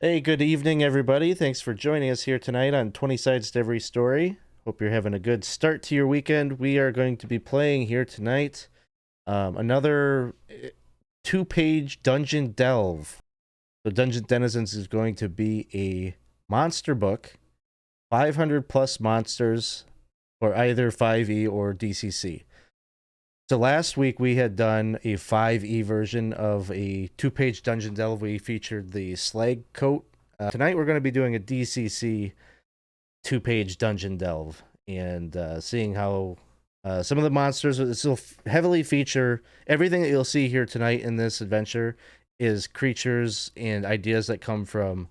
Hey, good evening, everybody. Thanks for joining us here tonight on 20 Sides to Every Story. Hope you're having a good start to your weekend. We are going to be playing here tonight another two-page dungeon delve. So Dungeon Denizens is going to be a monster book, 500 plus monsters for either 5e or DCC. So last week we had done a 5e version of a two-page dungeon delve. We featured the slag coat. Tonight we're going to be doing a DCC two-page dungeon delve and seeing how some of the monsters will heavily feature everything that you'll see here tonight in this adventure is creatures and ideas that come from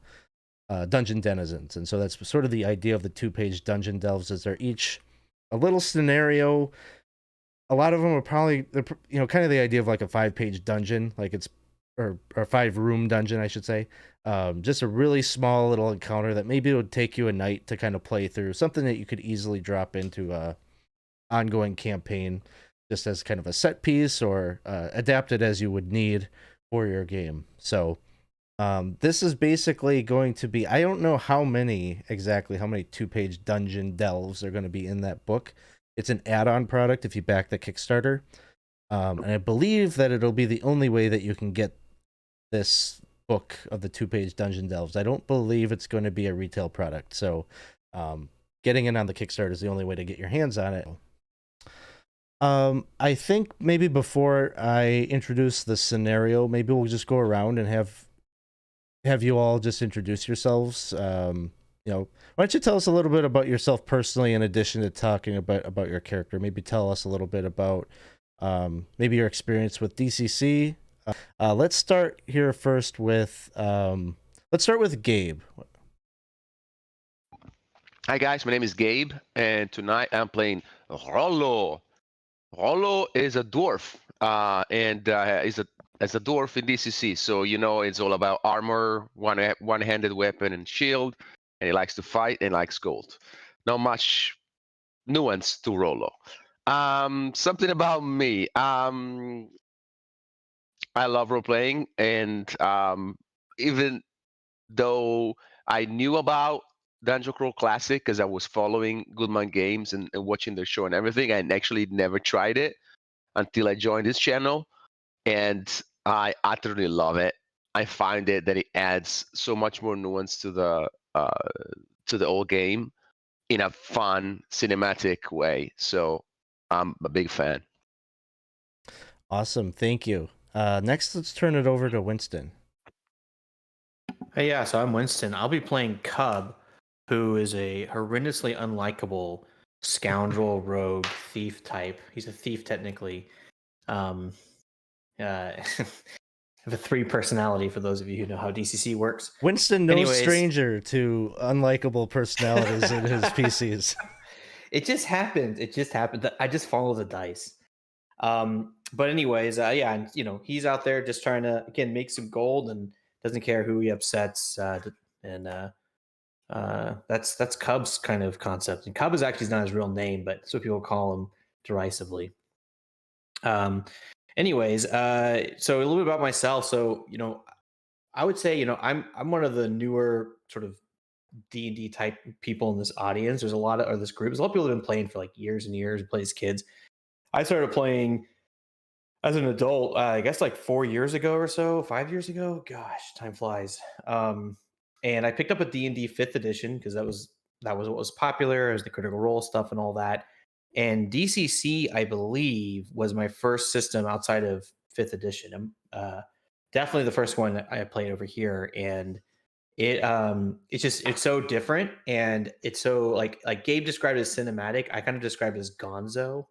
Dungeon Denizens. And so that's sort of the idea of the two-page dungeon delves, is they're each a little scenario. A lot of them are probably, kind of the idea of like a 5-page dungeon, like it's, or 5-room dungeon, I should say. Just a really small little encounter that maybe it would take you a night to kind of play through, something that you could easily drop into a ongoing campaign just as kind of a set piece, or adapt it as you would need for your game. So this is basically going to be, I don't know how many two-page dungeon delves are going to be in that book. It's an add-on product if you back the Kickstarter. And I believe that it'll be the only way that you can get this book of the two-page dungeon delves. I don't believe it's going to be a retail product. So getting in on the Kickstarter is the only way to get your hands on it. I think maybe before I introduce the scenario, maybe we'll just go around and have you all just introduce yourselves. Why don't you tell us a little bit about yourself personally, in addition to talking about your character? Maybe tell us a little bit about maybe your experience with DCC. Let's start here first with Gabe. Hi guys, my name is Gabe, and tonight I'm playing Rollo. Rollo is a dwarf, and is a dwarf in DCC. So it's all about armor, one-handed weapon, and shield, and he likes to fight and likes gold. Not much nuance to Rollo. Something about me. I love role playing, and even though I knew about Dungeon Crawl Classic because I was following Goodman Games and watching their show and everything, I actually never tried it until I joined this channel, and I utterly love it. I find that it adds so much more nuance to the old game in a fun cinematic way. So I'm a big fan. Awesome, thank you. Next, let's turn it over to Winston. Hey, yeah, so I'm Winston. I'll be playing Cub, who is a horrendously unlikable scoundrel, rogue, thief type. He's a thief technically. I have a 3 personality for those of you who know how DCC works. Winston, no stranger to unlikable personalities in his PCs. It just happened. I just follow the dice. But anyways, yeah, and he's out there just trying to again make some gold and doesn't care who he upsets. That's Cub's kind of concept. And Cub is actually not his real name, but that's what people call him derisively. Anyways, so a little bit about myself. So I would say I'm one of the newer sort of D&D type people in this audience. There's a lot of, or this group. There's a lot of people that have been playing for like years and years, play as kids. I started playing as an adult, I guess like 4 years ago or so, 5 years ago. Gosh, time flies. And I picked up a D&D 5th edition because that was what was popular, as the Critical Role stuff and all that. And DCC, I believe, was my first system outside of 5th edition. Definitely the first one that I played over here, and it's so different, and it's so like Gabe described it as cinematic. I kind of described it as gonzo.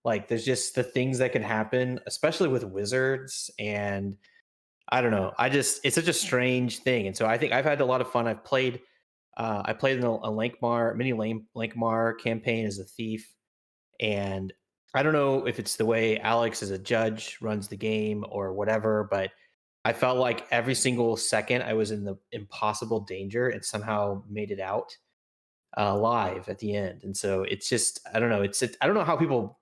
Like there's just the things that can happen, especially with wizards, and I don't know. It's such a strange thing, and so I think I've had a lot of fun. I played in a Lankmar campaign as a thief, and I don't know if it's the way Alex as a judge runs the game or whatever, but I felt like every single second I was in the impossible danger and somehow made it out live at the end. And so it's just, I don't know. I don't know how people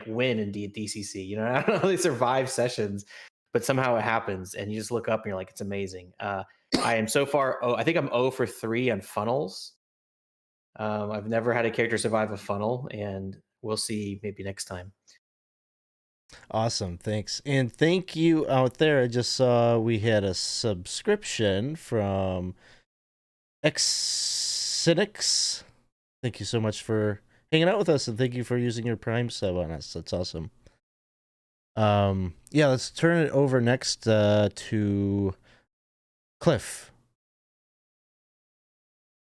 win in DCC. I don't know how they survive sessions but somehow it happens, and you just look up and you're like, it's amazing. I am so far. Oh, I think I'm 0 for 3 on funnels. I've never had a character survive a funnel, and we'll see maybe next time. Awesome, thanks. And thank you out there. I just saw we had a subscription from Xcinix. Thank you so much for hanging out with us, and thank you for using your Prime sub on us. That's awesome. Yeah, let's turn it over next to Cliff.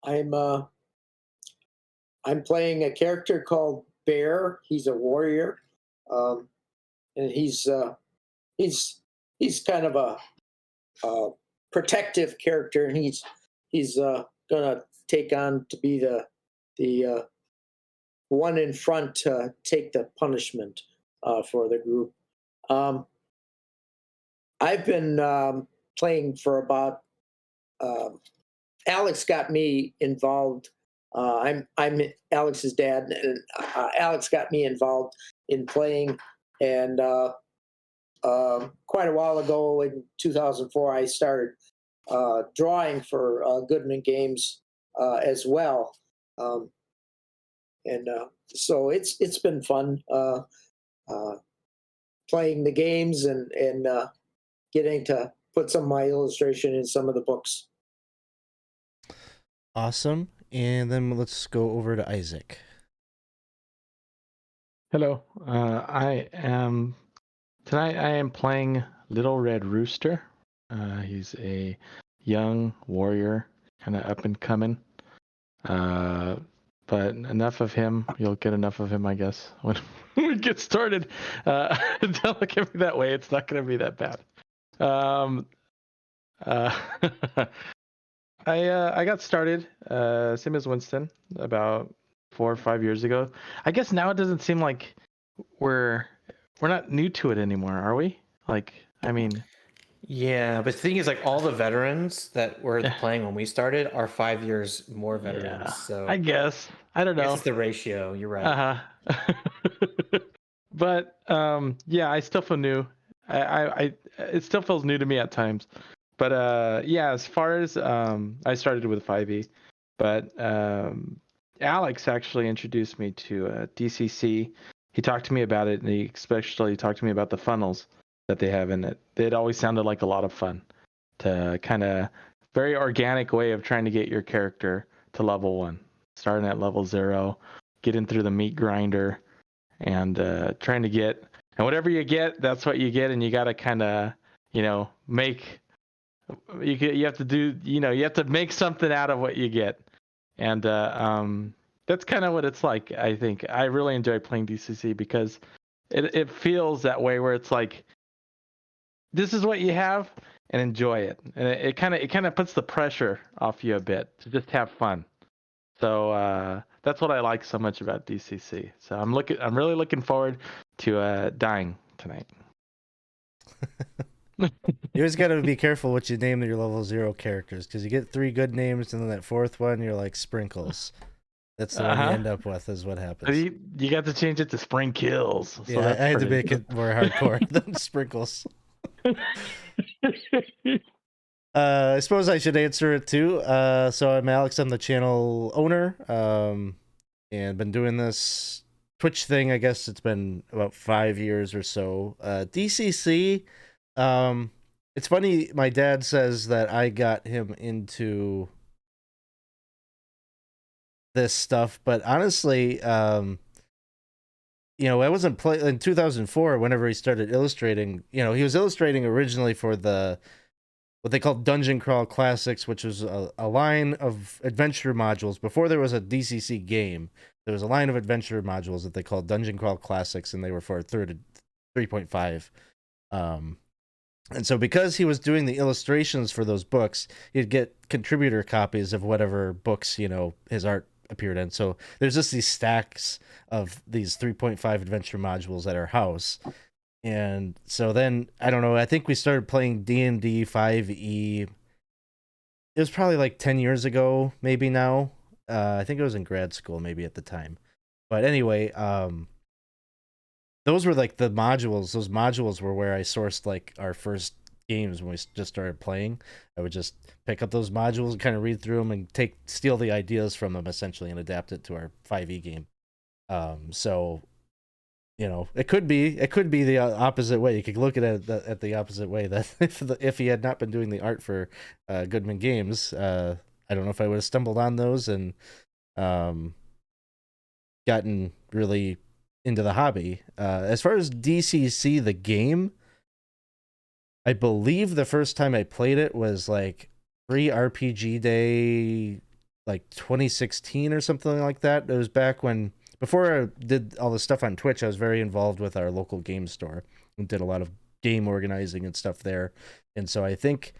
I'm playing a character called Bear. He's a warrior, and he's kind of a protective character, and he's gonna take on to be the one in front to take the punishment for the group. I've been playing for about. Alex got me involved. I'm Alex's dad, and Alex got me involved in playing. And quite a while ago, in 2004, I started drawing for Goodman Games as well. And so it's been fun playing the games and getting to put some of my illustration in some of the books. Awesome. And then let's go over to Isaac. Hello. Tonight I am playing Little Red Rooster. He's a young warrior, kind of up and coming. But enough of him. You'll get enough of him, I guess, when we get started. Don't look at me that way. It's not going to be that bad. I got started, same as Winston, about 4 or 5 years ago. I guess now it doesn't seem like we're not new to it anymore, are we? Like, I mean, Yeah, but the thing is, like, all the veterans that were playing when we started are 5 years more veterans. yeah, So I guess I don't I guess know. it's the ratio. You're right. But yeah, I still feel new. I it still feels new to me at times. But yeah, as far as I started with 5e, but Alex actually introduced me to DCC. He talked to me about it, and he especially talked to me about the funnels that they have in it. It always sounded like a lot of fun, to kind of very organic way of trying to get your character to level 1, starting at level 0, getting through the meat grinder, and trying to get, and whatever you get, that's what you get, and you got to kind of, make. You have to do, you have to make something out of what you get, and that's kind of what it's like. I think I really enjoy playing DCC because it feels that way, where it's like, this is what you have, and enjoy it, and it kind of puts the pressure off you a bit to just have fun. So that's what I like so much about DCC. So I'm really looking forward to dying tonight. You always got to be careful what you name your level 0 characters, because you get 3 good names, and then that 4th one, you're like Sprinkles. That's the one you end up with, is what happens. So you got to change it to Spring Kills. So yeah, I had to make it more hardcore than Sprinkles. I suppose I should answer it too. So I'm Alex. I'm the channel owner, and been doing this Twitch thing. I guess it's been about 5 years or so. DCC. It's funny. My dad says that I got him into this stuff, but honestly, I wasn't playing in 2004. Whenever he started illustrating, he was illustrating originally for what they called Dungeon Crawl Classics, which was a line of adventure modules. Before there was a DCC game, there was a line of adventure modules that they called Dungeon Crawl Classics, and they were for 3.5. And so because he was doing the illustrations for those books, he'd get contributor copies of whatever books, his art appeared in. So there's just these stacks of these 3.5 adventure modules at our house. And so then, I don't know, I think we started playing D&D 5e. It was probably like 10 years ago, maybe now. I think it was in grad school, maybe at the time. But anyway, those were like the modules. Those modules were where I sourced like our first games when we just started playing. I would just pick up those modules and kind of read through them and steal the ideas from them essentially and adapt it to our 5e game. So it could be the opposite way. You could look at it at the opposite way, that if he had not been doing the art for Goodman Games, I don't know if I would have stumbled on those and gotten really into the hobby. As far as DCC the game, I believe the first time I played it was like pre-RPG Day, like 2016 or something like that. It was back when, before I did all the stuff on Twitch, I was very involved with our local game store and did a lot of game organizing and stuff there. And so I think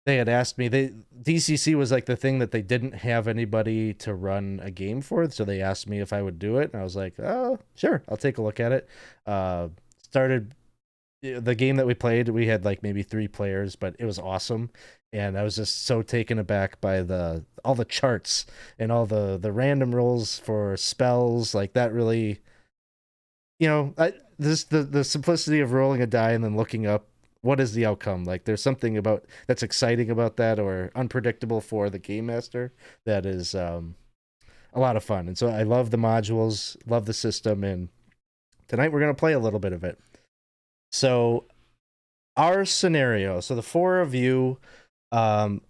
they had asked me, DCC was like the thing that they didn't have anybody to run a game for. So they asked me if I would do it. And I was like, oh, sure, I'll take a look at it. Started the game that we played. We had like maybe 3 players, but it was awesome. And I was just so taken aback by all the charts and all the random rolls for spells. Like that really, the simplicity of rolling a die and then looking up what is the outcome. Like there's something about that's exciting about that, or unpredictable for the game master, that is a lot of fun. And so I love the modules, love the system, and tonight we're going to play a little bit of it. So our scenario, so the 4 of you we're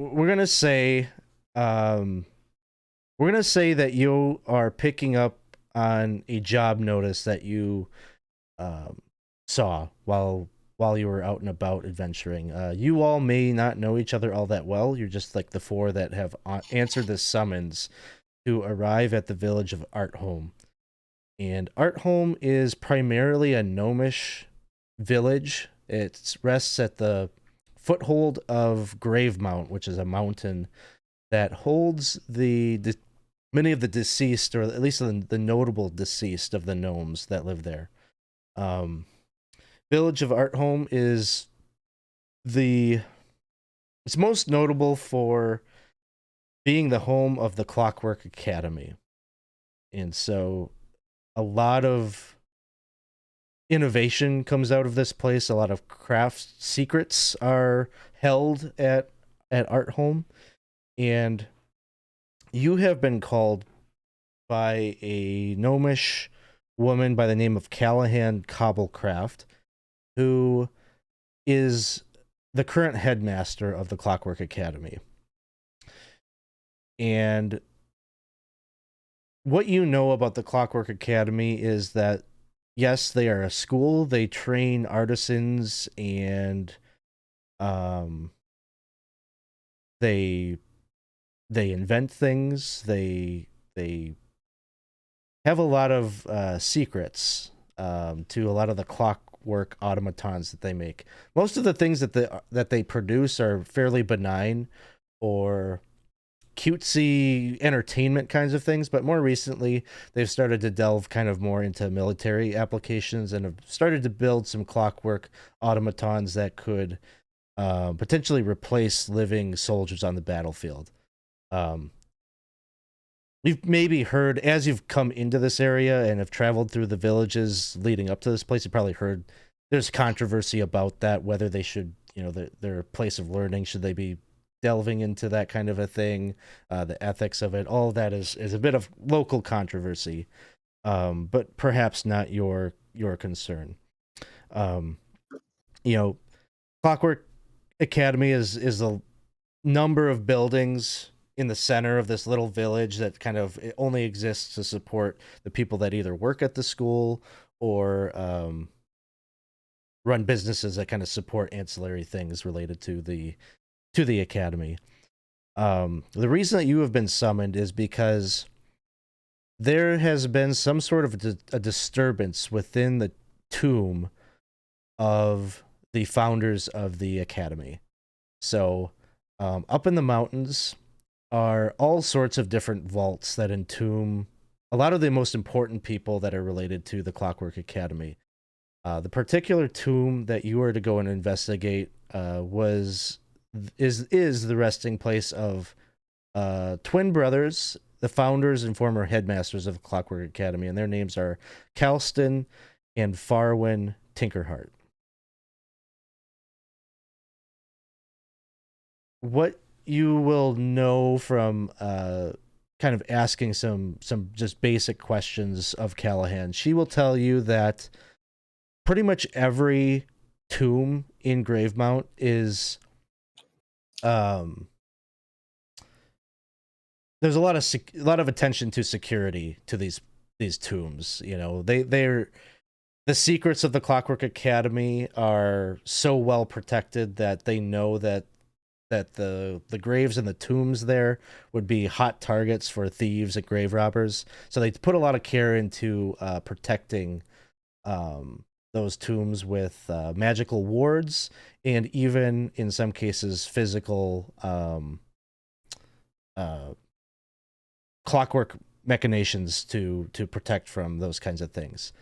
gonna say that you are picking up on a job notice that you saw while you were out and about adventuring. You all may not know each other all that well. You're just like the 4 that have answered the summons to arrive at the village of Artholm. And Artholm is primarily a gnomish village. It rests at the foothold of Gravemount, which is a mountain that holds many of the deceased, or at least the notable deceased of the gnomes that live there. Village of Artholm is it's most notable for being the home of the Clockwork Academy. And so a lot of innovation comes out of this place. A lot of craft secrets are held at Artholm, and you have been called by a gnomish woman by the name of Callahan Cobblecraft, who is the current headmaster of the Clockwork Academy. And what you know about the Clockwork Academy is that, yes, they are a school. They train artisans, and they invent things. They have a lot of secrets to a lot of the clockwork automatons that they make. Most of the things that they produce are fairly benign or cutesy entertainment kinds of things, but more recently they've started to delve kind of more into military applications and have started to build some clockwork automatons that could potentially replace living soldiers on the battlefield. You've maybe heard, as you've come into this area and have traveled through the villages leading up to this place, you probably heard there's controversy about that, whether they should, their place of learning, should they be delving into that kind of a thing, the ethics of it. All of that is a bit of local controversy, but perhaps not your concern. Clockwork Academy is a number of buildings in the center of this little village that kind of it only exists to support the people that either work at the school or run businesses that kind of support ancillary things related to the academy. The reason that you have been summoned is because there has been some sort of a disturbance within the tomb of the founders of the academy. So up in the mountains are all sorts of different vaults that entomb a lot of the most important people that are related to the Clockwork Academy. The particular tomb that you were to go and investigate is the resting place of twin brothers the founders and former headmasters of Clockwork Academy, and their names are Calston and Farwin Tinkerheart. What you will know from kind of asking some just basic questions of Callahan, she will tell you that pretty much every tomb in Gravemount is there's a lot of attention to security to these tombs. You know, they're the secrets of the Clockwork Academy are so well protected that they know that the graves and the tombs there would be hot targets for thieves and grave robbers. So they put a lot of care into protecting those tombs with magical wards, and even in some cases physical clockwork machinations to protect from those kinds of things.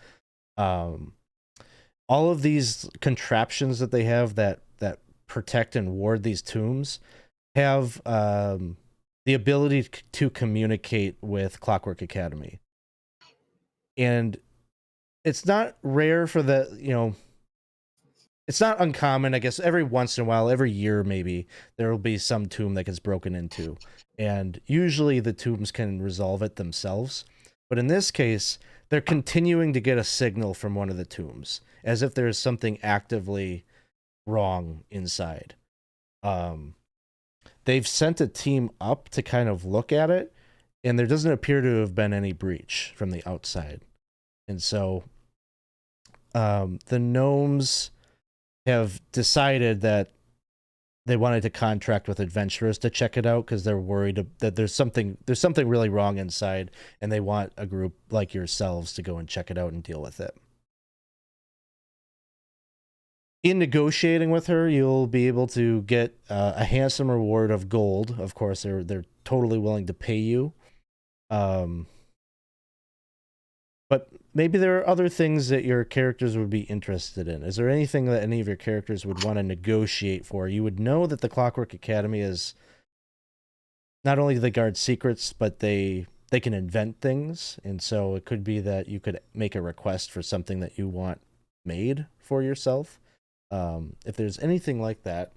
All of these contraptions that they have that protect and ward these tombs have the ability to communicate with Clockwork Academy. And it's not rare for it's not uncommon, I guess. Every once in a while, every year maybe, there will be some tomb that gets broken into. And usually the tombs can resolve it themselves. But in this case, they're continuing to get a signal from one of the tombs, as if there's something actively wrong inside. They've sent a team up to kind of look at it, and there doesn't appear to have been any breach from the outside. And so the gnomes have decided that they wanted to contract with adventurers to check it out because they're worried that there's something really wrong inside, and they want a group like yourselves to go and check it out and deal with it. In negotiating with her, you'll be able to get a handsome reward of gold. Of course, they're totally willing to pay you. But maybe there are other things that your characters would be interested in. Is there anything that any of your characters would want to negotiate for? You would know that the Clockwork Academy is not only they guard secrets, but they can invent things. And so it could be that you could make a request for something that you want made for yourself. If there's anything like that,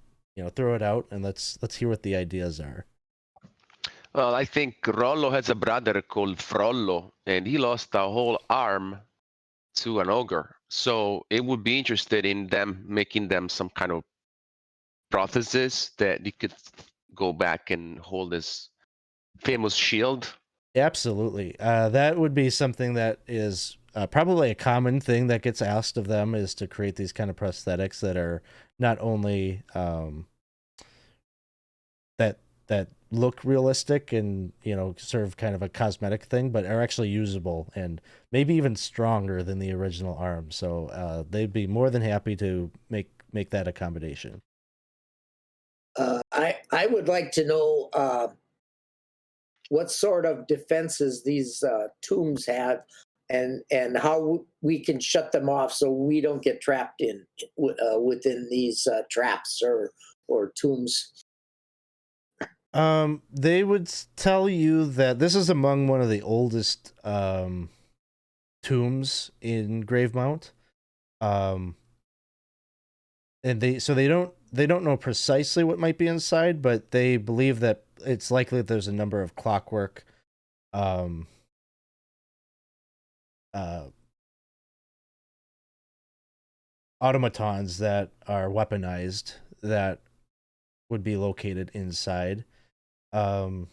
throw it out and let's hear what the ideas are. Well, I think Rollo has a brother called Frollo, and he lost a whole arm to an ogre. So it would be interested in them making them some kind of prosthesis that you could go back and hold this famous shield. Absolutely. That would be something that is probably a common thing that gets asked of them, is to create these kind of prosthetics that are not only that look realistic and serve kind of a cosmetic thing, but are actually usable and maybe even stronger than the original arm. So they'd be more than happy to make that accommodation. I would like to know what sort of defenses these tombs have, and how we can shut them off so we don't get trapped within these traps or tombs. They would tell you that this is among one of the oldest tombs in Gravemount. And they don't know precisely what might be inside, but they believe that it's likely that there's a number of clockwork automatons that are weaponized that would be located inside. As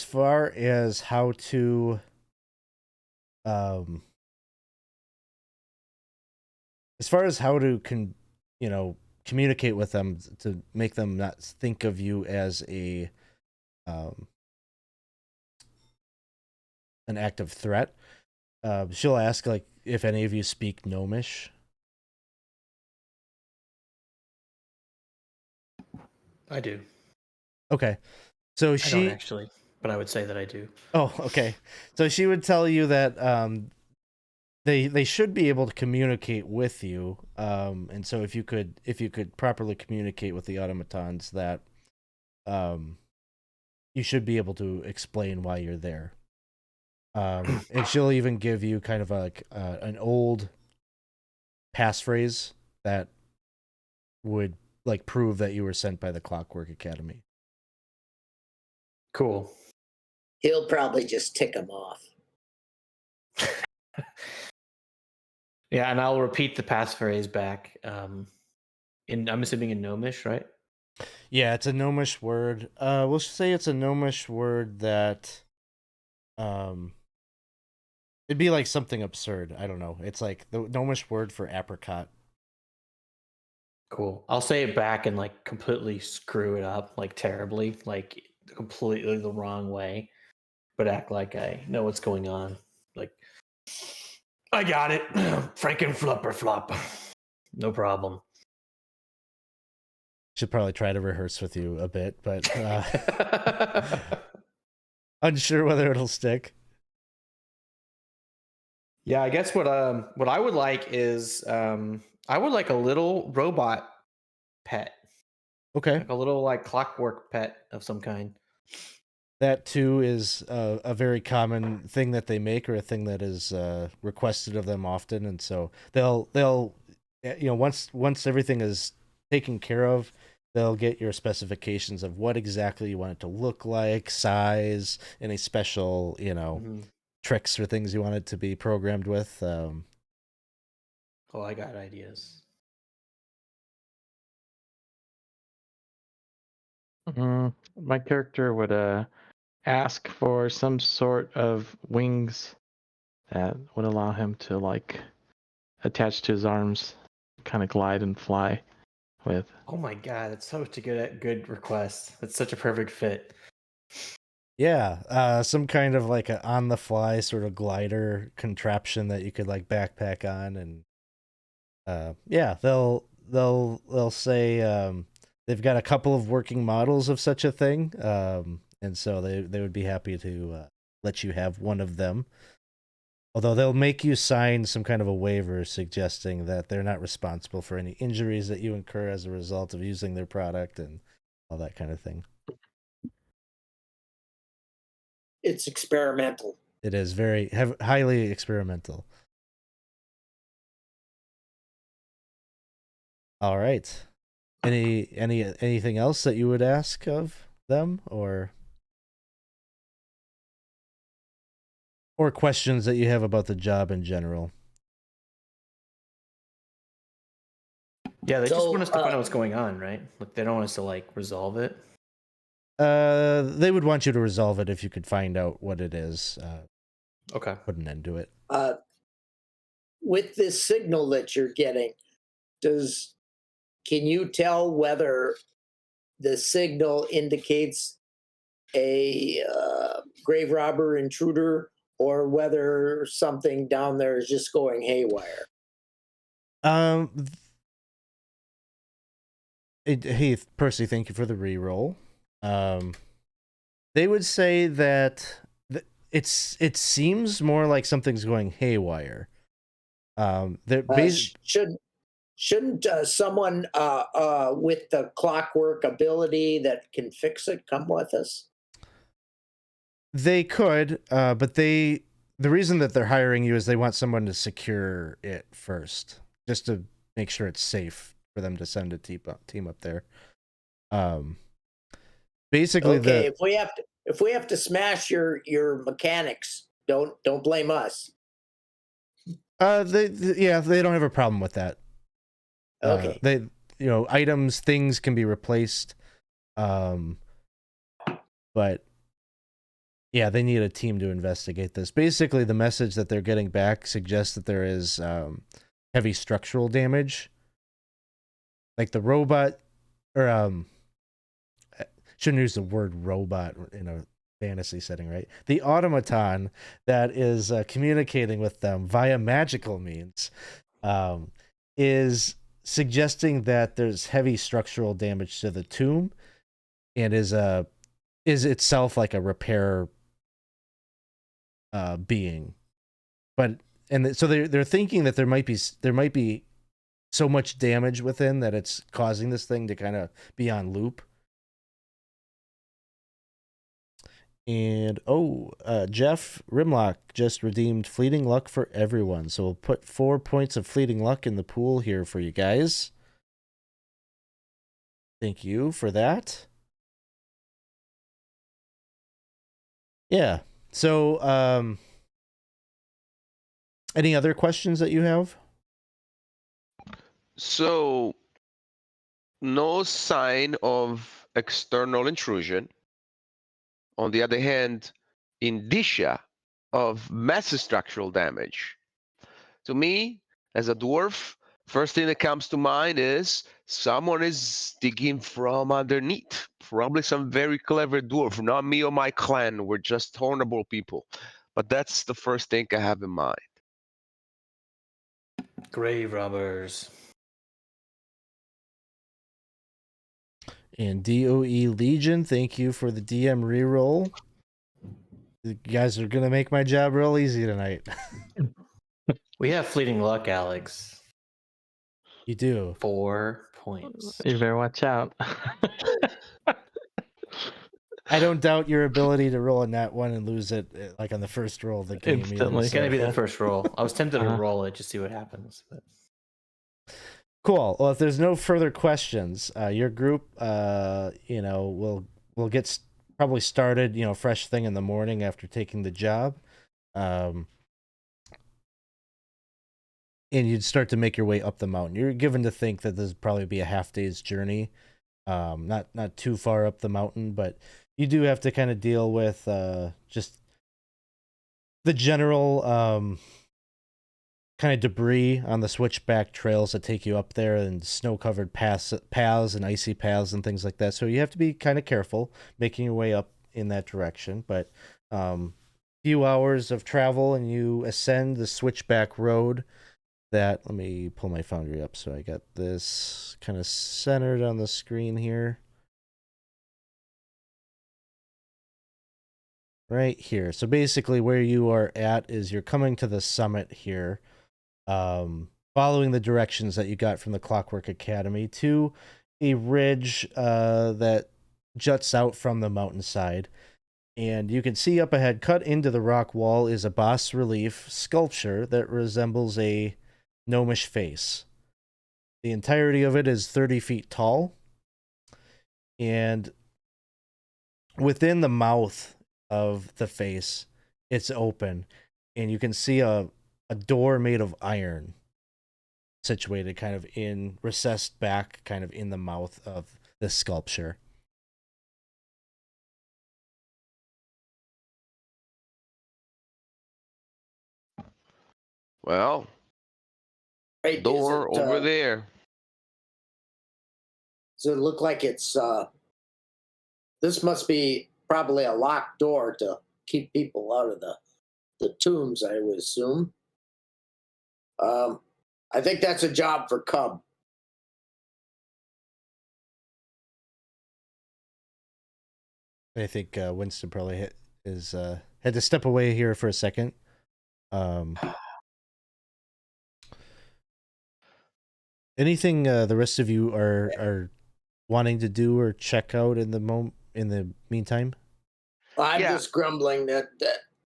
far as how to communicate with them to make them not think of you as an active threat, she'll ask like if any of you speak Gnomish. I do. Okay. So I don't actually, but I would say that I do. Oh, okay. So she would tell you that they should be able to communicate with you. And so if you could properly communicate with the automatons, that you should be able to explain why you're there. And she'll even give you kind of like an old passphrase that would like prove that you were sent by the Clockwork Academy. Cool. He'll probably just tick him off. Yeah, and I'll repeat the passphrase back. I'm assuming in Gnomish, right? Yeah, it's a Gnomish word. We'll say it's a Gnomish word that, it'd be like something absurd. I don't know. It's like the Gnomish word for apricot. Cool. I'll say it back and like completely screw it up, like terribly, like completely the wrong way, but act like I know what's going on. Like, I got it. Franken flupper flop. No problem. Should probably try to rehearse with you a bit, but unsure whether it'll stick. Yeah, I guess what I would like is I would like a little robot pet. Okay. Like a little like clockwork pet of some kind. That too is a very common thing that they make, or a thing that is requested of them often, and so they'll once everything is taken care of, they'll get your specifications of what exactly you want it to look like, size, any special tricks or things you want it to be programmed with. Oh, I got ideas. My character would ask for some sort of wings that would allow him to like attach to his arms, kind of glide and fly with. Oh my god, that's such a good request. That's such a perfect fit. Yeah, some kind of like a on the fly sort of glider contraption that you could like backpack on, and yeah, they'll say they've got a couple of working models of such a thing, and so they would be happy to let you have one of them. Although they'll make you sign some kind of a waiver suggesting that they're not responsible for any injuries that you incur as a result of using their product and all that kind of thing. It's experimental. It is very highly experimental. All right. Anything else that you would ask of them, or questions that you have about the job in general? Yeah, they just So, want us to find out what's going on, right? Like they don't want us to like resolve it. They would want you to resolve it if you could find out what it is. Okay. Put an end to it. With this signal that you're getting, can you tell whether the signal indicates a grave robber intruder, or whether something down there is just going haywire? Hey, Percy, thank you for the reroll. They would say that it seems more like something's going haywire. Shouldn't someone with the clockwork ability that can fix it come with us? They could, but the reason that they're hiring you is they want someone to secure it first, just to make sure it's safe for them to send a team up there. Basically, okay, if we have to smash your mechanics, don't blame us. they don't have a problem with that. Okay. They items, things can be replaced, but yeah, they need a team to investigate this. Basically, the message that they're getting back suggests that there is heavy structural damage. Like the robot, or shouldn't use the word robot in a fantasy setting, right? The automaton that is communicating with them via magical means is suggesting that there's heavy structural damage to the tomb, and is itself like a repair being. So they're thinking that there might be so much damage within that it's causing this thing to kind of be on loop. And Jeff Rimlock just redeemed Fleeting Luck for everyone. So we'll put 4 points of Fleeting Luck in the pool here for you guys. Thank you for that. Yeah. So, any other questions that you have? So, no sign of external intrusion. On the other hand, indicia of massive structural damage. To me, as a dwarf, first thing that comes to mind is someone is digging from underneath. Probably some very clever dwarf, not me or my clan. We're just honorable people. But that's the first thing I have in mind. Grave robbers. And DOE Legion, thank you for the DM reroll. You guys are going to make my job real easy tonight. We have fleeting luck, Alex. You do. 4 points. You better watch out. I don't doubt your ability to roll a nat 1 and lose it like on the first roll of the game. Instantly. It's going to be the first roll. I was tempted to Uh-huh. roll it, just see what happens. But Cool. Well, if there's no further questions, your group, will get probably started, fresh thing in the morning after taking the job. And you'd start to make your way up the mountain. You're given to think that this would probably be a half day's journey. Not too far up the mountain, but you do have to kind of deal with just the general kind of debris on the switchback trails that take you up there, and snow-covered paths and icy paths and things like that. So you have to be kind of careful making your way up in that direction. But few hours of travel, and you ascend the switchback road. Let me pull my Foundry up so I got this kind of centered on the screen here. Right here. So basically where you are at is you're coming to the summit here, following the directions that you got from the Clockwork Academy to a ridge that juts out from the mountainside. And you can see up ahead, cut into the rock wall, is a bas-relief sculpture that resembles a gnomish face. The entirety of it is 30 feet tall. And within the mouth of the face, it's open. And you can see a door made of iron situated kind of recessed back kind of in the mouth of this sculpture. Well, Right, door over there. Does it look like it's this must be probably a locked door to keep people out of the tombs, I would assume. I think that's a job for Cub. I think Winston probably had to step away here for a second. Anything the rest of you are wanting to do or check out in the meantime? I'm just grumbling that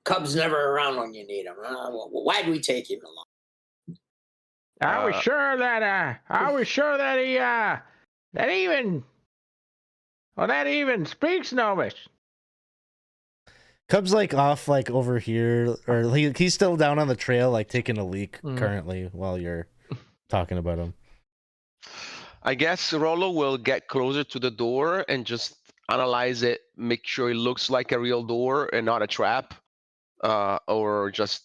Cub's never around when you need him. Why'd we take him along? Are we sure that he that even speaks Gnomish? Cub's off over here, or he's still down on the trail taking a leak currently while you're talking about him. I guess Rollo will get closer to the door and just analyze it, make sure it looks like a real door and not a trap, or just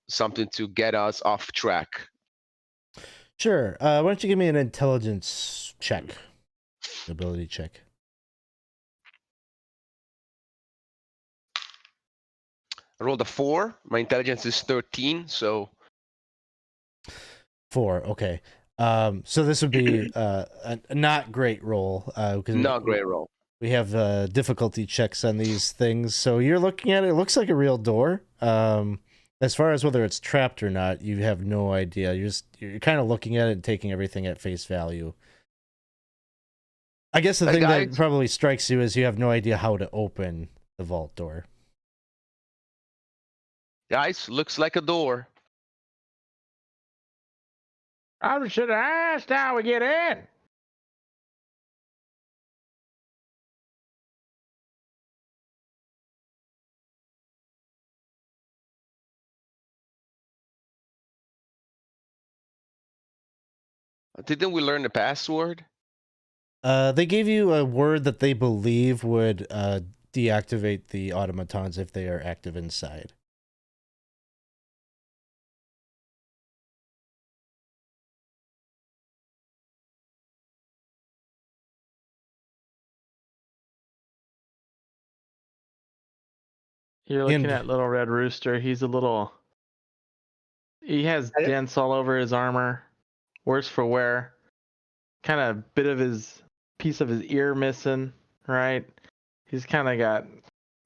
something to get us off track. Sure. Why don't you give me an intelligence check, ability check? I rolled a 4. My intelligence is 13, so 4. Okay. So this would be a not great roll. Not great roll. We have difficulty checks on these things. So you're looking at it. It looks like a real door. As far as whether it's trapped or not, you have no idea. You're kind of looking at it and taking everything at face value. I guess the thing that probably strikes you is you have no idea how to open the vault door. Guys, looks like a door. I should have asked how we get in. Didn't we learn the password? They gave you a word that they believe would deactivate the automatons if they are active inside. You're looking And- at Little Red Rooster. He has dents all over his armor. Worse for wear. Kind of piece of his ear missing, right? He's kind of got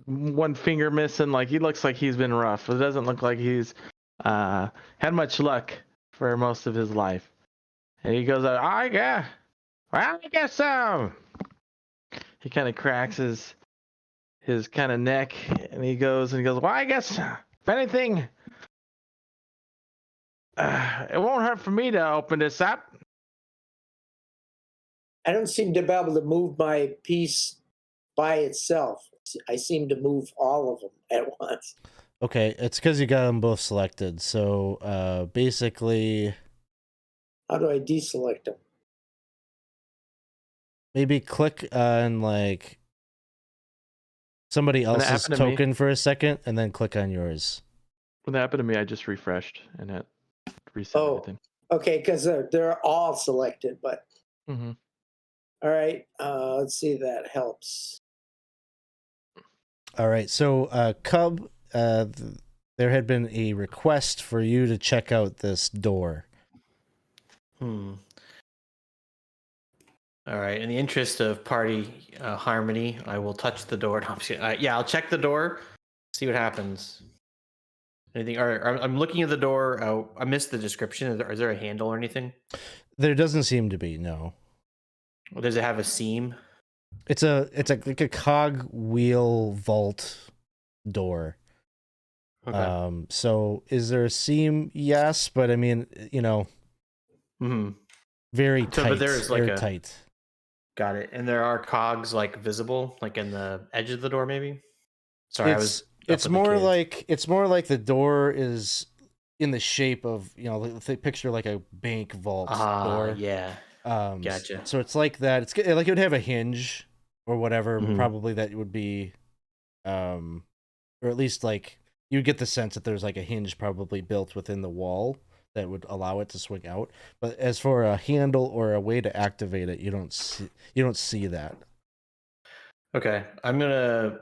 one finger missing. Like, he looks like he's been rough. It doesn't look like he's had much luck for most of his life. And he goes, I guess so. He kind of cracks his kind of neck, and he goes, well, I guess if anything, it won't hurt for me to open this up. I don't seem to be able to move my piece by itself. I seem to move all of them at once. Okay, it's because you got them both selected. So basically, How do I deselect them? maybe click on like somebody else's happened to me. token for a second, and then click on yours. When that happened to me, I just refreshed and it reset everything. Okay, because they're all selected, but Mm-hmm. all right. Let's see if that helps. All right, so Cub, there had been a request for you to check out this door. All right. In the interest of party harmony, I will touch the door. No, I'm just kidding. Yeah, I'll check the door, see what happens. Anything? I'm looking at the door. I missed the description. Is there a handle or anything? There doesn't seem to be, no. Or does it have a seam? It's like a cog wheel vault door. Okay. So is there a seam? Yes, but I mean, very tight. But there's like airtight. Got it. And there are cogs like visible, like in the edge of the door, maybe. Sorry, It's more like the door is in the shape of, if they picture like a bank vault door. Yeah. Gotcha. So it's like that. It's like it would have a hinge or whatever. Mhm. Probably that would be, or at least like you get the sense that there's like a hinge probably built within the wall that would allow it to swing out. But as for a handle or a way to activate it, you don't see that. Okay. I'm gonna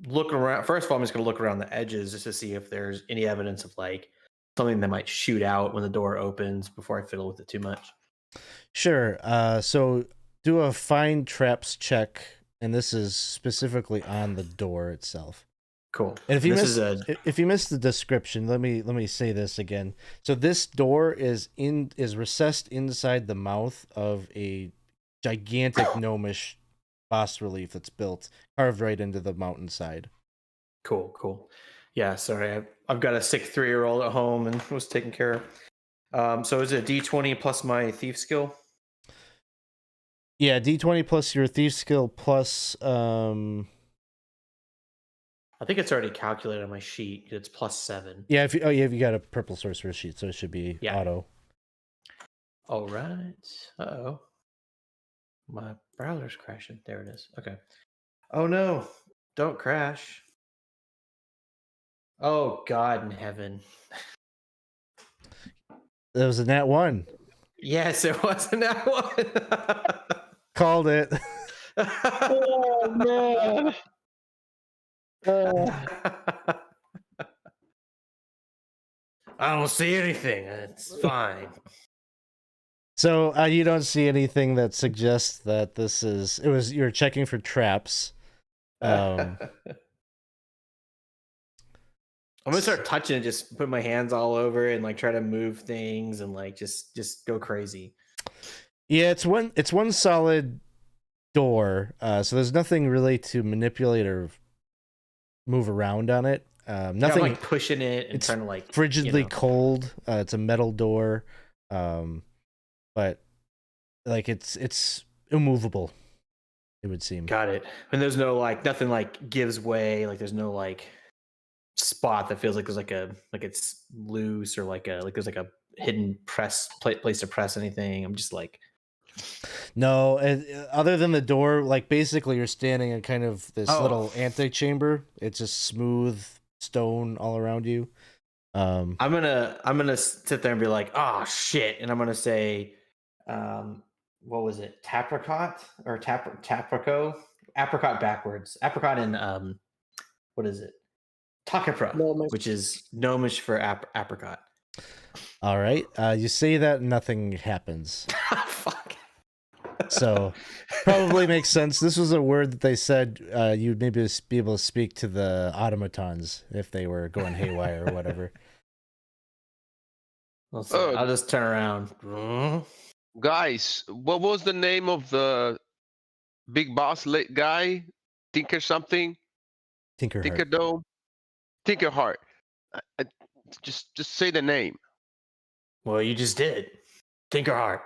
look around. First of all, I'm just gonna look around the edges just to see if there's any evidence of like something that might shoot out when the door opens before I fiddle with it too much. Sure. So do a find traps check, and this is specifically on the door itself. Cool. And if you missed the description, let me say this again. So this door is recessed inside the mouth of a gigantic gnomish bas relief that's built, carved right into the mountainside. Cool. Yeah, sorry. I've got a sick 3-year-old at home and was taken care of. So is it D20 plus my thief skill? Yeah, D20 plus your thief skill plus I think it's already calculated on my sheet. It's +7. Yeah, you got a purple sorcerer sheet, so it should be auto. All right. Uh-oh. My browser's crashing. There it is. Okay. Oh no. Don't crash. Oh God in heaven. It was a nat 1. Yes, it was a nat 1. Called it. Oh man. I don't see anything. It's fine. So you don't see anything that suggests that you're checking for traps. I'm gonna start touching it, just put my hands all over it and like try to move things and like just go crazy. Yeah, it's one solid door. So there's nothing really to manipulate or move around on it. Yeah, Nothing. I'm like pushing it and it's trying to like frigidly you know. cold. It's a metal door, but like it's immovable. It would seem. Got it. And there's no like nothing like gives way. Like there's no like spot that feels like there's like it's loose or like there's like a hidden place to press anything. I'm just like No, other than the door, like basically you're standing in kind of this little antechamber. It's just smooth stone all around you. I'm gonna sit there and be like, oh shit, and I'm gonna say, what was it, tapricot or taprico, apricot backwards, apricot and what is it, takapra, Gnomish. which is gnomish for apricot. All right, you say that and nothing happens. Fuck. So probably makes sense. This was a word that they said you'd maybe be able to speak to the automatons if they were going haywire or whatever. I'll just turn around. Guys, what was the name of the big boss guy? Tinker something? Tinkerheart. Tinker Dome? Tinkerheart. Just say the name. Well, you just did. Tinkerheart.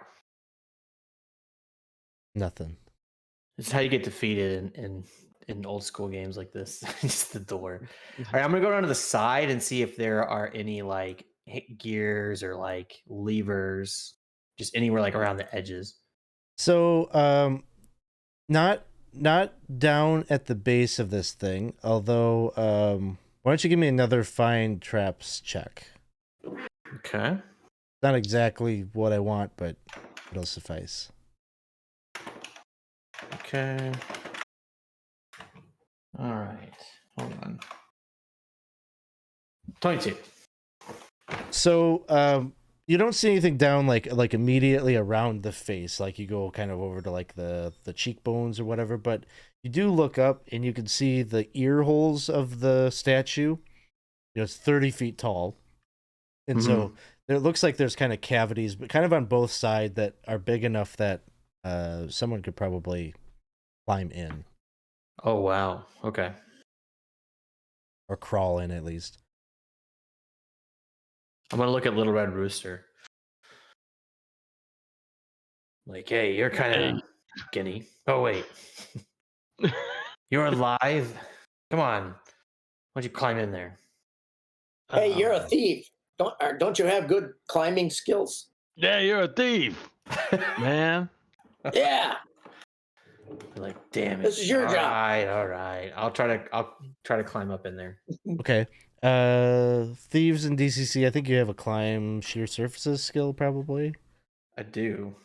Nothing. This is how you get defeated in old school games like this. Just the door. All right, I'm gonna go around to the side and see if there are any like gears or like levers, just anywhere like around the edges. So, not down at the base of this thing. Although, why don't you give me another find traps check? Okay. Not exactly what I want, but it'll suffice. Okay. All right. Hold on. 22. So, you don't see anything down like immediately around the face, like you go kind of over to like the cheekbones or whatever, but you do look up and you can see the ear holes of the statue. You know, it's 30 feet tall. And so it looks like there's kind of cavities, but kind of on both sides that are big enough that someone could probably climb in Oh wow. Okay. or crawl in at least. I'm gonna look at Little Red Rooster. Like, hey, you're kind of skinny. Oh wait, you're alive. Come on, why don't you climb in there? Hey, you're a thief. Don't you have good climbing skills? Yeah, you're a thief, man. Yeah. Like, damn it. This is your job. All right. I'll try to climb up in there. Okay. Thieves in DCC, I think you have a climb sheer surfaces skill probably. I do.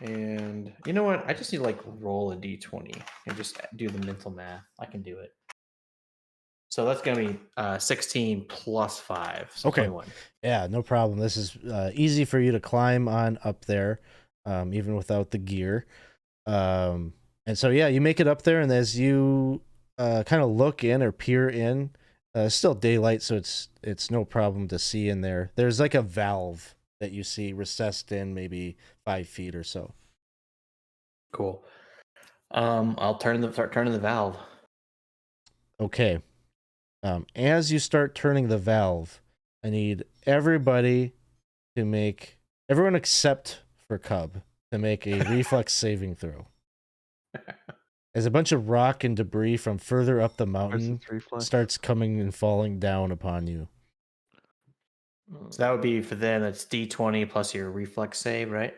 And you know what? I just need to like roll a d20 and just do the mental math. I can do it. So that's gonna be 16 plus 5. So Okay. 21. Yeah, no problem. This is easy for you to climb on up there, even without the gear. And so yeah, you make it up there, and as you kind of look in or peer in, it's still daylight, so it's no problem to see in there. There's like a valve that you see recessed in maybe 5 feet or so. Cool. I'll start turning the valve. Okay. As you start turning the valve, I need everyone except for Cub, to make a reflex saving throw. As a bunch of rock and debris from further up the mountain starts coming and falling down upon you. So that would be for them. That's d20 plus your reflex save, right?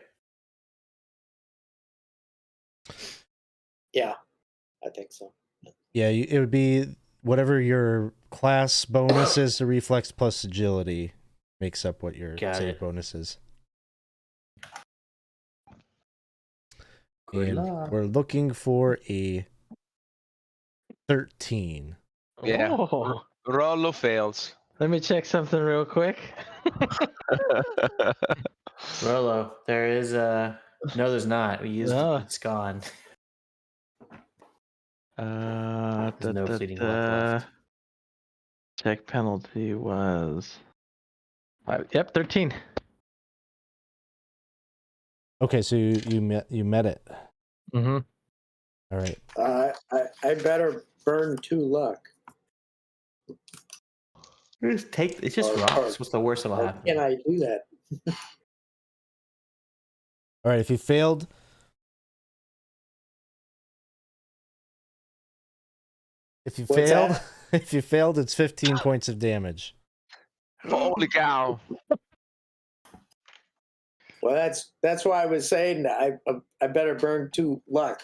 Yeah, I think so. Yeah, it would be whatever your class bonus is to reflex plus agility makes up what your save bonus is. Good and luck. We're looking for a 13. Yeah. Oh, Rollo fails. let me check something real quick. Rolo, there is no, there's not. We used No. it. It's gone. There's There's no fleeting luck left. Check penalty was 5. Yep, 13. Okay, so you met it. Mm-hmm. All right. I better burn 2 luck. Just take. It's just Or- rocks. What's the worst that'll Or happen? can I do that? All right. If you failed, What's that? if you failed, it's 15 points of damage. Holy cow! Well, that's why I was saying that I better burn 2 luck.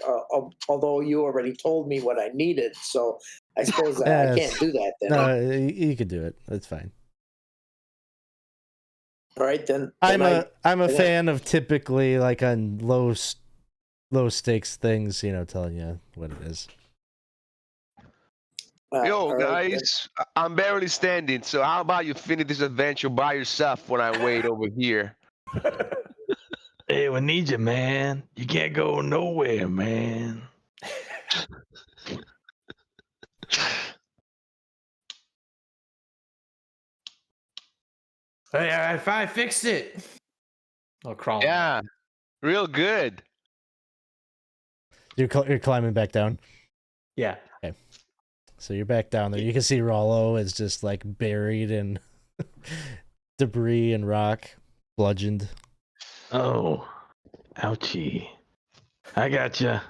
Although you already told me what I needed, so I suppose I can't do that then. No, you could do it. That's fine. All right then. I'm a fan of typically like on low stakes things, telling you what it is. Yo, all right, guys, I'm barely standing. So how about you finish this adventure by yourself when I wait over here? Hey, we need you, man. You can't go nowhere, man. Hey, I fixed it. I'll crawl. Yeah, real good. You're climbing back down. Yeah. Okay. So you're back down there. You can see Rollo is just like buried in debris and rock, bludgeoned. Oh, ouchie. I gotcha.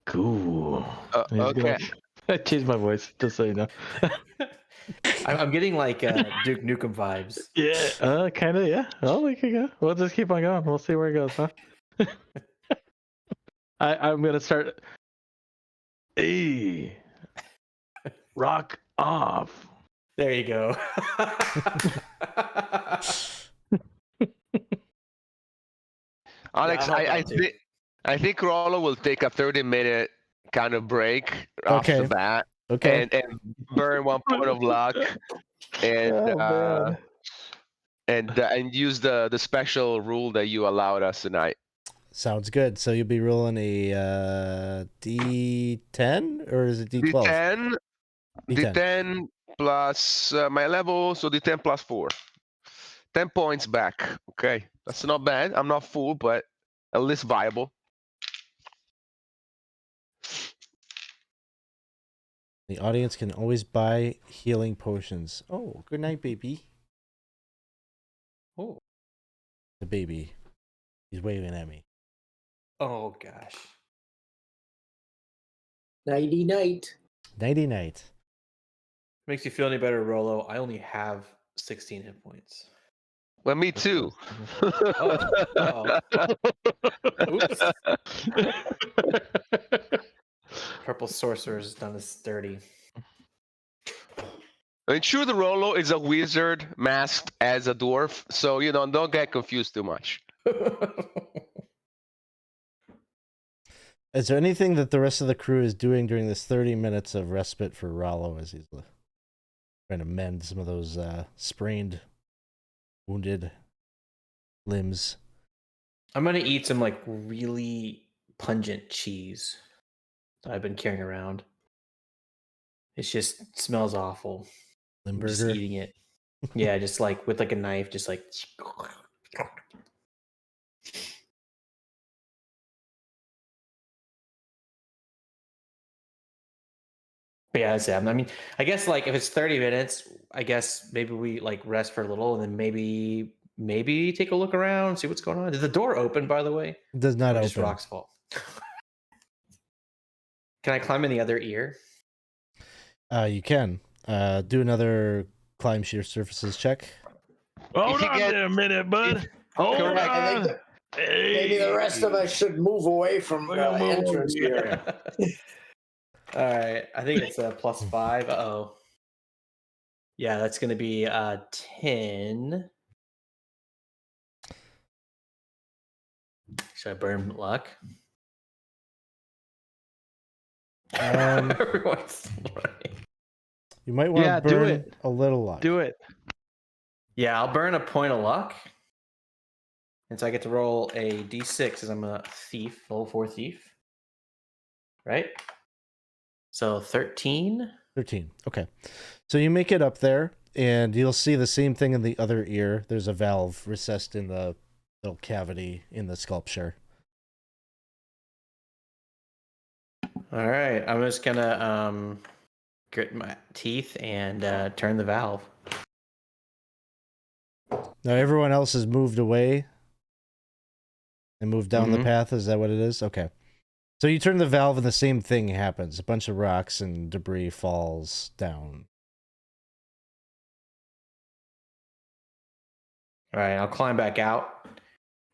Cool. Okay. I changed my voice, just so you know. I'm getting like Duke Nukem vibes. Yeah, kind of, yeah. Oh, we can go. We'll just keep on going. We'll see where it goes, huh? I'm going to start. Hey, rock off. There you go. Alex, Yeah, I think Rollo will take a 30-minute kind of break off Okay. the bat Okay. and burn 1 point of luck and Oh, man. and use the special rule that you allowed us tonight. Sounds good. So you'll be rolling a D10 or is it D12? D10 plus my level, so D10 plus 4. 10 points back. Okay, that's not bad. I'm not full, but at least viable. The audience can always buy healing potions. Oh, good night, baby. Oh. The baby. He's waving at me. Oh gosh. Nighty night. Nighty night. Makes you feel any better, Rolo? I only have 16 hit points. Well, me too. Uh-oh. Oops. Purple sorcerer's done this 30. I mean, sure, the Rollo is a wizard masked as a dwarf, so don't get confused too much. Is there anything that the rest of the crew is doing during this 30 minutes of respite for Rollo as he's trying to mend some of those sprained, wounded limbs? I'm gonna eat some like really pungent cheese that I've been carrying around. It just smells awful. I'm just Limburger? eating it. Yeah, just like with like a knife, just like. But yeah, that's it. I mean, I guess like if it's 30 minutes, I guess maybe we like rest for a little and then maybe take a look around, see what's going on. Did the door open, by the way? It does not Or open. just rocks fall. Can I climb in the other ear? You can. Do another climb sheer surfaces check. Hold you on get- there a minute, bud. Hold Correct. I on. think maybe the rest of us should move away from We're the gonna move entrance over here. All right, I think it's a +5. Uh-oh. Yeah, that's going to be 10. Should I burn luck? Everyone's running. You might want to do burn it. a little luck. Do it. Yeah, I'll burn a point of luck. And so I get to roll a d6 as I'm a thief, level 4 thief. Right? So 13. 13. Okay. So you make it up there, and you'll see the same thing in the other ear. There's a valve recessed in the little cavity in the sculpture. All right, I'm just gonna grit my teeth and turn the valve. Now everyone else has moved away and moved down the Mhm. path. Is that what it is? Okay. So you turn the valve and the same thing happens. A bunch of rocks and debris falls down. All right, I'll climb back out.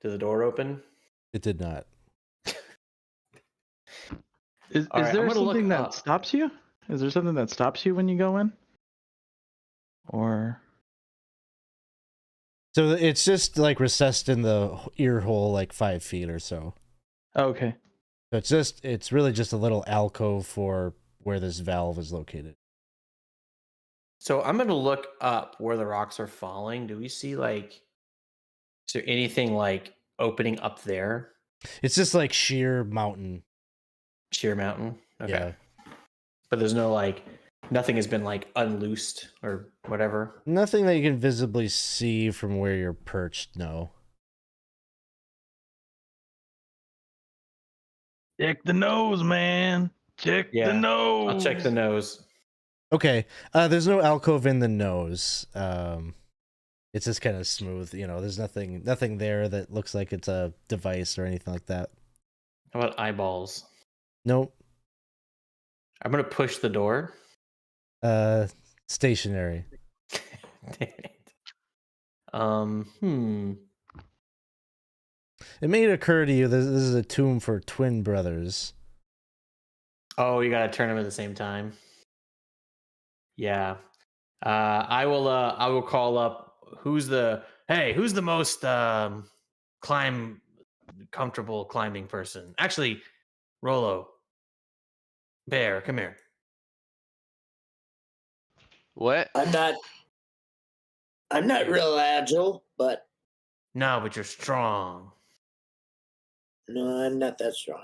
Did the door open? It did not. Is All right, I'm there gonna look something that up. stops you? Is there something that stops you when you go in? Or So it's just like recessed in the ear hole like 5 feet or so. okay. So it's really just a little alcove for where this valve is located. So I'm gonna look up where the rocks are falling. Do we see like, is there anything like opening up there? It's just like sheer mountain. Sheer mountain. Okay. Yeah. But there's no like, nothing has been like unloosed or whatever. Nothing that you can visibly see from where you're perched, no. Check the nose, man. Check the Yeah, nose. I'll check the nose. Okay. There's no alcove in the nose. It's just kind of smooth, you know, there's nothing there that looks like it's a device or anything like that. How about eyeballs? Nope. I'm gonna push the door. Stationary. Damn it. Hmm. It may occur to you this is a tomb for twin brothers. Oh, you gotta turn them at the same time. Yeah. I will call up who's the most comfortable climbing person. Actually, Rolo. Bear, come here. What? I'm not real agile, but No, but you're strong. no, I'm not that strong.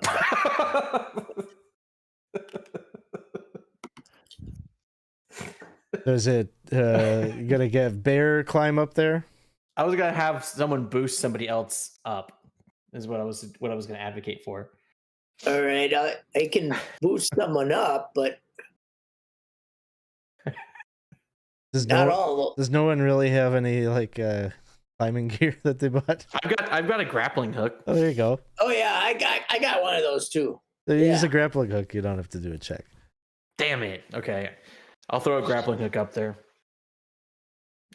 Is it you gonna get Bear climb up there? I was gonna have someone boost somebody else up. Is what I was gonna advocate for. All right, I can boost someone up, but Does not no all. does no one really have any like climbing gear that they bought? I've got a grappling hook. Oh, there you go. Oh yeah, I got one of those too. So you use Yeah. a grappling hook, you don't have to do a check. Damn it. Okay. I'll throw a grappling hook up there.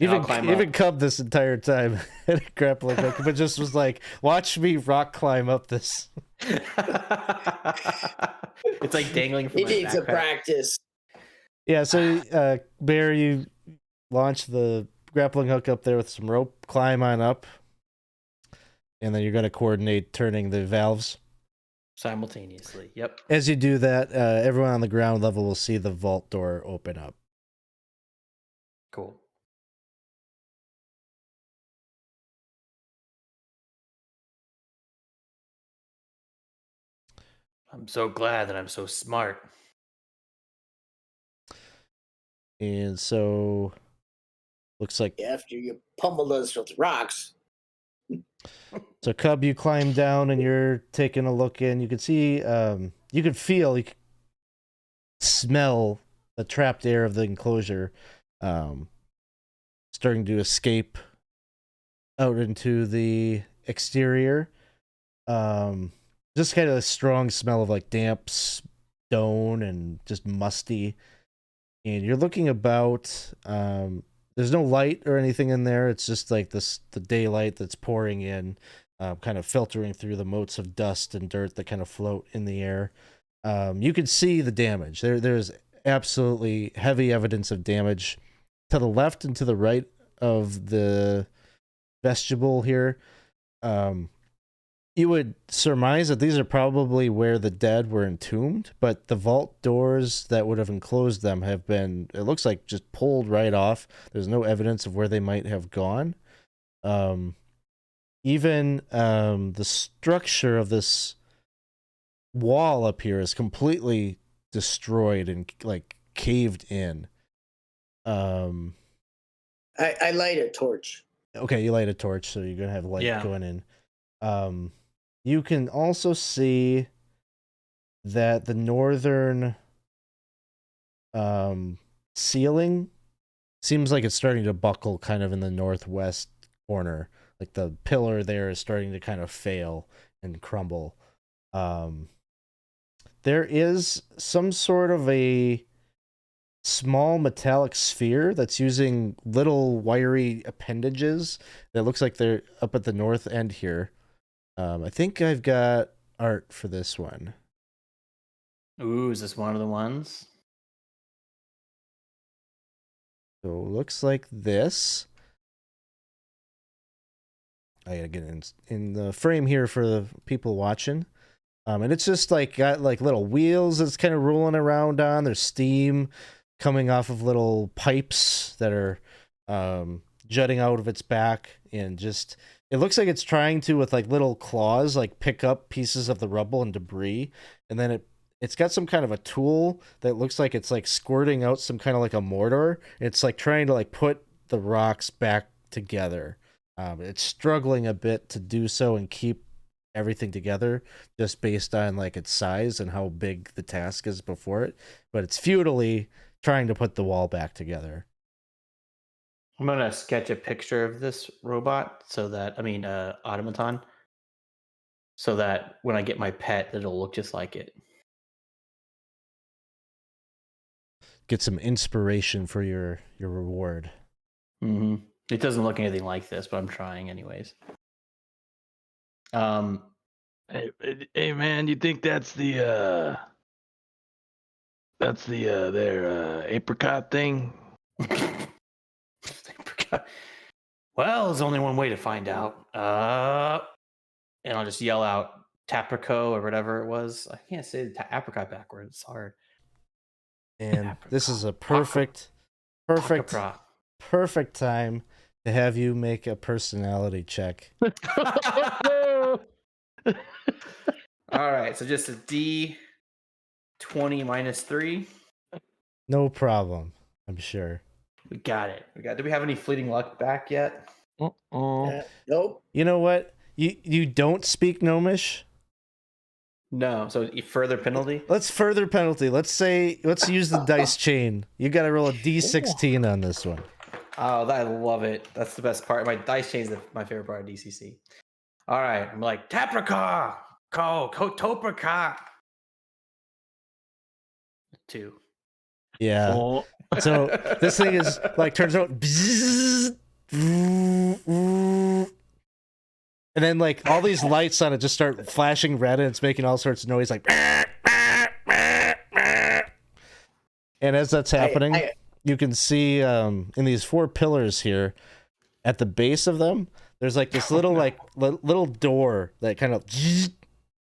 And I'll climb Even up. Cub this entire time had a grappling hook, but just was like, watch me rock climb up this. It's like dangling from He my needs a backpack. practice. Yeah, so Bear, you launch the grappling hook up there with some rope, climb on up, and then you're going to coordinate turning the valves. Simultaneously. Yep. As you do that, everyone on the ground level will see the vault door open up. Cool. I'm so glad that I'm so smart. And so, looks like... After you pummeled us with rocks. So, Cub, you climb down and you're taking a look in. You can see, you can feel, you can smell the trapped air of the enclosure starting to escape out into the exterior. Just kind of a strong smell of like damp stone and just musty. And you're looking about, there's no light or anything in there. It's just like the daylight that's pouring in, kind of filtering through the motes of dust and dirt that kind of float in the air. You can see the damage. There's absolutely heavy evidence of damage to the left and to the right of the vestibule here. You would surmise that these are probably where the dead were entombed, but the vault doors that would have enclosed them have been, it looks like, just pulled right off. There's no evidence of where they might have gone. Even the structure of this wall up here is completely destroyed and like caved in. I light a torch. Okay, you light a torch, so you're gonna have light Yeah. going in. You can also see that the northern ceiling seems like it's starting to buckle kind of in the northwest corner. Like the pillar there is starting to kind of fail and crumble. There is some sort of a small metallic sphere that's using little wiry appendages that looks like they're up at the north end here. I think I've got art for this one. Ooh, is this one of the ones? So it looks like this. I gotta get in the frame here for the people watching. And it's just like got like little wheels that's kind of rolling around on. There's steam coming off of little pipes that are jutting out of its back, and just it looks like it's trying to, with like little claws, like pick up pieces of the rubble and debris, and then it's got some kind of a tool that looks like it's like squirting out some kind of like a mortar. It's like trying to like put the rocks back together. It's struggling a bit to do so and keep everything together, just based on like its size and how big the task is before it, but it's futilely trying to put the wall back together. I'm gonna sketch a picture of this robot automaton, so that when I get my pet, it'll look just like it. Get some inspiration for your reward. Mm-hmm. It doesn't look anything like this, but I'm trying anyways. Hey man, you think that's the their apricot thing? Well, there's only one way to find out. And I'll just yell out Taprico or whatever it was. I can't say apricot backwards. It's hard. And Apricot. this is a perfect time to have you make a personality check. All right, so just a D20 -3. No problem, I'm sure. We got it. Do we have any fleeting luck back yet? Nope. You know what? You don't speak Gnomish? No. So further penalty? Let's further penalty. Let's use the dice chain. You got to roll a D16 on this one. Oh, I love it. That's the best part. My dice chain is my favorite part of DCC. All right, I'm like Taprica, Toprica. 2. Yeah. Oh. So this thing is like turns out, and then like all these lights on it just start flashing red, and it's making all sorts of noise like. And as that's happening, you can see in these 4 pillars here, at the base of them, there's like this little little door that kind of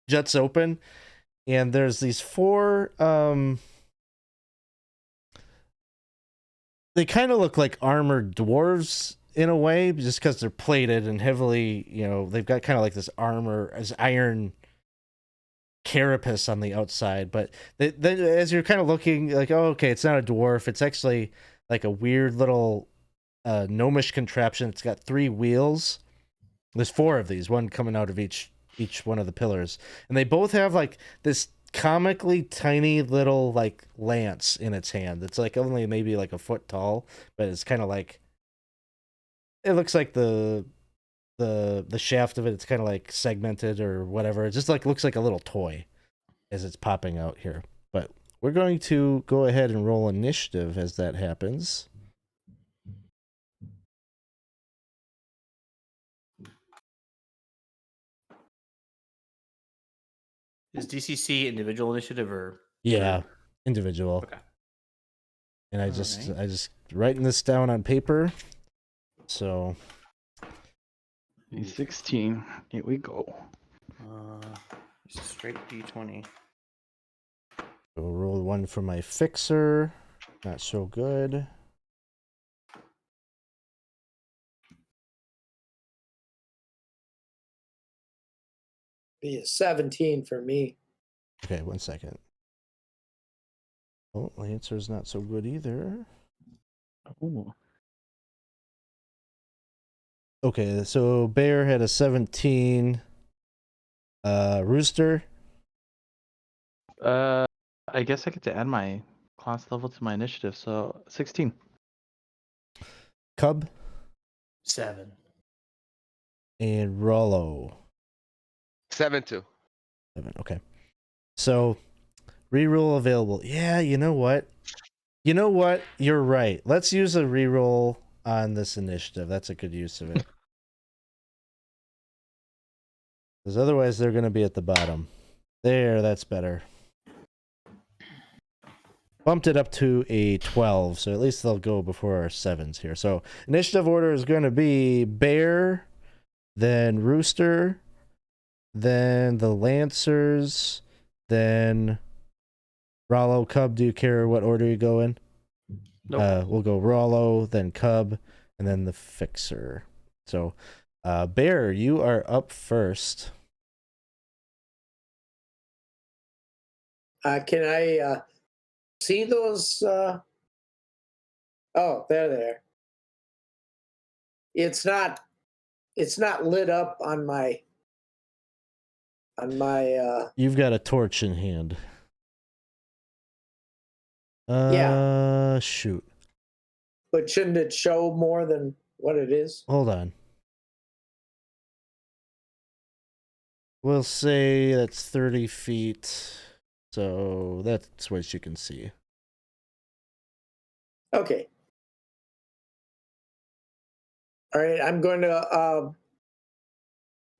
juts open, and there's these 4 they kind of look like armored dwarves in a way, just because they're plated and heavily, they've got kind of like this armor as iron carapace on the outside. But then as you're kind of looking, like, oh, okay, it's not a dwarf. It's actually like a weird little gnomish contraption. It's got 3 wheels. There's 4 of these, one coming out of each one of the pillars, and they both have like this comically tiny little like lance in its hand. It's like only maybe like a foot tall, but it's kind of like, it looks like the shaft of it, it's kind of like segmented or whatever. It just like looks like a little toy as it's popping out here. But we're going to go ahead and roll initiative as that happens. Is DCC individual initiative or? Yeah, individual. Okay. And I just writing this down on paper. So D16. Here we go. Just straight D20. we'll roll 1 for my fixer. Not so good. Be a 17 for me. Okay, 1 second. Oh, Lancer's not so good either. Ooh. Okay, so Bear had a 17. Rooster. I guess I get to add my class level to my initiative, so 16. Cub 7. and Rollo. 7-2. 7. Okay. So reroll available. Yeah, you know what? You know what? You're right. Let's use a reroll on this initiative. That's a good use of it. Because otherwise they're going to be at the bottom. There, that's better. Bumped it up to a 12, so at least they'll go before our 7s here. So initiative order is going to be Bear, then Rooster, then the Lancers, then Rollo, Cub. Do you care what order you go in? Nope. We'll go Rollo, then Cub, and then the Fixer. So Bear, you are up first. Can I see those? Oh, they're there. It's not lit up on my. You've got a torch in hand. Yeah. Shoot. But shouldn't it show more than what it is? Hold on. We'll say that's 30 feet. So that's what you can see. Okay. All right, I'm going to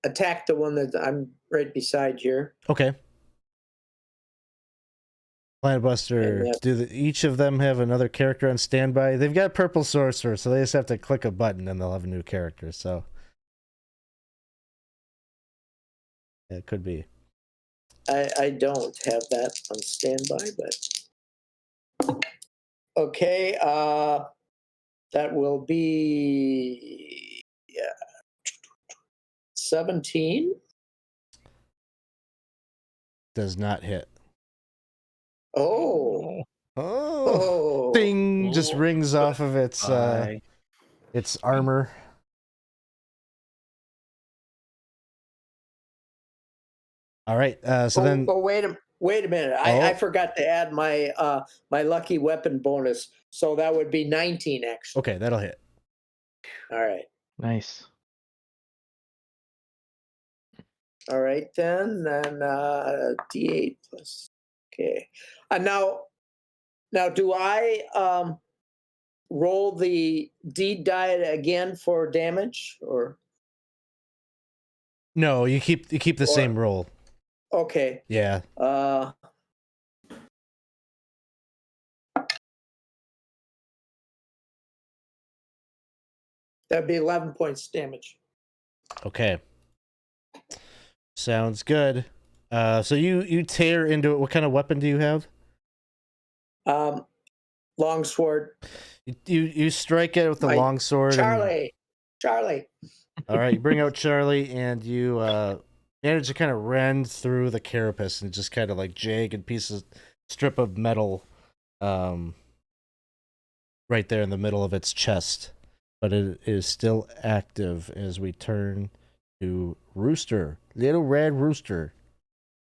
attack the one that I'm right beside here. Okay. Planet Buster, each of them have another character on standby? They've got Purple Sorcerer, so they just have to click a button and they'll have a new character, so. It could be. I don't have that on standby, but okay. That will be 17. Does not hit. Oh. Oh. Ding! Just rings off of its armor. All right. So then. Oh, wait a minute. I forgot to add my my lucky weapon bonus, so that would be 19 actually. Okay, that'll hit. All right. Nice. All right then D8 plus. Okay. Now do I roll the D die again for damage or? No, you keep the same roll. Okay. Yeah. That'd be 11 points damage. Okay. Sounds good. So you tear into it. What kind of weapon do you have? Longsword. You strike it with the longsword. Charlie. All right, you bring out Charlie and you manage to kind of rend through the carapace and just kind of like jagged pieces, strip of metal, right there in the middle of its chest. But it is still active as we turn to Rooster, little red Rooster.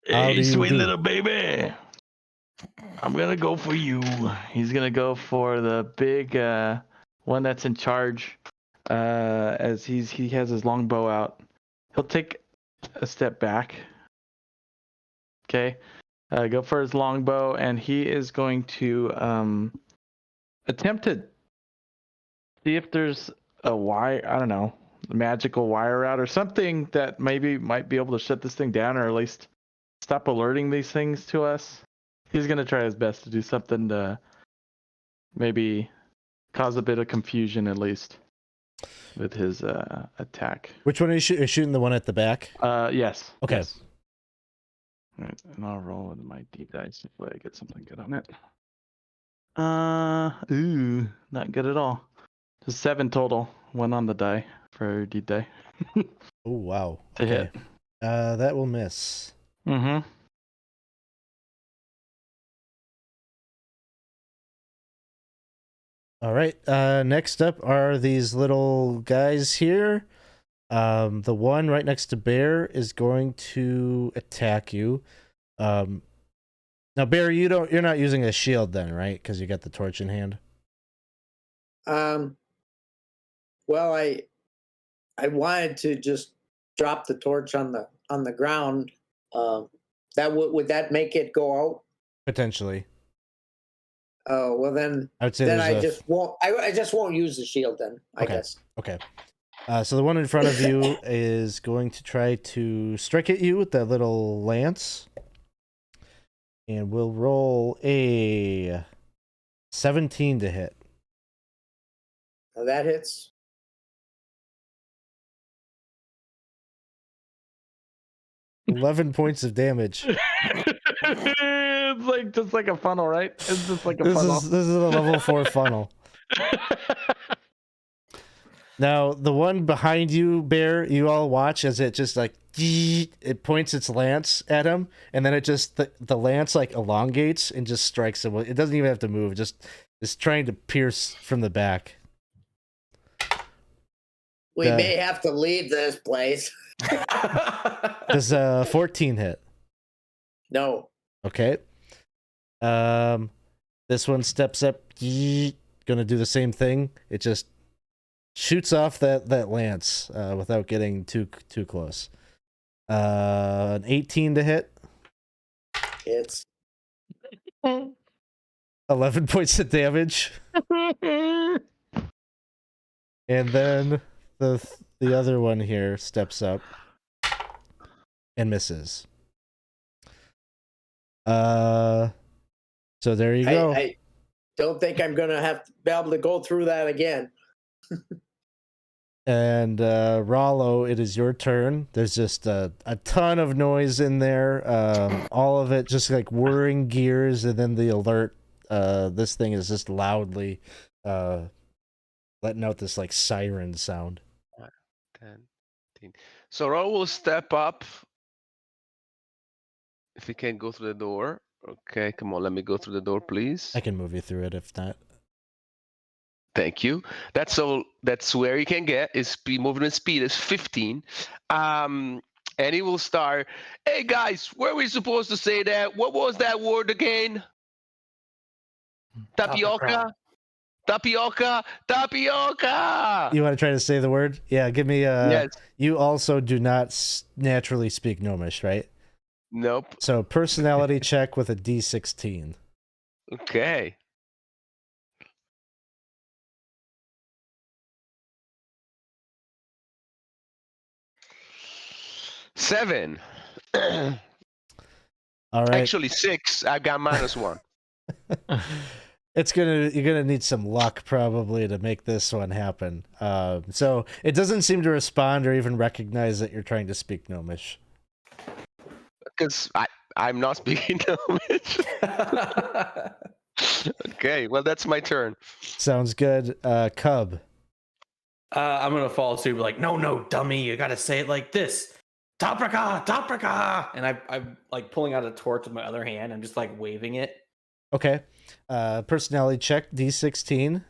Hey, sweet little baby. I'm gonna go for you. He's gonna go for the big one that's in charge. As he has his longbow out, he'll take a step back. Okay, go for his longbow, and he is going to attempt to see if there's a wire. I don't know, magical wire out or something that maybe might be able to shut this thing down, or at least stop alerting these things to us. He's gonna try his best to do something to maybe cause a bit of confusion, at least, with his attack. Which one are you shooting? The one at the back? Yes. Okay. Yes. All right, and I'll roll with my D dice if I get something good on it. Not good at all. Just 7 total. 1 on the die for D die. Oh wow. To hit. That will miss. Mm-hmm. All right. Next up are these little guys here. The one right next to Bear is going to attack you. Now, Bear, you're not using a shield then, right? Because you got the torch in hand. Well, I wanted to just drop the torch on the ground. That would that make it go out? Potentially. Oh, well then. I would say Then there's I just won't. I just won't use the shield then. I Okay. guess. Okay. So the one in front of you is going to try to strike at you with that little lance. And we'll roll a 17 to hit. Now that hits. $11 points of damage. It's like just like a funnel, right? It's just like a funnel. This is a level 4 funnel. Now, the one behind you, Bear, you all watch as it just like it points its lance at him, and then it just the lance like elongates and just strikes him. It doesn't even have to move; just it's trying to pierce from the back. We may have to leave this place. Does 14 hit? No. Okay. This one steps up, gonna do the same thing. It just shoots off that lance without getting too close. An 18 to hit. It's 11 points of damage. And then the other one here steps up and misses. So there you go. I don't think I'm gonna have to be able to go through that again. And Rollo, it is your turn. There's just a ton of noise in there. All of it just like whirring gears, and then the alert. This thing is just loudly letting out this like siren sound. 10, 15. So Rollo will step up. If he can't go through the door. Okay, come on, let me go through the door, please. I can move you through it if not. Thank you. That's where he can get. His movement speed is 15. And he will start. Hey guys, were we supposed to say that? What was that word again? Tapioca? Tapioca? Tapioca! You want to try to say the word? Yeah, give me Yes. You also do not naturally speak Gnomish, right? Nope. So personality check with a D16. Okay. Seven. All right. Actually 6. I got -1. You're gonna need some luck probably to make this one happen. So it doesn't seem to respond or even recognize that you're trying to speak Gnomish. Because I'm not speaking Gnomish. Okay, well that's my turn. Sounds good. Cub. I'm gonna follow suit, like, no, dummy, you gotta say it like this. Toprika, Toprika! And I'm like pulling out a torch with my other hand. I'm just like waving it. Okay. Personality check, D16.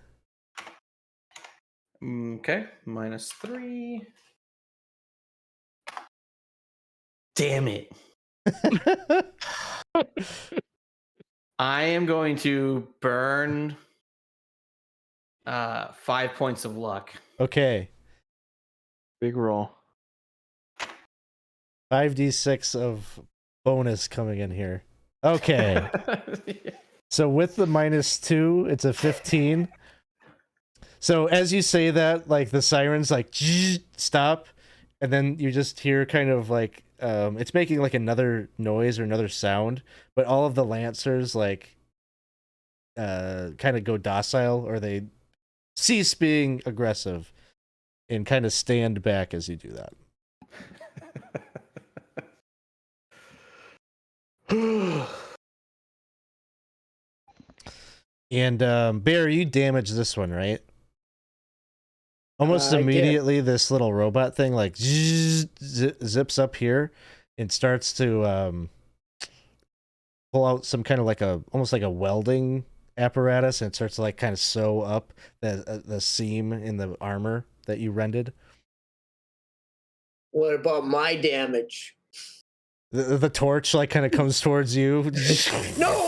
Okay, -3. Damn it. I am going to burn 5 points of luck. Okay. Big roll. 5d6 of bonus coming in here. Okay. So with the -2, it's a 15. So as you say that, like the sirens like stop, and then you just hear kind of like it's making like another noise or another sound, but all of the lancers like kind of go docile, or they cease being aggressive and kind of stand back as you do that. And Bear, you damage this one, right? Almost immediately, this little robot thing like zips up here and starts to pull out some kind of like almost like a welding apparatus, and it starts to like kind of sew up the seam in the armor that you rendered. What about my damage? The torch like kind of comes towards you. No.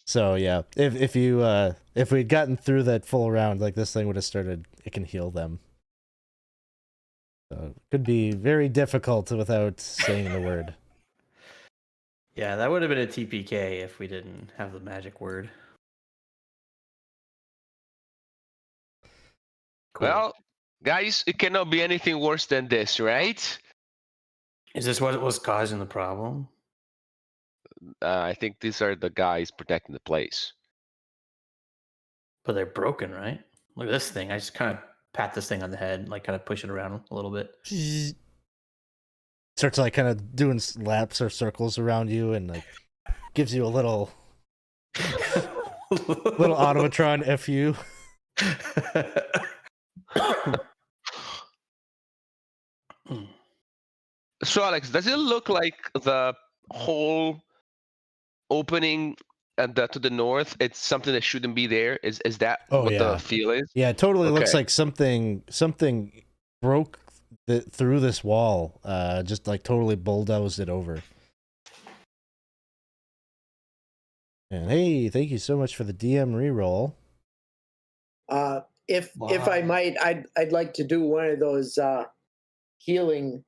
So yeah, if we'd gotten through that full round, like this thing would have started. It can heal them. So it could be very difficult without saying the word. Yeah, that would have been a TPK if we didn't have the magic word. Cool. Well, guys, it cannot be anything worse than this, right? Is this what was causing the problem? I think these are the guys protecting the place. But they're broken, right? Look at this thing. I just kind of pat this thing on the head, like kind of push it around a little bit. Starts like kind of doing laps or circles around you, and like gives you a little automatron fu. So, Alex, does it look like the whole opening to the north? It's something that shouldn't be there. Is that what the feel is? Yeah, it totally looks Okay. like something broke through this wall. Just like totally bulldozed it over. And hey, thank you so much for the DM reroll. If I might, I'd like to do one of those healing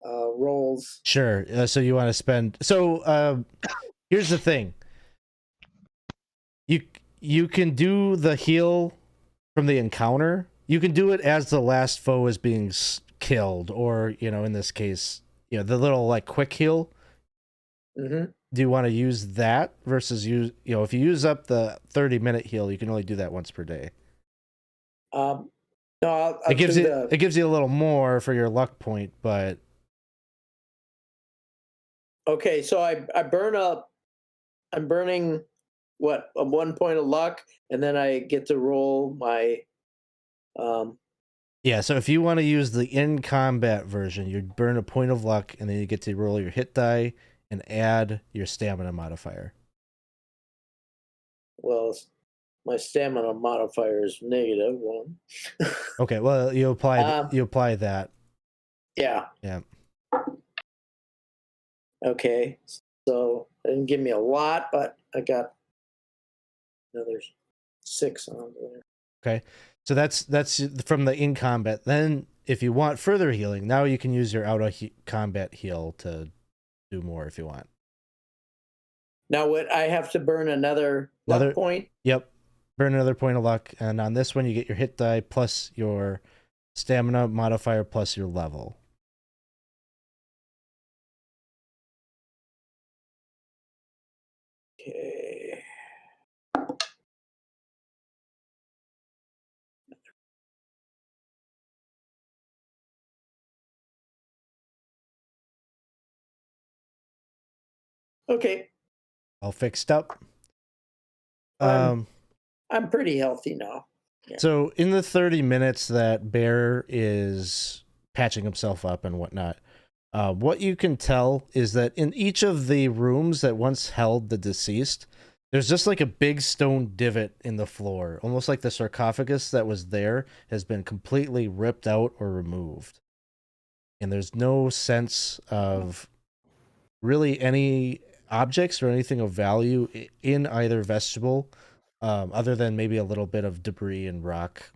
rolls. Sure. So you want to spend? So here's the thing. You can do the heal from the encounter. You can do it as the last foe is being killed, or in this case, the little like quick heal. Mm-hmm. Do you want to use that versus if you use up the 30-minute heal, you can only do that once per day. No, I'll it gives you a little more for your luck point, but okay. So I burn up. I'm burning what, 1 point of luck, and then I get to roll my. Yeah. So if you want to use the in combat version, you'd burn a point of luck, and then you get to roll your hit die and add your stamina modifier. Well, my stamina modifier is -1. Okay, well you apply that. Yeah. Yeah. Okay, so it didn't give me a lot, but I got another 6 on there. Okay, so that's from the in combat. Then if you want further healing, now you can use your out of combat heal to do more if you want. Now, would I have to burn another luck point? Yep. Burn another point of luck, and on this one you get your hit die plus your stamina modifier plus your level. Okay. Okay. All fixed up. I'm pretty healthy now. Yeah. So in the 30 minutes that Bear is patching himself up and whatnot, what you can tell is that in each of the rooms that once held the deceased, there's just like a big stone divot in the floor, almost like the sarcophagus that was there has been completely ripped out or removed. And there's no sense of really any objects or anything of value in either vestibule, other than maybe a little bit of debris and rock.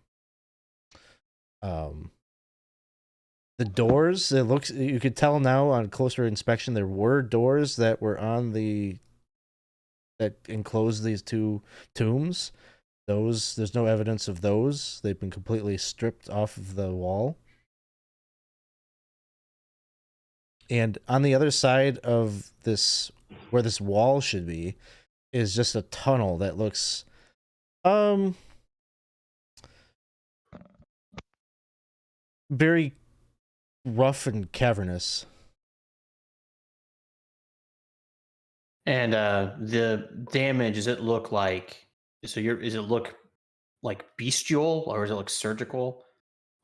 The doors, you could tell now on closer inspection, there were doors that were on that enclosed these two tombs. There's no evidence of those. They've been completely stripped off of the wall. And on the other side of this, where this wall should be, is just a tunnel that looks very rough and cavernous. And the damage, does it look like does it look like bestial, or does it look surgical,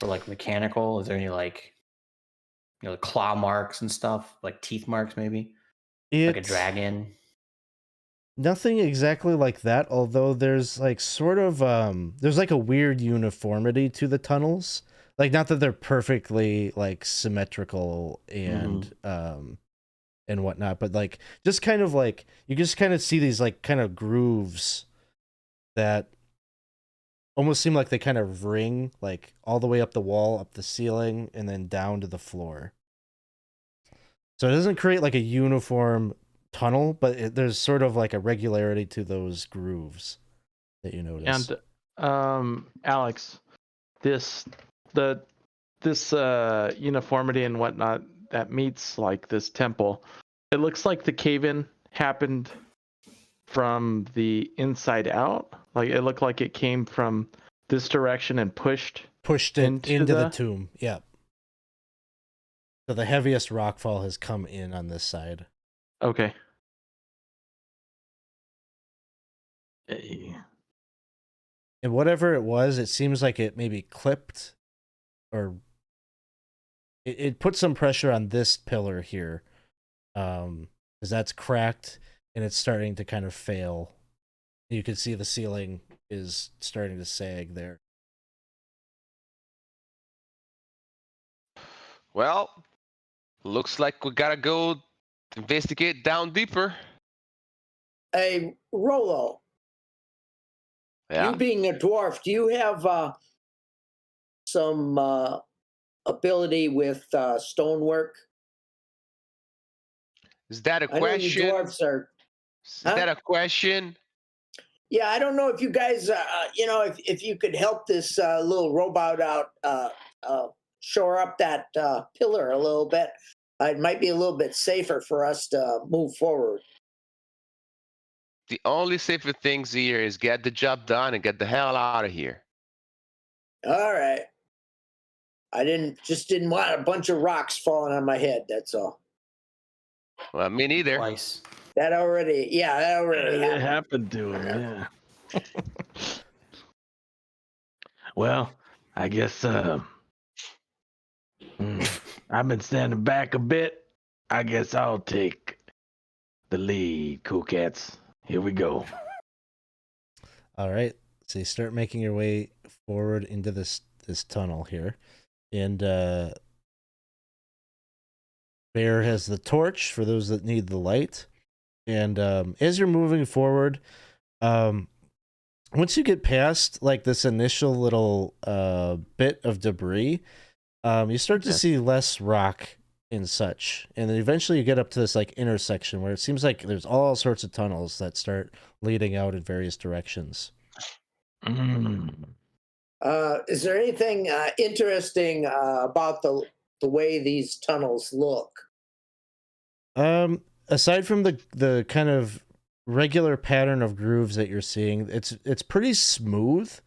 or like mechanical? Is there any like claw marks and stuff, like teeth marks maybe? Like a dragon? Nothing exactly like that, although there's like sort of there's like a weird uniformity to the tunnels. like not that they're perfectly like symmetrical and whatnot, but like just kind of like you just kind of see these like kind of grooves that almost seem like they kind of ring like all the way up the wall, up the ceiling, and then down to the floor. So it doesn't create like a uniform tunnel, but there's sort of like a regularity to those grooves that you notice. And Alex, this uniformity and whatnot that meets like this temple, it looks like the cave-in happened from the inside out. Like it looked like it came from this direction and pushed it into the tomb. Yeah. So the heaviest rockfall has come in on this side. Okay. And whatever it was, it seems like it maybe clipped or it put some pressure on this pillar here. Because that's cracked and it's starting to kind of fail. You can see the ceiling is starting to sag there. Well, looks like we gotta go investigate down deeper. Hey, Rolo, Yeah. you being a dwarf, do you have some ability with stonework? Is that a I know you question? dwarves are. Is that a question? Yeah, I don't know if you guys, if you could help this little robot out, shore up that pillar a little bit. It might be a little bit safer for us to move forward. The only safer things here is get the job done and get the hell out of here. All right. I didn't want a bunch of rocks falling on my head. That's all. Well, me neither. Twice. That already happened. It happened to him, yeah. Well, I guess I've been standing back a bit. I guess I'll take the lead, cool cats. Here we go. All right. So you start making your way forward into this tunnel here. And Bear has the torch for those that need the light. And as you're moving forward, once you get past like this initial little bit of debris, you start to see less rock and such. And then eventually you get up to this like intersection where it seems like there's all sorts of tunnels that start leading out in various directions. Is there anything interesting about the way these tunnels look? Aside from the kind of regular pattern of grooves that you're seeing, it's pretty smooth.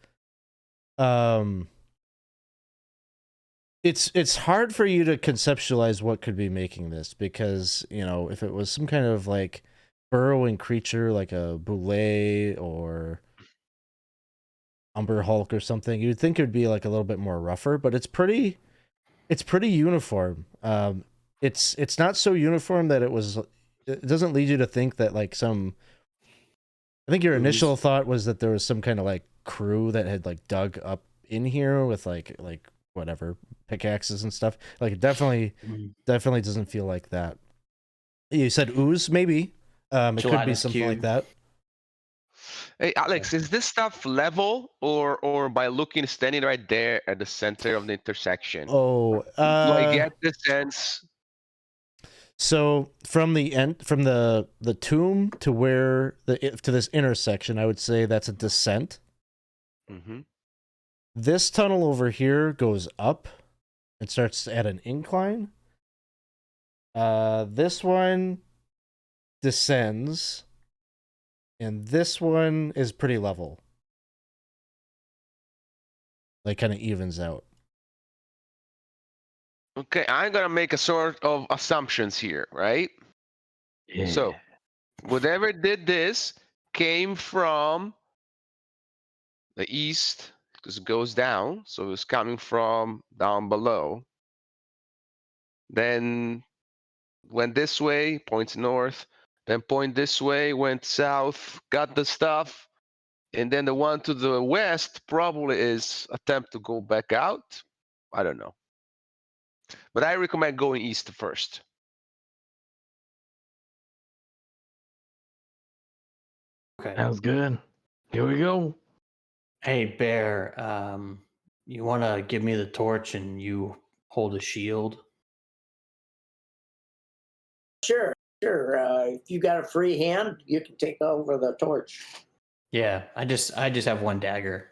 It's hard for you to conceptualize what could be making this, because if it was some kind of like burrowing creature like a Boule or Umber Hulk or something, you'd think it would be like a little bit more rougher, but it's pretty uniform. It's not so uniform that it doesn't lead you to think that like I think your initial thought was that there was some kind of like crew that had like dug up in here with like whatever pickaxes and stuff. Like it definitely doesn't feel like that. You said ooze, maybe. It could be something like that. Hey Alex, is this stuff level or by standing right there at the center of the intersection? Oh, do I get the sense? So from the tomb to where to this intersection, I would say that's a descent. Mm-hmm. This tunnel over here goes up. It starts at an incline. This one descends, and this one is pretty level. Like kind of evens out. Okay, I'm gonna make a sort of assumptions here, right? Yeah. So, whatever did this came from the east, because it goes down, so it's coming from down below. Then went this way, points north, then point this way, went south, got the stuff, and then the one to the west probably is attempt to go back out. I don't know. But I recommend going east first. Okay. Sounds good. Here we go. Hey, Bear. You want to give me the torch and you hold a shield? Sure. If you got a free hand, you can take over the torch. Yeah, I just have one dagger.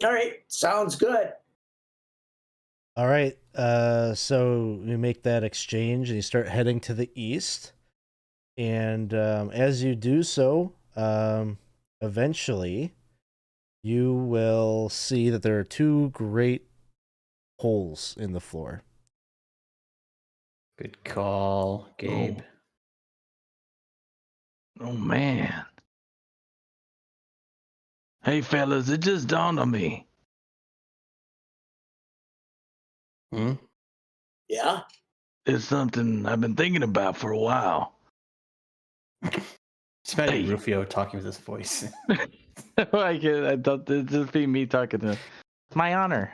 All right, sounds good. All right. So you make that exchange and you start heading to the east. And as you do so, eventually you will see that there are two great holes in the floor. Good call, Gabe. Oh man. Hey fellas, it just dawned on me. Hmm? Yeah. It's something I've been thinking about for a while. Just imagine Hey. Rufio talking with his voice. I thought it'd just be me talking to. It's my honor.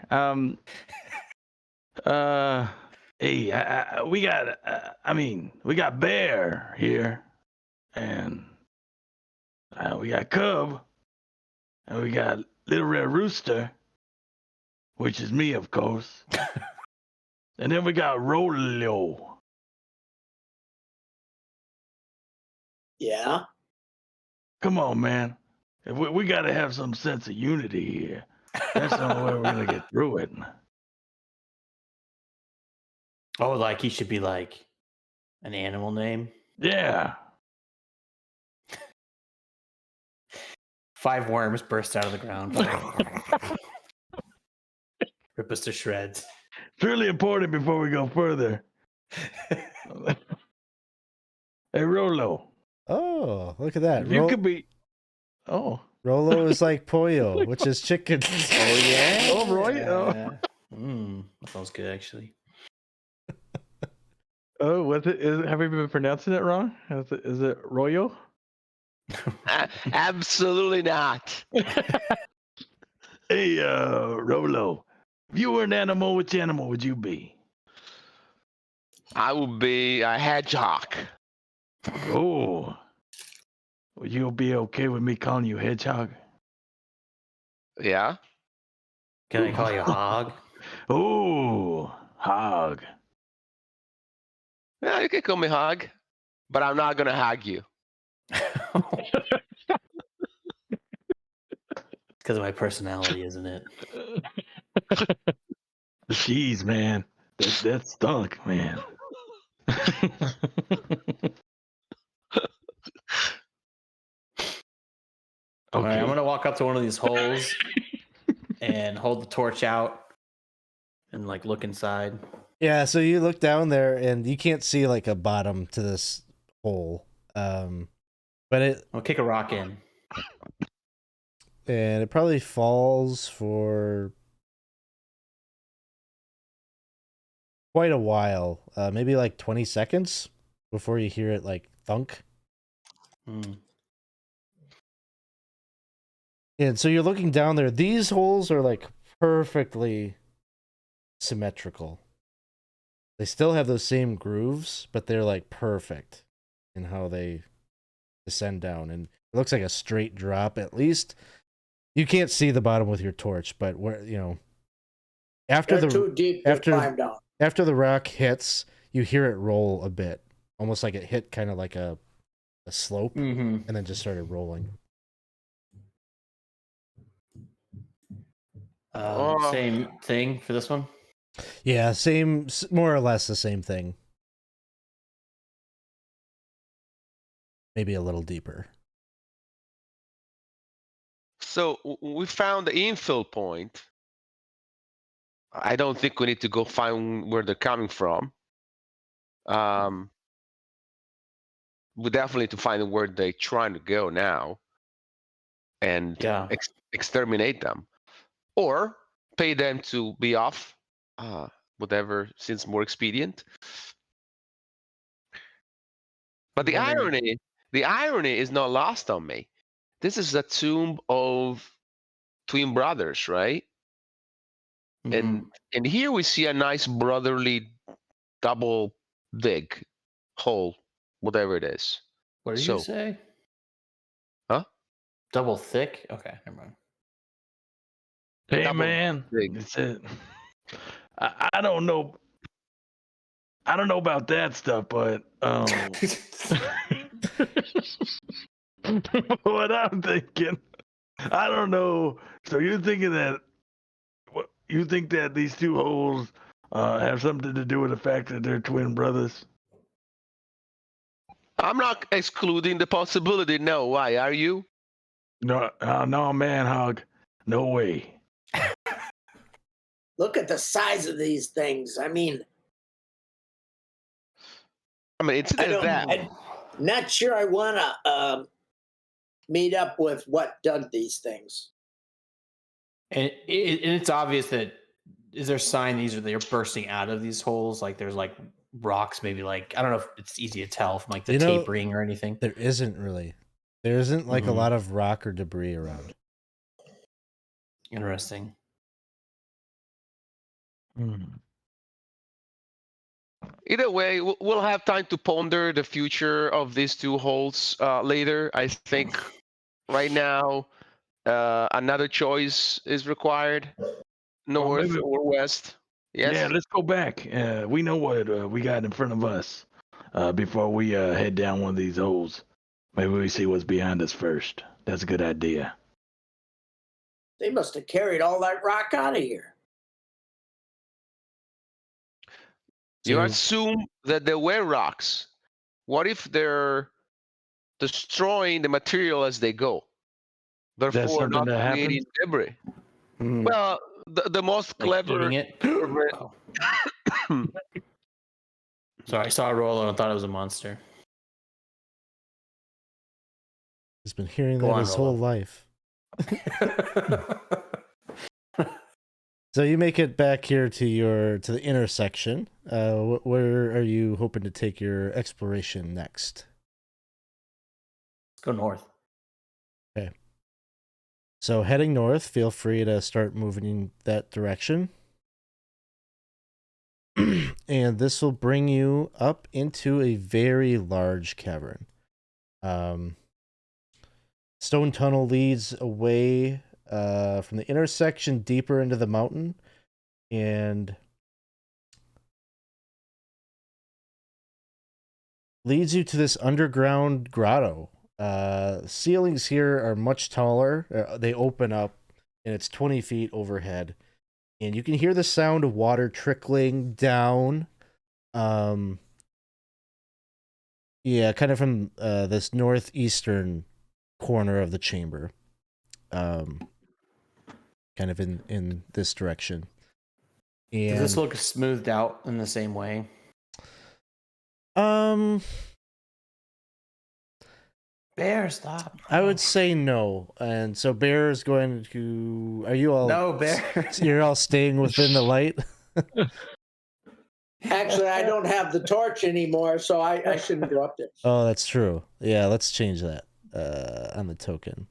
Hey, we got. We got Bear here, and we got Cub, and we got Little Red Rooster, which is me, of course, and then we got Rollo. Yeah. Come on, man. We got to have some sense of unity here. That's the only way we're gonna get through it. Oh, like he should be like an animal name. Yeah. 5 worms burst out of the ground. Rip us to shreds. It's really important before we go further. Hey, Rollo. Oh, look at that. If you could be. Oh. Rolo is like pollo, which is chicken. Oh yeah. Oh, Roy. Oh. That sounds good actually. Oh, what's it? Have we been pronouncing it wrong? Is it Royo? Absolutely not. Hey, Rolo. If you were an animal, which animal would you be? I would be a hedgehog. Oh. Would you be okay with me calling you Hedgehog? Yeah. Can I call you Hog? Oh, Hog. Yeah, you can call me Hog, but I'm not gonna hug you. Because of my personality, isn't it? Jeez, man. That stunk, man. All right, I'm Okay. gonna walk up to one of these holes and hold the torch out and like look inside. Yeah, so you look down there and you can't see like a bottom to this hole. But I'll kick a rock in. it probably falls for quite a while. Maybe like 20 seconds before you hear it like thunk. And so you're looking down there. These holes are like perfectly symmetrical. They still have those same grooves, but they're like perfect in how they descend down. And it looks like a straight drop. At least you can't see the bottom with your torch, but where after They're too deep to climb down. after the rock hits, you hear it roll a bit, almost like it hit kind of like a slope, and then just started rolling. Same thing for this one? Yeah, same, more or less the same thing. Maybe a little deeper. So we found the infill point. I don't think we need to go find where they're coming from. We definitely need to find where they're trying to go now and exterminate them. Or pay them to be off, whatever seems more expedient. But the irony is not lost on me. This is a tomb of twin brothers, right? And here we see a nice brotherly double dig hole, whatever it is. What did So- you say? Huh? Double thick? Okay, never mind. Hey Double man, big. it's it. I don't know. I don't know about that stuff, but what I'm thinking, I don't know. So you're thinking that what you think that these two holes have something to do with the fact that they're twin brothers? I'm not excluding the possibility. No, why are you? No, no, man, hog, no way. Look at the size of these things. I mean, It's I don't. that. I'm not sure I want to meet up with what dug these things. And it's obvious that is there a sign they're bursting out of these holes? Like there's like rocks, maybe like I don't know if it's easy to tell from like the tapering or anything. There isn't really. There isn't like a lot of rock or debris around. Interesting. Either way, we'll have time to ponder the future of these two holes later. I think right now another choice is required, north maybe- or west. Yes. Yeah, let's go back. We know what we got in front of us before we head down one of these holes. Maybe we see what's behind us first. That's a good idea. They must have carried all that rock out of here. You So- assume that there were rocks. What if they're destroying the material as they go? Therefore, something not that creating debris. Well, the most Like clever. eating it. Oh. Sorry, I saw a roller and thought it was a monster. He's been hearing Go that on, his whole Rolo. life. So you make it back here to the intersection. Where are you hoping to take your exploration next? Let's go north. So heading north, feel free to start moving in that direction. And this will bring you up into a very large cavern. Stone tunnel leads away from the intersection deeper into the mountain, and leads you to this underground grotto. Ceilings here are much taller. They open up, and it's 20 feet overhead. And you can hear the sound of water trickling down. Yeah, kind of from this northeastern corner of the chamber. Kind of in this direction. And Does this look smoothed out in the same way? Bear, stop. I would say no. And so Bear is going to. Are you all? No, Bear. You're all staying within the light. Actually, I don't have the torch anymore, so I shouldn't go up there. Oh, that's true. Yeah, let's change that on the token.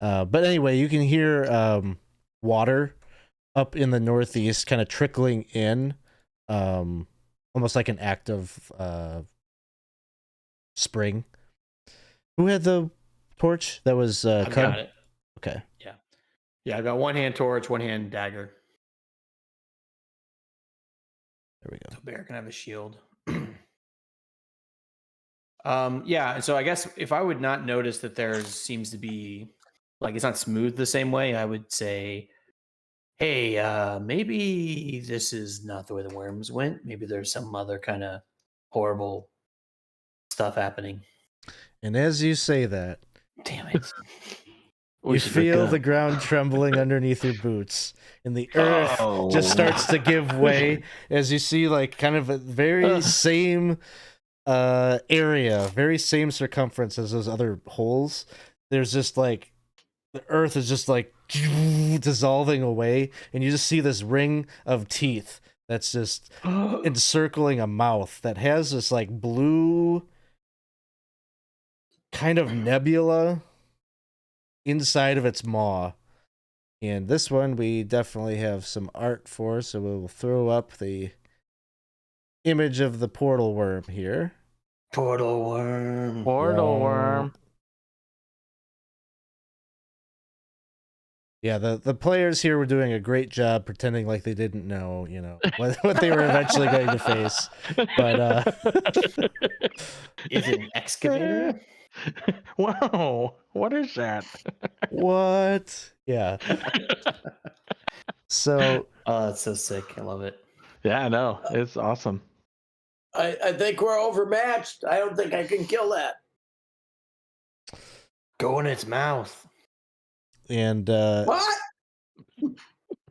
But anyway, you can hear water up in the northeast, kind of trickling in, almost like an active spring. Who had the torch? That was I've got it. Okay. Yeah, I got one hand torch, one hand dagger. There we go. So Bear can have a shield. Yeah, so I guess if I would not notice that there seems to be like it's not smooth the same way, I would say, hey, maybe this is not the way the worms went. Maybe there's some other kind of horrible stuff happening. And as you say that, Damn it. you feel the ground trembling underneath your boots, and the earth just starts to give way as you see, like, kind of a very same area, very same circumference as those other holes. There's just like the earth is just like dissolving away, and you just see this ring of teeth that's just encircling a mouth that has this like blue kind of nebula inside of its maw. And this one we definitely have some art for, so we'll throw up the image of the portal worm here. Portal worm. Portal worm. Yeah, the players here were doing a great job pretending like they didn't know, what they were eventually going to face. But Is it an excavator? Wow, what is that? what? Yeah. So Oh, that's so sick. I love it. Yeah, no, it's awesome. I think we're overmatched. I don't think I can kill that. Go in its mouth. and What?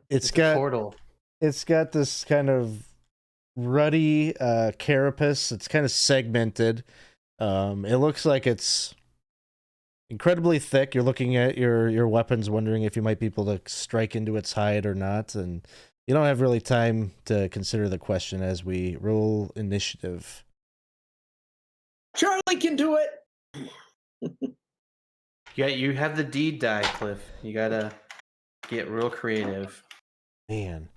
it's A got portal. it's got this kind of ruddy carapace. It's kind of segmented. It looks like it's incredibly thick. You're looking at your weapons, wondering if you might be able to strike into its hide or not, and you don't have really time to consider the question as we roll initiative. Charlie can do it. Yeah, you have the deed die, Cliff. You gotta get real creative. Man,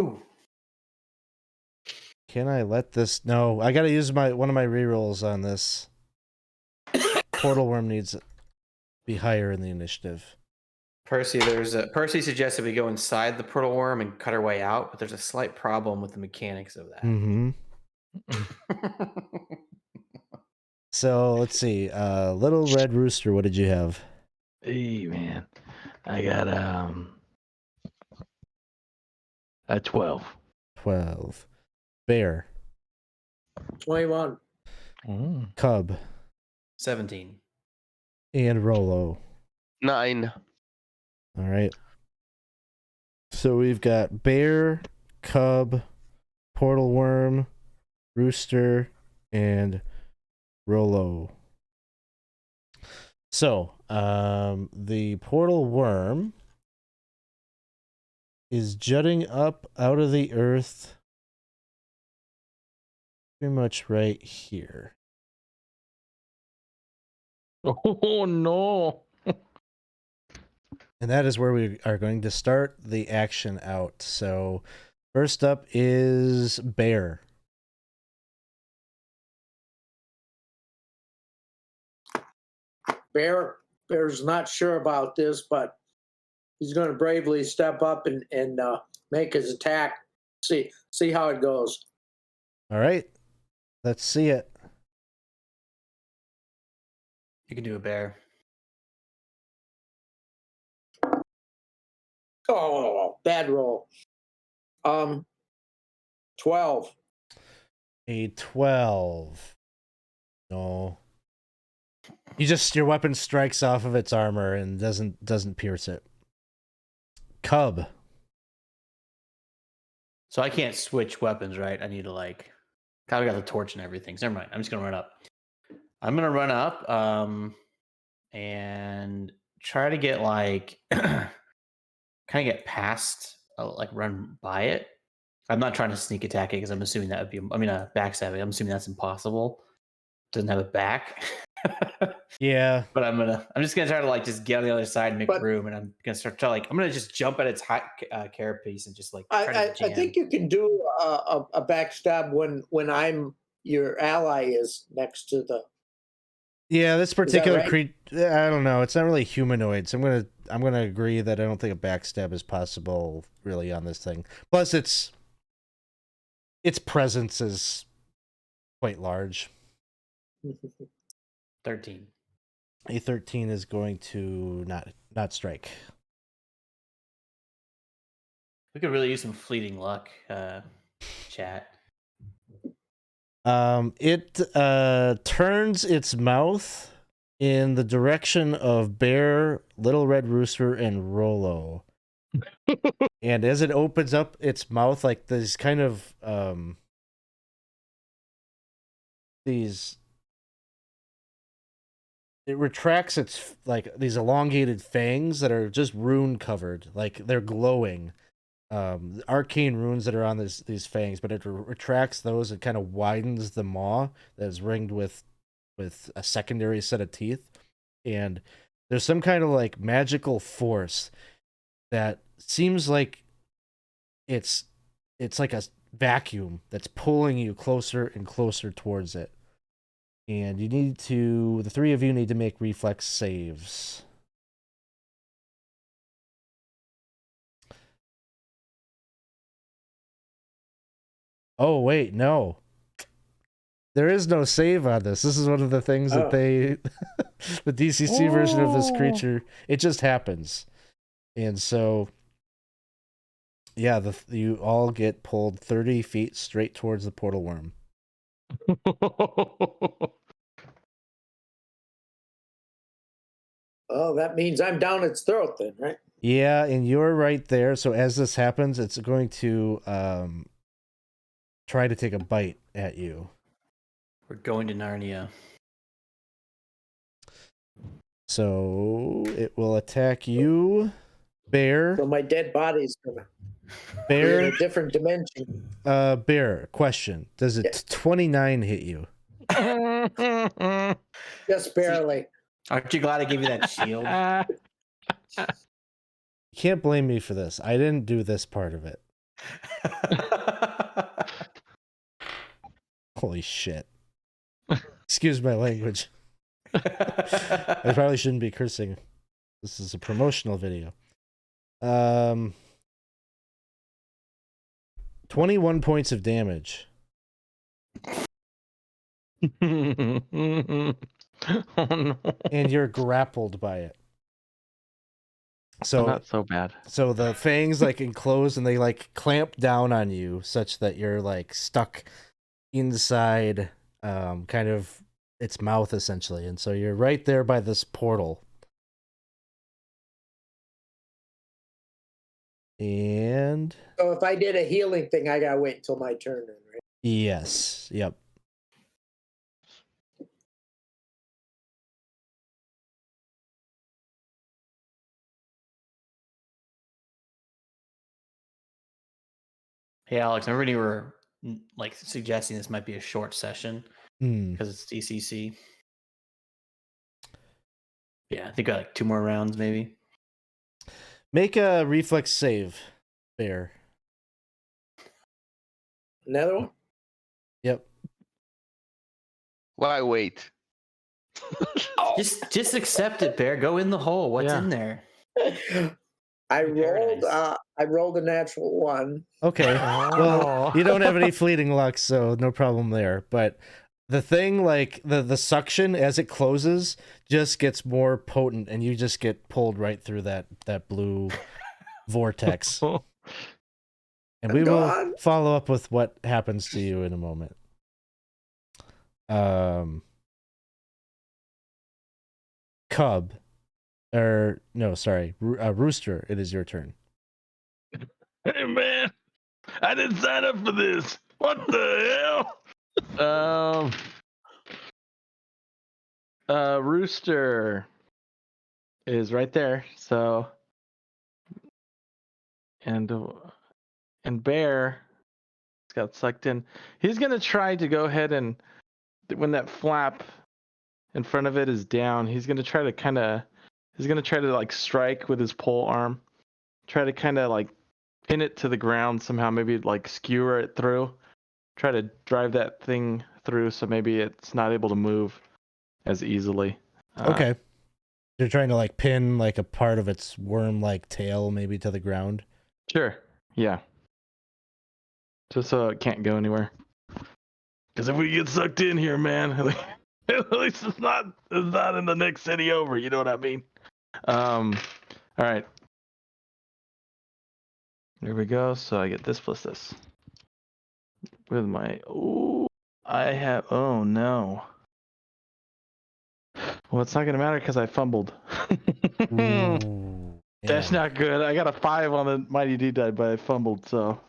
Ooh. can I let this? No, I gotta use one of my rerolls on this. Portal worm needs to be higher in the initiative. Percy, Percy suggested we go inside the portal worm and cut our way out, but there's a slight problem with the mechanics of that. Mm-hmm. So let's see. Little Red Rooster, what did you have? Hey man, I got a 12. 12. Bear. 21. Cub. 17. And Rolo. 9. All right. So we've got Bear, Cub, Portal Worm, Rooster, and Rolo. So, the Portal Worm is jutting up out of the earth pretty much right here. Oh no. And that is where we are going to start the action out. So, first up is Bear. Bear's not sure about this, but he's going to bravely step up and make his attack. See how it goes. All right. Let's see it. You can do a bear. Oh, bad roll. 12. A 12. No. Your weapon strikes off of its armor and doesn't pierce it. Cub. So I can't switch weapons, right? I need to kind of got the torch and everything. So never mind. I'm just gonna run up. I'm gonna run up and try to get kind of get past, run by it. I'm not trying to sneak attack it because I'm assuming that would be, backstab it. I'm assuming that's impossible. Doesn't have a back. Yeah. But I'm just gonna try to just get on the other side and make room, and I'm gonna start to I'm gonna just jump at its high carapace and just I think you can do a backstab when I'm your ally is next to the. Yeah, this particular right? creature, I don't know. It's not really humanoid, so I'm gonna agree that I don't think a backstab is possible really on this thing. Plus, its presence is quite large. 13. A 13 is going to not strike. We could really use some fleeting luck, chat. It turns its mouth in the direction of Bear, Little Red Rooster, and Rolo. And as it opens up its mouth, like these kind of it retracts its these elongated fangs that are just rune covered, like they're glowing. Arcane runes that are on these fangs, but it retracts those and kind of widens the maw that is ringed with a secondary set of teeth, and there's some kind of like magical force that seems like it's like a vacuum that's pulling you closer and closer towards it. And the three of you need to make reflex saves. Oh, wait, no. There is no save on this. This is one of the things that the DCC version of this creature, it just happens. And so, yeah, you all get pulled 30 feet straight towards the portal worm. Oh, that means I'm down its throat then, right? Yeah, and you're right there. So as this happens, it's going to try to take a bite at you. We're going to Narnia. So it will attack you, Bear. So my dead body's gonna be in Bear. a different dimension. Bear. Question: does it 29 hit you? Just barely. Aren't you glad I gave you that shield? You can't blame me for this. I didn't do this part of it. Holy shit. Excuse my language. I probably shouldn't be cursing. This is a promotional video. 21 points of damage. Oh no. And you're grappled by it. So not so bad. So the fangs like enclose and they like clamp down on you such that you're like stuck inside kind of its mouth essentially. And so you're right there by this portal. And So if I did a healing thing, I gotta wait until my turn then, right? yes. Yep. Hey, Alex, I remember you were like suggesting this might be a short session because it's DCC. Yeah, I think I got like 2 more rounds maybe. Make a reflex save, Bear. Another one? Yep. Why wait? Just accept it, Bear. Go in the hole. What's in there? I Paradise. rolled a natural 1. Okay. Well, you don't have any fleeting luck, so no problem there. But the thing, like the suction as it closes, just gets more potent, and you just get pulled right through that blue vortex. And we will follow up with what happens to you in a moment. Cub, or no, sorry, Rooster. It is your turn. Hey man, I didn't sign up for this. What the hell? Rooster is right there. So, and Bear got sucked in. He's gonna try to go ahead and when that flap in front of it is down, he's gonna try to like strike with his pole arm, try to kind of like pin it to the ground somehow, maybe like skewer it through, try to drive that thing through so maybe it's not able to move as easily. Okay. You're trying to like pin like a part of its worm-like tail maybe to the ground. Sure. Yeah. Just so it can't go anywhere. Because if we get sucked in here, man, at least it's not in the next city over. You know what I mean? All right. There we go. So I get this plus this. With my oh no. Well, it's not gonna matter because I fumbled. Ooh, That's not good. I got a 5 on the mighty D die, but I fumbled. So.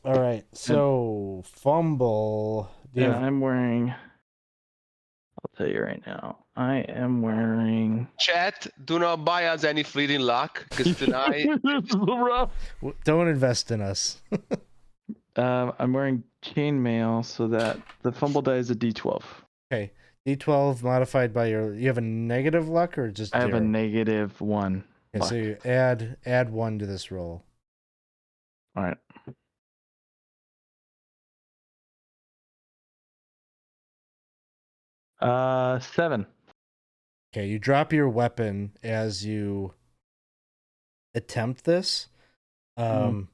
All right. So fumble. Yeah, I'm wearing. I'll tell you right now. I am wearing. Chat, do not buy us any fleeting luck because tonight. This is rough. Don't invest in us. I'm wearing chainmail so that the fumble die is a D12. Okay. D12 modified by you have a negative luck or just I have a zero? -1. Okay, luck. so you add 1 to this roll. All right. Seven. Okay, you drop your weapon as you attempt this. Well,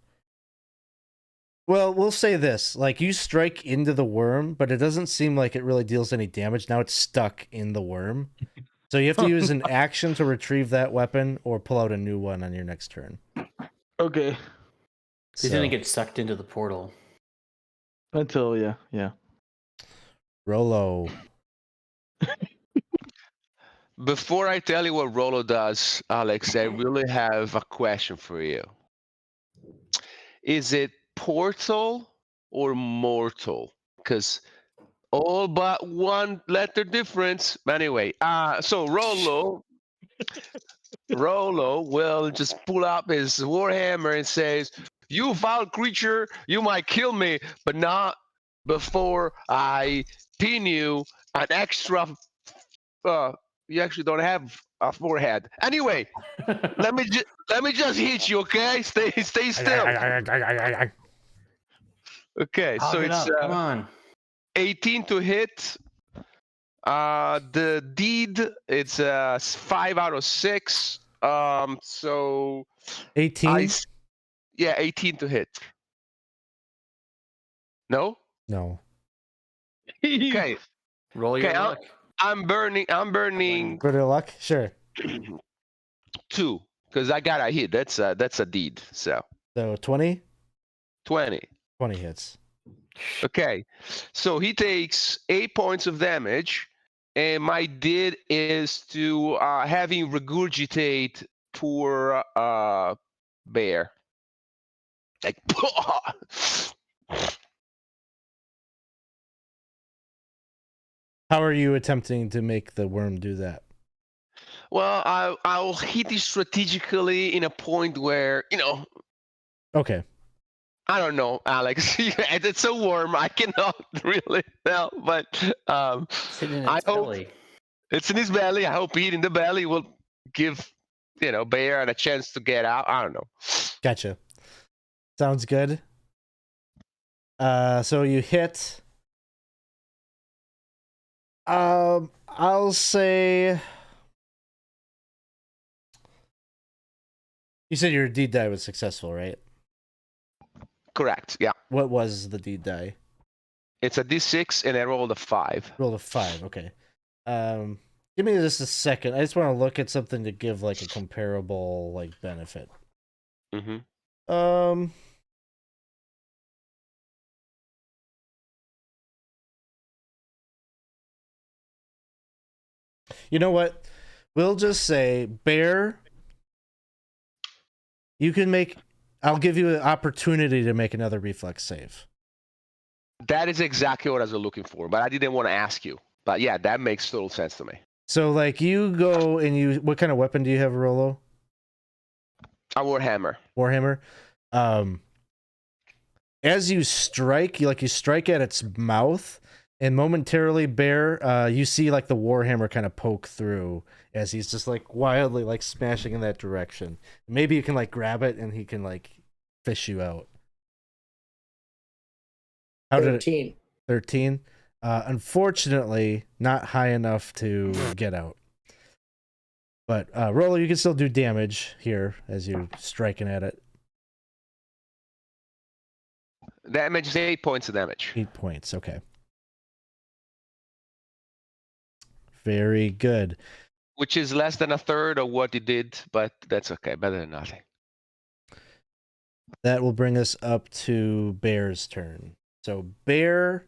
we'll say this. Like, you strike into the worm, but it doesn't seem like it really deals any damage. Now it's stuck in the worm. So you have to use an action to retrieve that weapon or pull out a new one on your next turn. Okay. He's gonna get sucked into the portal. Until yeah. Rolo. Before I tell you what Rolo does, Alex, I really have a question for you. Is it portal or mortal? Because all but one letter difference. Anyway, so Rolo will just pull up his warhammer and says, "You foul creature, you might kill me, but not before I pin you an extra. You actually don't have a forehead. Anyway, let me just hit you, okay? Stay still. Okay, Hog so it it's up. Come on. 18 to hit. The deed, it's 5 out of 6. So 18? yeah, 18 to hit. No? No. Okay. Roll your Okay, luck. I'm burning For the luck? Sure. 2 because I got a hit. That's a deed. So So 20? 20. 20 hits. Okay, so he takes 8 points of damage, and my deed is to have him regurgitate poor bear. Like, How are you attempting to make the worm do that? well, I'll hit it strategically in a point where, Okay. I don't know, Alex. It's so warm, I cannot really tell, but It's in I its hope belly. it's in his belly. I hope eating the belly will give, bear a chance to get out. I don't know. Gotcha. Sounds good. So you hit. I'll say. You said your deed die was successful, right? Correct. Yeah. What was the deed die? It's a D6 and I rolled a 5. Rolled a 5. Okay. Give me just a second. I just want to look at something to give like a comparable like benefit. Mm-hmm. You know what? We'll just say bear. You can make. I'll give you an opportunity to make another reflex save. That is exactly what I was looking for, but I didn't want to ask you. But yeah, that makes total sense to me. So like you go and you. What kind of weapon do you have, Rolo? A warhammer. Warhammer. As you strike, you strike at its mouth, and momentarily, bear, you see like the warhammer kind of poke through as he's just like wildly like smashing in that direction. Maybe you can like grab it and he can like fish you out. How 13. did it? 13. Unfortunately, not high enough to get out. But Roller, you can still do damage here as you're striking at it. Damage is 8 points of damage. 8 points. Okay. Very good. Which is less than a third of what he did, but that's okay. Better than nothing. That will bring us up to Bear's turn. So Bear,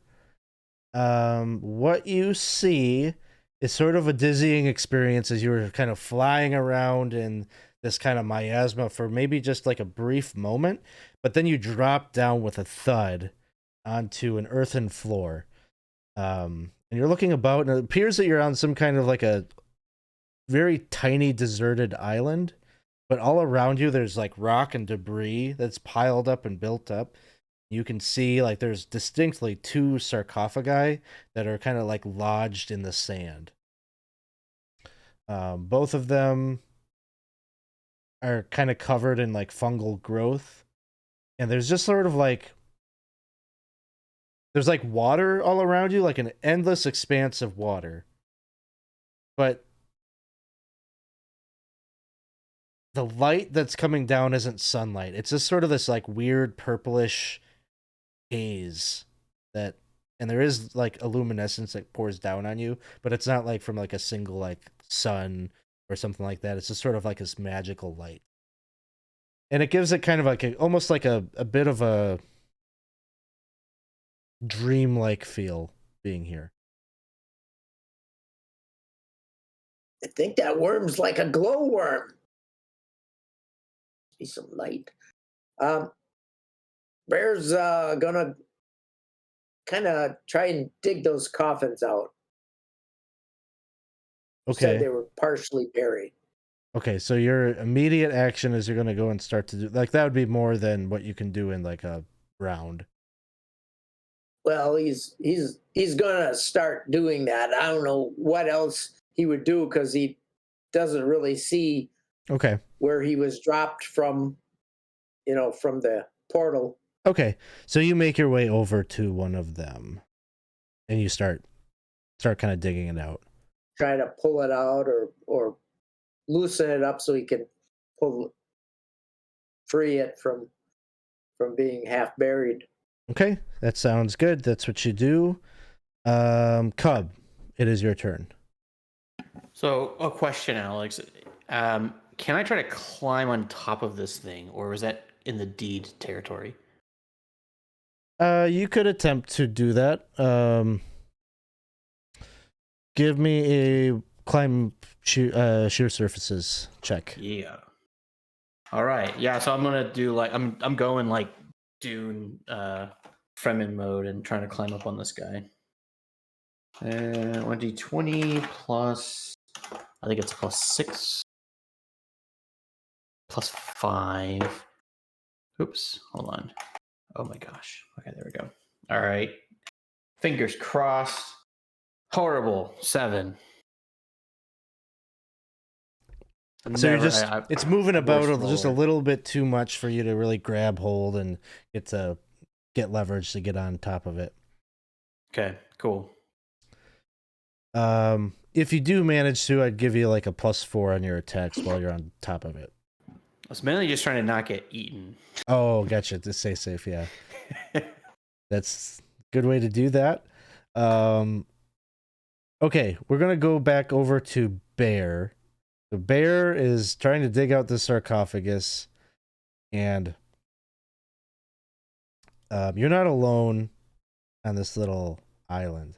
what you see is sort of a dizzying experience as you were kind of flying around in this kind of miasma for maybe just like a brief moment, but then you drop down with a thud onto an earthen floor. And you're looking about, and it appears that you're on some kind of like a very tiny deserted island, but all around you there's like rock and debris that's piled up and built up. You can see like there's distinctly two sarcophagi that are kind of like lodged in the sand. Both of them are kind of covered in like fungal growth, and there's just sort of like there's like water all around you, like an endless expanse of water. But the light that's coming down isn't sunlight. It's just sort of this like weird purplish haze that, and there is like a luminescence that pours down on you, but it's not like from like a single like sun or something like that. It's just sort of like this magical light. And it gives it kind of like almost like a bit of a dreamlike feel being here. I think that worm's like a glowworm. See some light. Bear's gonna kind of try and dig those coffins out. You said Okay. they were partially buried. Okay, so your immediate action is you're gonna go and start to do like that would be more than what you can do in like a round. Well, he's gonna start doing that. I don't know what else he would do because he doesn't really see Okay. where he was dropped from, from the portal. Okay. So you make your way over to one of them and you start kind of digging it out. Try to pull it out or loosen it up so he can free it from being half buried. Okay, that sounds good. That's what you do. Cub, it is your turn. So, a question, Alex. Can I try to climb on top of this thing, or is that in the deed territory? You could attempt to do that. Give me a climb sheer surfaces check. Yeah. All right. Yeah. So I'm gonna do like I'm going like Dune Fremen mode and trying to climb up on this guy. 1d20 plus, I think it's plus 6 plus 5. Oops, hold on. Oh my gosh. Okay, there we go. All right. Fingers crossed. Horrible. 7. So you're Never- just I- it's moving about worst just a roller. little bit too much for you to really grab hold and get leverage to get on top of it. Okay, cool. If you do manage to, I'd give you like a +4 on your attacks while you're on top of it. I was mainly just trying to not get eaten. Oh, gotcha. To stay safe, yeah. That's a good way to do that. Okay, we're gonna go back over to Bear. The bear is trying to dig out the sarcophagus, and you're not alone on this little island.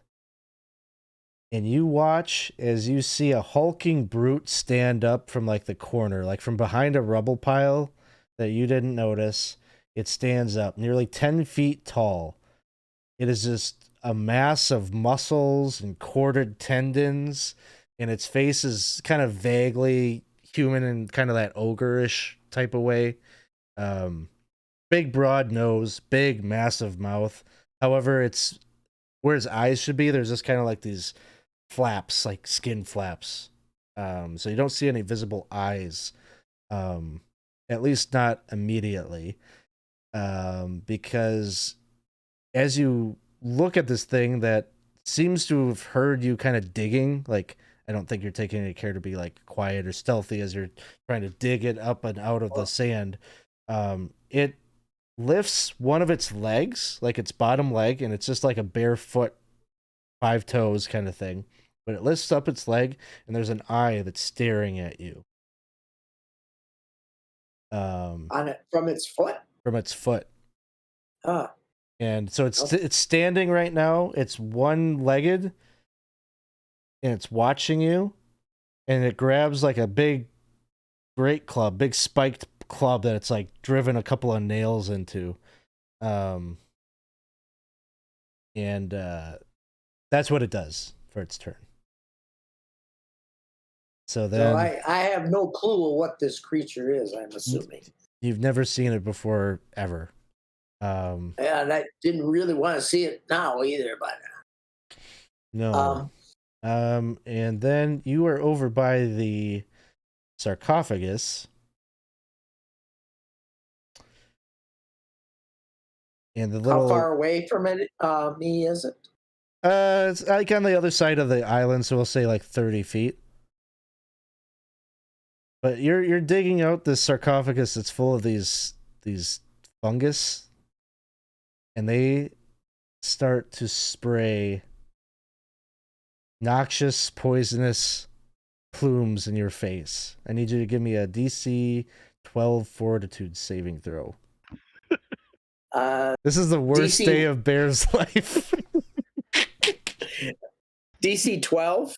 And you watch as you see a hulking brute stand up from like the corner, like from behind a rubble pile that you didn't notice. It stands up nearly 10 feet tall. It is just a mass of muscles and corded tendons, and its face is kind of vaguely human in kind of that ogre-ish type of way. Big broad nose, big massive mouth. However, it's where his eyes should be, there's just kind of like these flaps, like skin flaps. So you don't see any visible eyes, at least not immediately, because as you look at this thing that seems to have heard you kind of digging, like I don't think you're taking any care to be like quiet or stealthy as you're trying to dig it up and out of the sand. It lifts one of its legs, like its bottom leg, and it's just like a barefoot, 5 toes kind of thing. But it lifts up its leg, and there's an eye that's staring at you. On it from its foot. From its foot. Ah. And so it's standing right now. It's one-legged, and it's watching you, and it grabs like a big spiked club that it's like driven a couple of nails into. And that's what it does for its turn. So then I have no clue what this creature is, I'm assuming. You've never seen it before, ever. And I didn't really want to see it now either, but No. And then you are over by the sarcophagus. And the little, how far away from it me is it? it's like on the other side of the island, so we'll say like 30 feet. But you're digging out this sarcophagus that's full of these fungus, and they start to spray noxious, poisonous plumes in your face. I need you to give me a DC 12 Fortitude saving throw. This is the worst DC day of Bear's life. DC 12.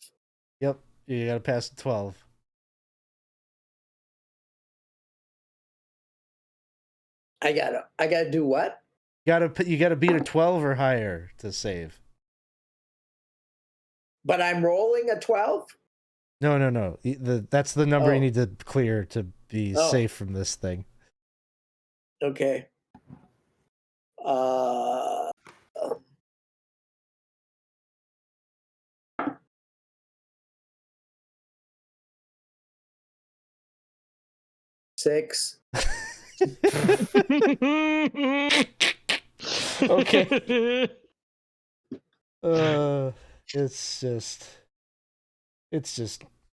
Yep, you gotta pass the 12. I gotta do what? You gotta beat a 12 or higher to save. But I'm rolling a 12. No. That's the number you Oh. need to clear to be Oh. safe from this thing. Okay. Six. Okay.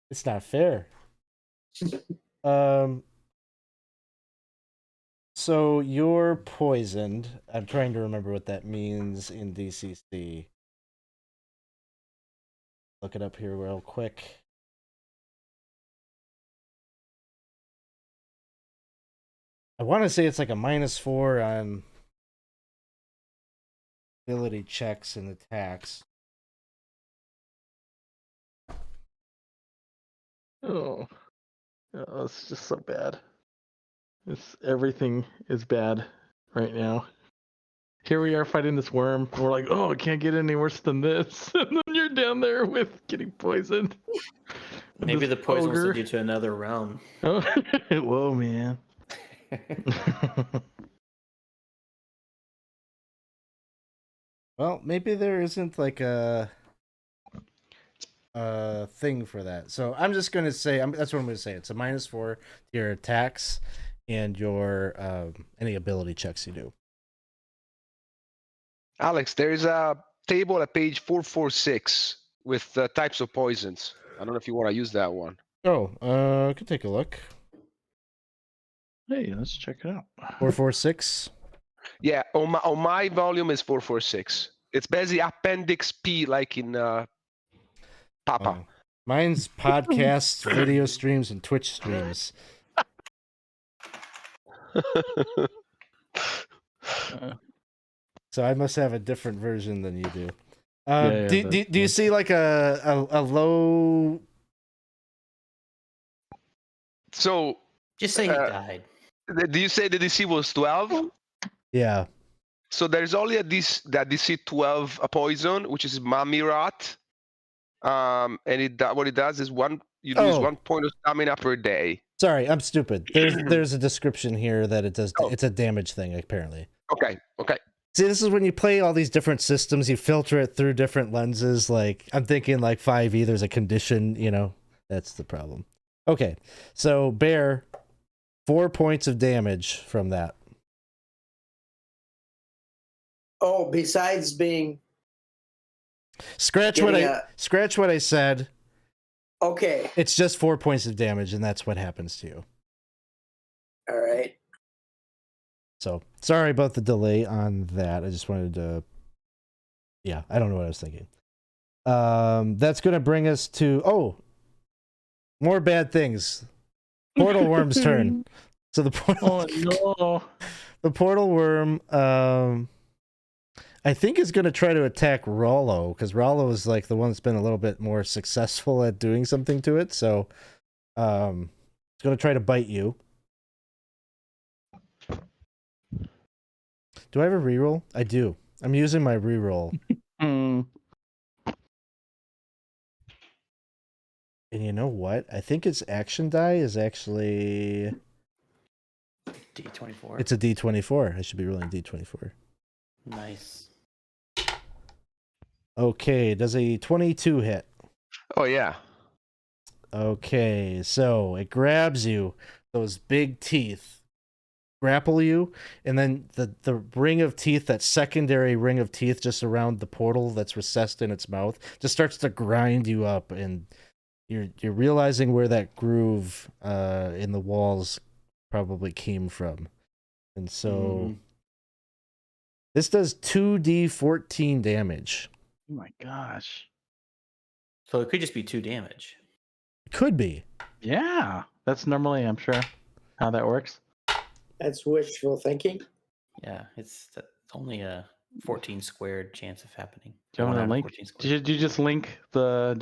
It's not fair. So you're poisoned. I'm trying to remember what that means in DCC. Look it up here real quick. I want to say it's like a -4 on ability checks and attacks. Oh, it's just so bad. Everything is bad right now. Here we are fighting this worm. And we're like, oh, it can't get any worse than this. And then you're down there with getting poisoned. Maybe This the poison will ogre. send you to another realm. Oh, whoa, man. Well, maybe there isn't like a thing for that. So I'm just gonna say that's what I'm gonna say. It's a -4 to your attacks and your any ability checks you do. Alex, there is a table at page 446 with types of poisons. I don't know if you want to use that one. Oh, I could take a look. Hey, let's check it out. 446. Yeah, on my volume is 446. It's basically Appendix P, like in Papa. Oh. Mine's podcasts, video streams, and Twitch streams. So I must have a different version than you do. Do you see like a low? So Just say he died. do you say the DC was 12? Yeah. So there's only that DC 12 a poison, which is Mummy Rot. And what it does is you lose 1 point of stamina per day. Sorry, I'm stupid. There's a description here that it does. It's a damage thing apparently. Okay. See, this is when you play all these different systems, you filter it through different lenses. Like, I'm thinking like 5e, there's a condition, that's the problem. Okay, so Bear, 4 points of damage from that. Oh, besides being... Scratch what I said. Okay. It's just 4 points of damage, and that's what happens to you. All right. So, sorry about the delay on that. I just wanted to... Yeah, I don't know what I was thinking. That's going to bring us to... Oh! More bad things. Portal Worm's turn. So the portal... Oh, no. The Portal Worm, I think is going to try to attack Rollo, because Rollo is like the one that's been a little bit more successful at doing something to it. So, it's going to try to bite you. Do I have a reroll? I do. I'm using my reroll. And you know what? I think its action die is actually D24. It's a D24. I should be rolling D24. Nice. Okay, does a 22 hit? Oh yeah. Okay, so it grabs you. Those big teeth grapple you, and then the ring of teeth, that secondary ring of teeth just around the portal that's recessed in its mouth, just starts to grind you up, and you're realizing where that groove in the walls probably came from. And so this does 2d14 damage. Oh my gosh. So it could just be 2 damage. Could be. Yeah, that's normally, I'm sure, how that works. That's wishful thinking. Yeah, it's only a 14 squared chance of happening. Do you want to link? Did you just link the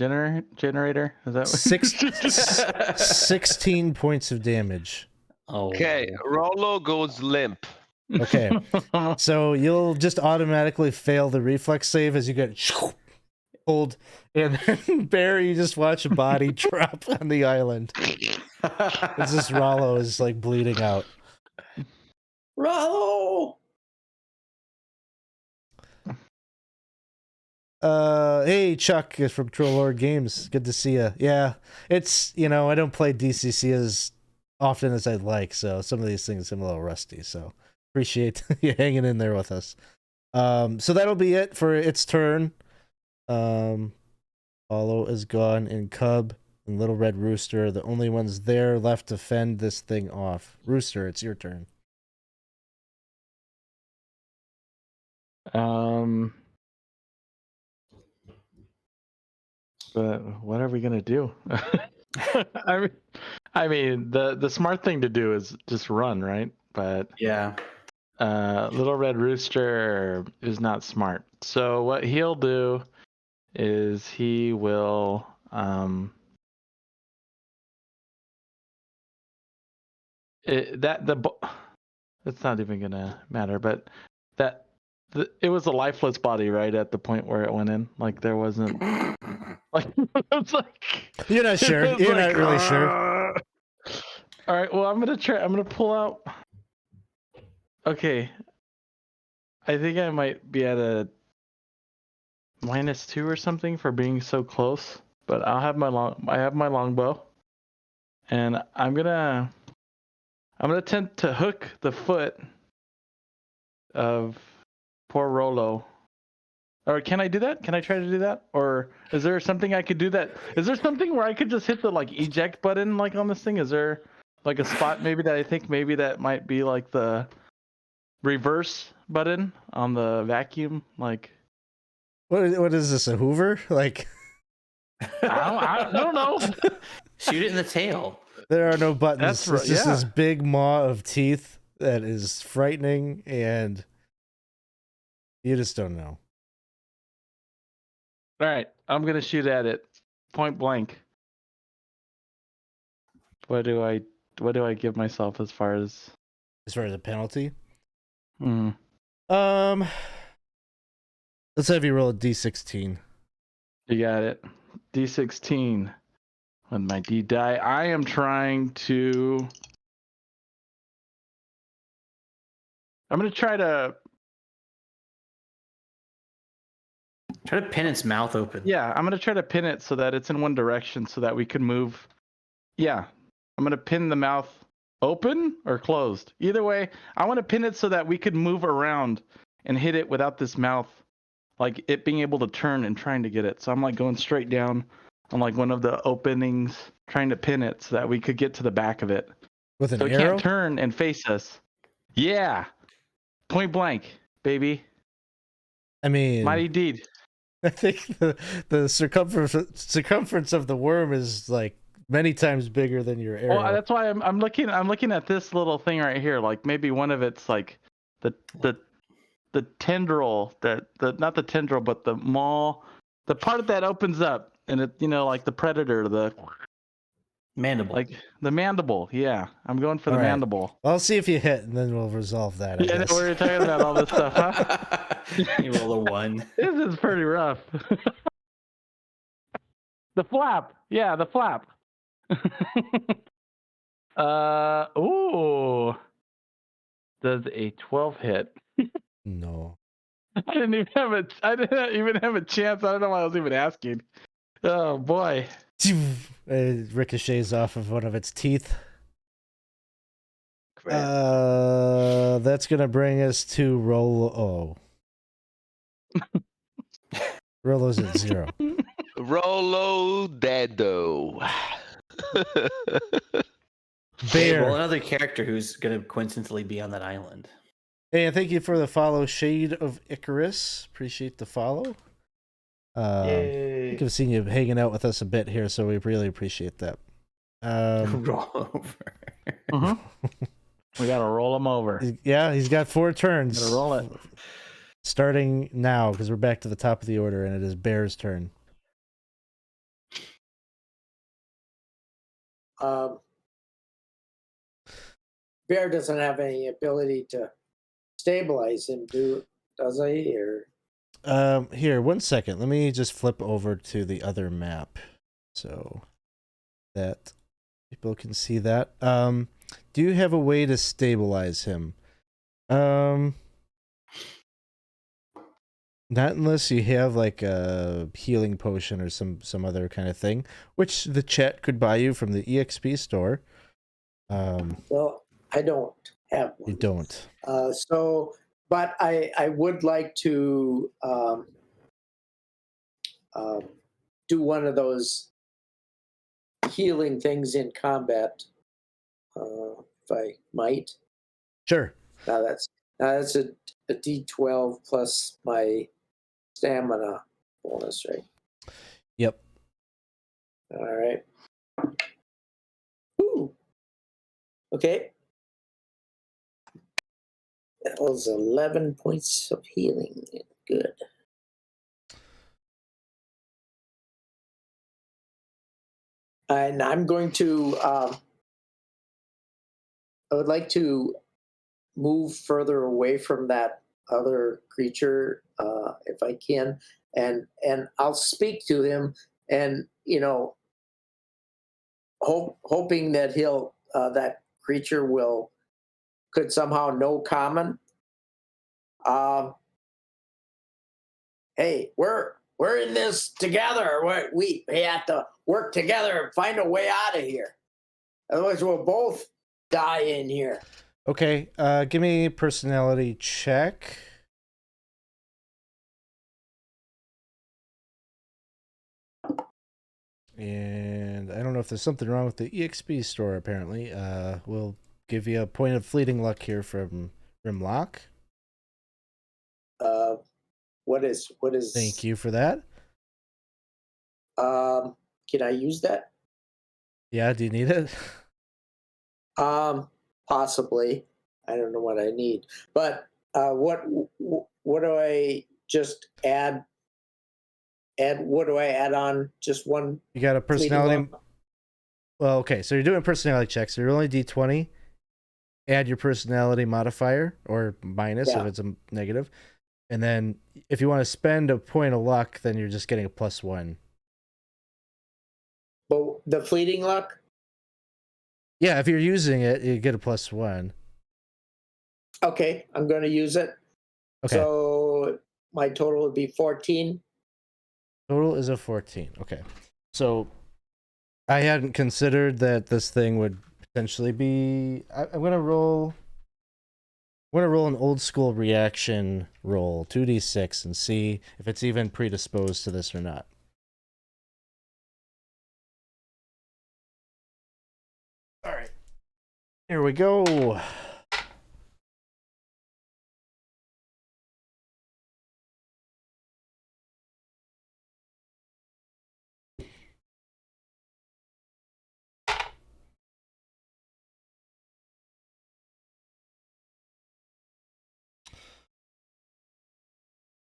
generator? Is that what? 16 points of damage. Oh. Okay, Rollo goes limp. Okay, so you'll just automatically fail the reflex save as you get pulled, and then Barry, you just watch a body drop on the island. It's just Rollo is like bleeding out. Rollo! Hey, Chuck is from Trollord Games. Good to see you. Yeah, it's, I don't play DCC as often as I'd like, so some of these things I'm a little rusty, so appreciate you hanging in there with us. So that'll be it for its turn. Hollow is gone, and Cub and Little Red Rooster are the only ones there left to fend this thing off. Rooster, it's your turn. But what are we gonna do? I mean, the smart thing to do is just run, right? But Yeah. Little Red Rooster is not smart. So what he'll do is he will it's not even gonna matter, but it was a lifeless body, right? At the point where it went in, like there wasn't like it's like You're not sure. You're not really sure. All right. Well, I'm gonna pull out. Okay. I think I might be at a -2 or something for being so close, but I have my longbow, and I'm gonna attempt to hook the foot of poor Rollo. Or can I do that? Can I try to do that? Or is there something I could do is there something where I could just hit the like eject button like on this thing? Is there like a spot maybe that I think maybe that might be like the reverse button on the vacuum? Like What is this, a Hoover? Like I don't know. Shoot it in the tail. there are no buttons. That's right, It's just yeah. this big maw of teeth that is frightening, and you just don't know. All right, I'm gonna shoot at it, point blank. What do I give myself as far as? As far as a penalty, Mm. let's have you roll a d16. You got it. D16 with my D die. I am trying to. I'm gonna try to. Try to pin its mouth open. Yeah, I'm gonna try to pin it so that it's in one direction so that we can move. Yeah, I'm gonna pin the mouth open or closed. Either way, I want to pin it so that we could move around and hit it without this mouth, like it being able to turn and trying to get it. So I'm like going straight down on like one of the openings, trying to pin it so that we could get to the back of it. With an So it arrow? can't turn and face us. Yeah, point blank, baby. I mean, Mighty deed. I think the circumference of the worm is like many times bigger than your arrow. Well, that's why I'm looking at this little thing right here. Like maybe one of it's like the tendril, not the tendril, but the maw, the part that opens up, and it like the predator, the Mandible. like the mandible. Yeah, I'm going for All the right. mandible. I'll see if you hit, and then we'll resolve that. I Yeah, guess. we're talking about all this stuff, huh? You roll a 1. This is pretty rough. The flap. Yeah, the flap. Ooh. Does a 12 hit? No. I didn't even have a chance. I don't know why I was even asking. Oh boy. It ricochets off of one of its teeth. Crap. That's gonna bring us to Rolo. Rolo's at 0. Rolo Dedo. Okay, Bear. well, another character who's going to coincidentally be on that island. Hey, and thank you for the follow, Shade of Icarus. Appreciate the follow. I Yay. think I've seen you hanging out with us a bit here, so we really appreciate that. Roll over. We gotta roll him over. Yeah, he's got 4 turns. Gotta roll it. Starting now, because we're back to the top of the order, and it is Bear's turn. Bear doesn't have any ability to stabilize him, does he? Or Here, 1 second. Let me just flip over to the other map so that people can see that. Do you have a way to stabilize him? Not unless you have like a healing potion or some other kind of thing, which the chat could buy you from the EXP store. well, I don't have one. You don't. But I would like to do one of those healing things in combat, if I might. Sure. Now that's a D12 plus my stamina bonus, right? Yep. All right. Ooh. Okay. That was 11 points of healing. Good. And I'm going to, I would like to move further away from that other creature, if I can, and I'll speak to him, and hoping that that creature could somehow know common. Hey, we're in this together. We have to work together and find a way out of here. Otherwise, we'll both die in here. Okay. Give me a personality check. And I don't know if there's something wrong with the EXP store, apparently. We'll give you a point of fleeting luck here from Rimlock. What is? Thank you for that. Can I use that? Yeah, do you need it? Possibly. I don't know what I need, but what do I just add? What do I add on? Just one. You got a personality. Well, okay, so you're doing personality checks. So you're only D20. Add your personality modifier or minus if it's a negative. And then if you want to spend a point of luck, then you're just getting a +1. But the fleeting luck? Yeah, if you're using it, you get a +1. Okay, I'm going to use it. Okay. So my total would be 14. Total is a 14. Okay. So I hadn't considered that this thing would potentially be... I'm going to roll... an old school reaction roll, 2d6, and see if it's even predisposed to this or not. All right. Here we go.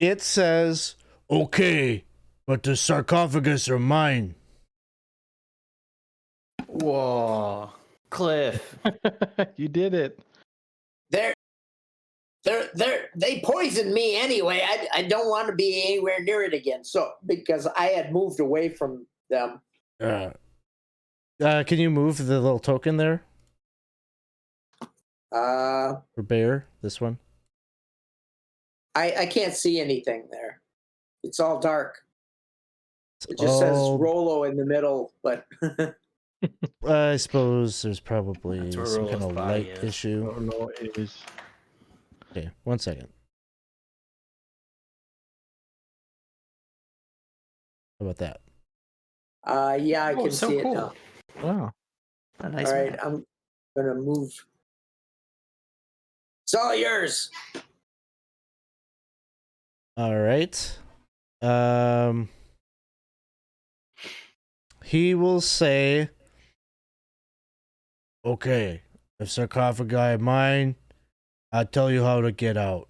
It says, okay, but the sarcophagus are mine. Whoa. Cliff. You did it. They poisoned me anyway. I don't want to be anywhere near it again. So because I had moved away from them. Can you move the little token there? For bear, this one. I can't see anything there. It's all dark. It just says all- Rolo in the middle, but I suppose there's probably That's where some kind Rolo's of body light is. issue. Oh no, it is. Okay, 1 second. How about that? yeah, I Oh, can it's so see it cool. now. Wow. A nice All right, map. I'm gonna move. It's all yours. All right. He will say, "Okay, if sarcophagi mine, I'll tell you how to get out."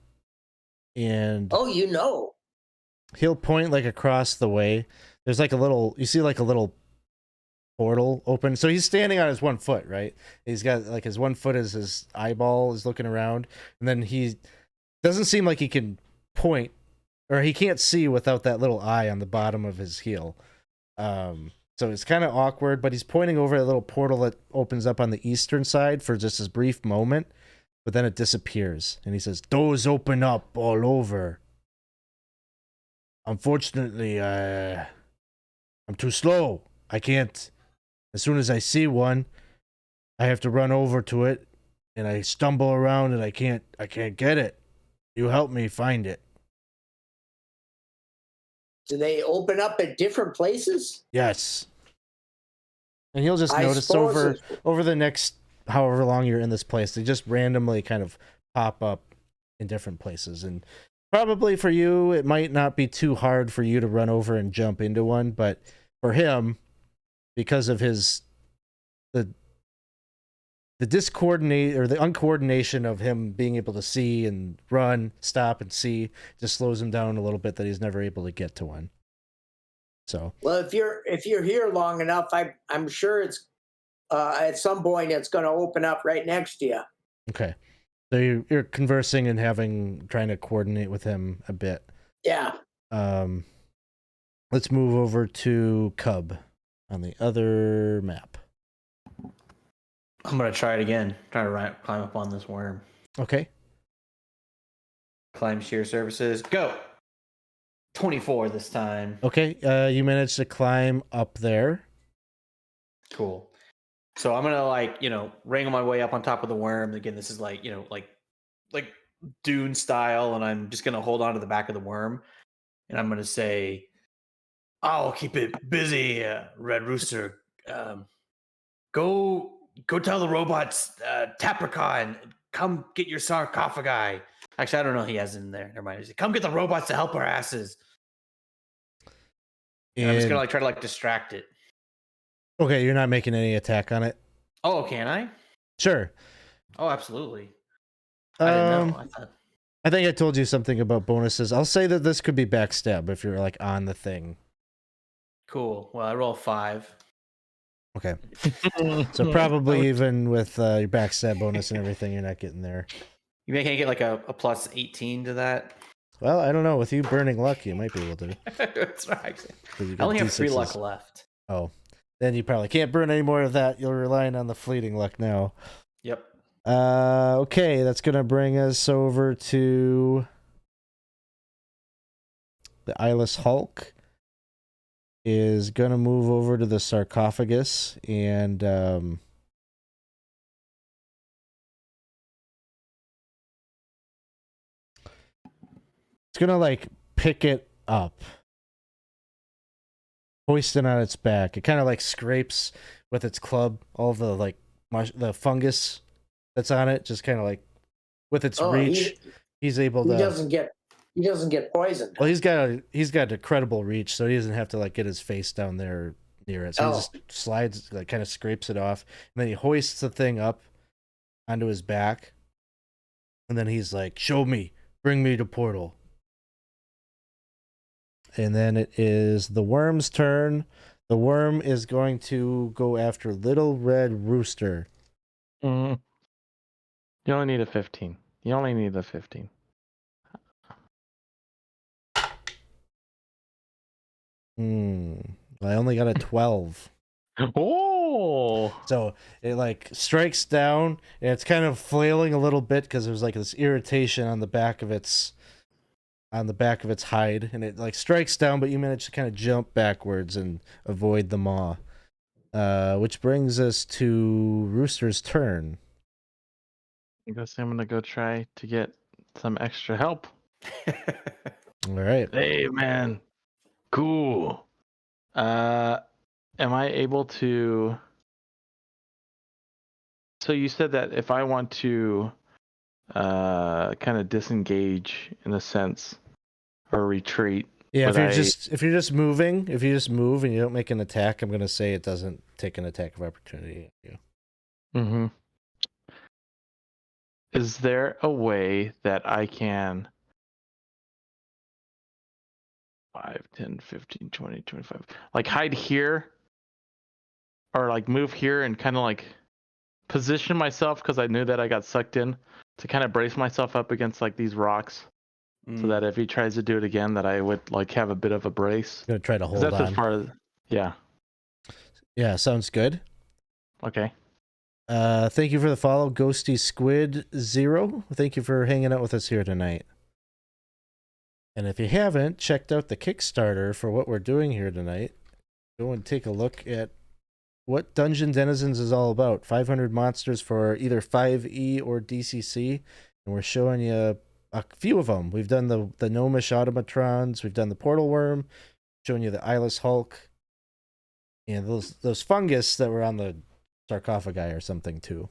And Oh, you know. he'll point like across the way. There's like a little, you see like a little portal open. So he's standing on his 1 foot, right? He's got like his 1 foot is his eyeball is looking around, and then he doesn't seem like he can point, or he can't see without that little eye on the bottom of his heel. So it's kind of awkward, but he's pointing over a little portal that opens up on the eastern side for just this brief moment, but then it disappears, and he says, "Doors open up all over. Unfortunately, I'm too slow. I can't. As soon as I see one, I have to run over to it, and I stumble around, and I can't get it. You help me find it." Do they open up at different places? Yes. And you'll just I notice suppose over the next however long you're in this place, they just randomly kind of pop up in different places. And probably for you, it might not be too hard for you to run over and jump into one, but for him, because of the discoordinate or the uncoordination of him being able to see and run, stop and see, just slows him down a little bit that he's never able to get to one. So well, if you're here long enough, I'm sure it's at some point it's going to open up right next to you. okay, so you're conversing and trying to coordinate with him a bit. Yeah. Let's move over to Cub on the other map. I'm gonna try it again. Try to climb up on this worm. Okay. Climb shear surfaces. Go. 24 this time. Okay. You managed to climb up there. Cool. So I'm gonna wrangle my way up on top of the worm. Again, this is like Dune style, and I'm just gonna hold on to the back of the worm, and I'm gonna say, "I'll keep it busy, Red Rooster. Go tell the robots, Tapricon, come get your sarcophagi." Actually, I don't know. He has it in there. Never mind. Come get the robots to help our asses. And I'm just gonna try to distract it. Okay, you're not making any attack on it. Oh, can I? Sure. Oh, absolutely. I didn't know. I think I told you something about bonuses. I'll say that this could be backstab if you're on the thing. Cool. Well, I roll 5. Okay. So probably even with your backstab bonus and everything, you're not getting there. You can't get a plus 18 to that. Well, I don't know. With you burning luck, you might be able to. That's right. I I only have 3 luck left. Oh, then you probably can't burn any more of that. You're relying on the fleeting luck now. Yep. Okay, that's gonna bring us over to the Eyeless Hulk. Is gonna move over to the sarcophagus and it's gonna pick it up, hoist it on its back. It kind of scrapes with its club all the the fungus that's on it, just kind of with its reach. He's able to. He doesn't get poisoned. Well, he's got a credible reach, so he doesn't have to get his face down there near it. So he just slides, kind of scrapes it off, and then he hoists the thing up onto his back, and then he's like, "Show me, bring me to portal." And then it is the worm's turn. The worm is going to go after Little Red Rooster. You only need a 15. You only need a 15. I only got a 12. Oh! Oh. So it like strikes down, and it's kind of flailing a little bit because there's like this irritation on the back of its hide, and it like strikes down, but you manage to kind of jump backwards and avoid the maw. Which brings us to Rooster's turn. I guess I'm gonna go try to get some extra help. All right. Hey man, cool. Am I able to? So you said that if I want to, kind of disengage in a sense, or retreat. Yeah, would if you just move and you don't make an attack, I'm gonna say it doesn't take an attack of opportunity at you. Mm-hmm. Is there a way that I can 5, 10, 15, 20, 25, like hide here or like move here and kind of like position myself, because I knew that I got sucked in, to kind of brace myself up against like these rocks so that if he tries to do it again, that I would like have a bit of a brace. I'm gonna try to 'Cause hold that's as on. far as, yeah. Yeah, sounds good. Okay. Thank you for the follow, Ghosty Squid 0. Thank you for hanging out with us here tonight. And if you haven't checked out the Kickstarter for what we're doing here tonight, go and take a look at what Dungeon Denizens is all about. 500 monsters for either 5e or DCC, and we're showing you a few of them. We've done the gnomish automatrons, we've done the portal worm, showing you the Eyeless Hulk, and those fungus that were on the sarcophagi or something too.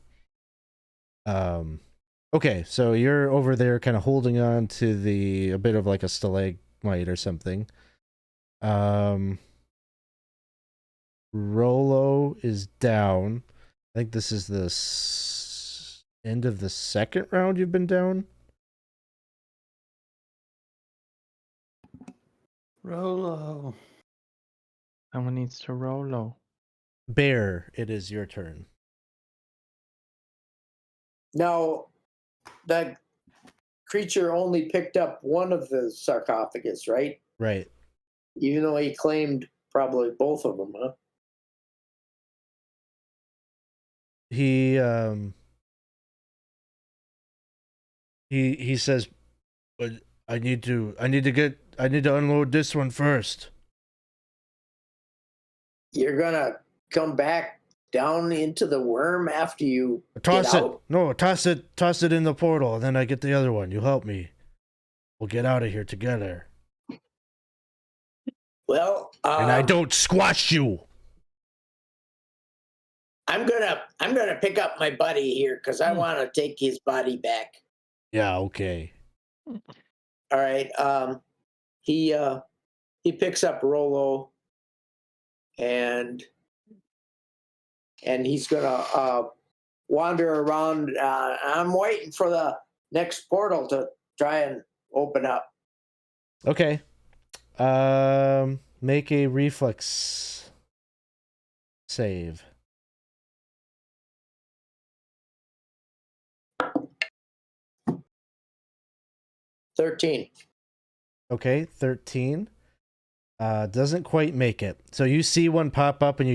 Okay, so you're over there kind of holding on to a bit of like a stalagmite or something. Rolo is down. I think this is the end of the second round you've been down. Rolo. Someone needs to Rolo. Bear, it is your turn. Now, that creature only picked up one of the sarcophagus, right? Right. Even though he claimed probably both of them, huh? He says, "But I need to unload this one first." You're gonna come back down into the worm after you Toss get it. out? No, toss it in the portal, and then I get the other one. You help me. We'll get out of here together. Well, And I don't squash you. I'm gonna pick up my buddy here because I want to take his body back. Yeah, okay. All right. He picks up Rolo, and he's gonna wander around. I'm waiting for the next portal to try and open up. Okay. Make a reflex save. $13. Okay, 13. Doesn't quite make it. So you see one pop up, and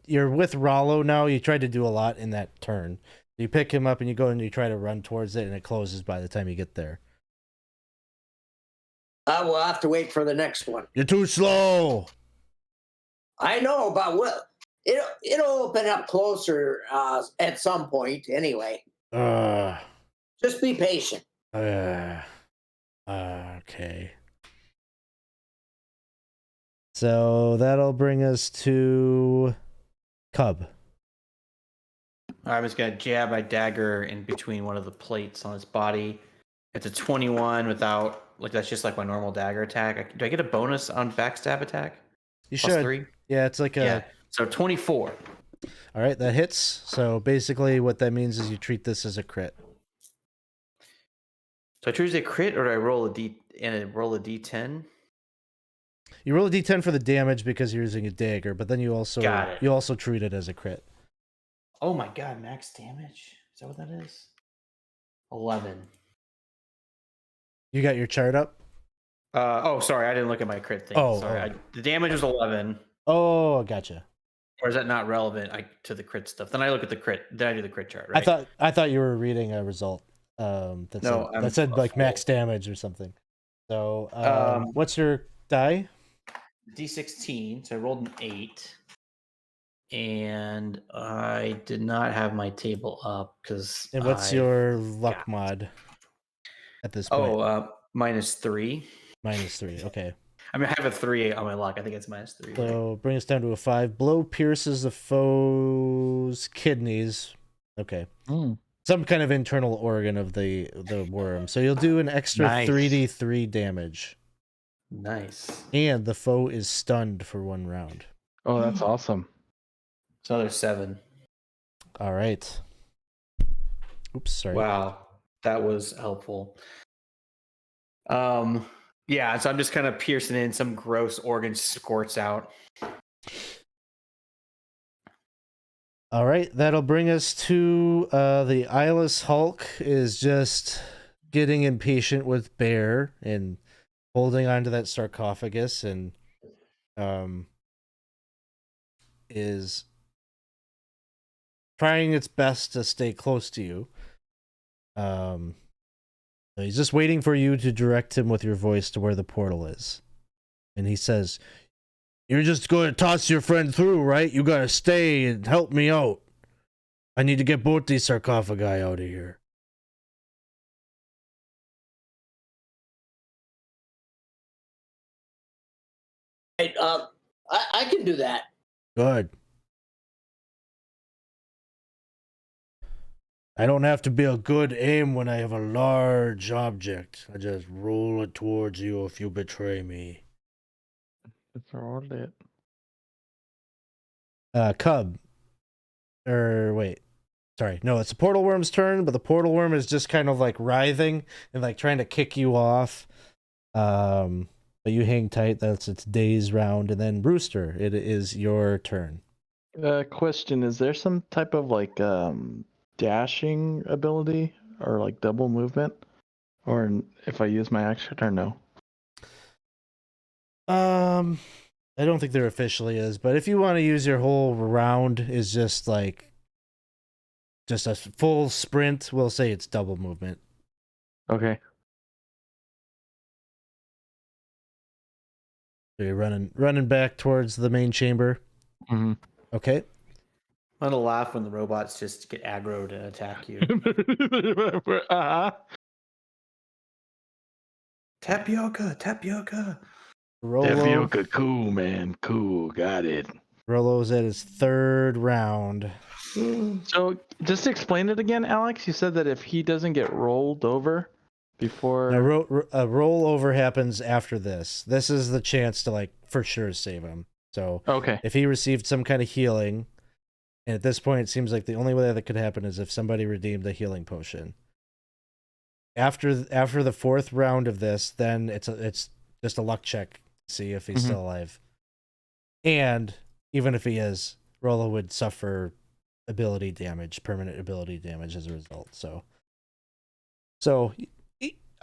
you're with Rollo now. You tried to do a lot in that turn. You pick him up and you go and you try to run towards it, and it closes by the time you get there. We'll have to wait for the next one. You're too slow. I know, but it'll open up closer at some point anyway. Just be patient. Okay. So that'll bring us to Cub. I'm just gonna jab my dagger in between one of the plates on his body. It's a 21 without, like, that's just like my normal dagger attack. Do I get a bonus on backstab attack? You Plus should. 3? Yeah, it's like Yeah. So 24. All right, that hits. So basically, what that means is you treat this as a crit. So I choose a crit, or do I roll a d10? You roll a d10 for the damage because you're using a dagger, but then you also treat it as a crit. Oh my god, max damage? Is that what that is? 11. You got your chart up? Oh, sorry, I didn't look at my crit thing. Oh, sorry. oh. The damage was 11. Oh, gotcha. Or is that not relevant to the crit stuff? Then I look at the crit. Then I do the crit chart, right? I thought you were reading a result that No, said like max damage or something. So what's your die? D16. So I rolled an 8, and I did not have my table up because. And what's your luck mod at this point? -3. -3. Okay. I mean, I have a 3 on my luck. I think it's -3. So bring us down to a 5. Blow pierces the foe's kidneys. Okay. Some kind of internal organ of the worm. So you'll do an extra 3d3 damage. Nice. And the foe is stunned for 1 round. Oh, that's awesome. It's another 7. All right. Oops, sorry. Wow, that was helpful. Yeah, so I'm just kind of piercing in, some gross organ squirts out. All right, that'll bring us to the Eyeless Hulk is just getting impatient with Bear and holding onto that sarcophagus and is trying its best to stay close to you. He's just waiting for you to direct him with your voice to where the portal is. And he says, "You're just going to toss your friend through, right? You got to stay and help me out. I need to get both these sarcophagi out of here." Right, I can do that. Good. I don't have to be a good aim when I have a large object. I just roll it towards you if you betray me. It's rolled it. Cub. Wait. Sorry. No, it's the portal worm's turn, but the portal worm is just kind of like writhing and like trying to kick you off. But you hang tight. That's its day's round. And then Brewster, it is your turn. Question: is there some type of like dashing ability or like double movement, or if I use my action or no? I don't think there officially is, but if you want to use your whole round is just like just a full sprint, we'll say it's double movement. Okay. So you're running back towards the main chamber. Mm-hmm. Okay. I'm gonna laugh when the robots just get aggroed and attack you. Tapioca. Tapioca, cool, man. Cool, got it. Rolo's at his 3rd round. So, just explain it again, Alex. You said that if he doesn't get rolled over before... A rollover happens after this. This is the chance to, like, for sure save him. So, okay. If he received some kind of healing, and at this point it seems like the only way that could happen is if somebody redeemed a healing potion. After the 4th round of this, then it's just a luck check to see if he's still alive. And even if he is, Rolo would suffer ability damage, permanent ability damage as a result. So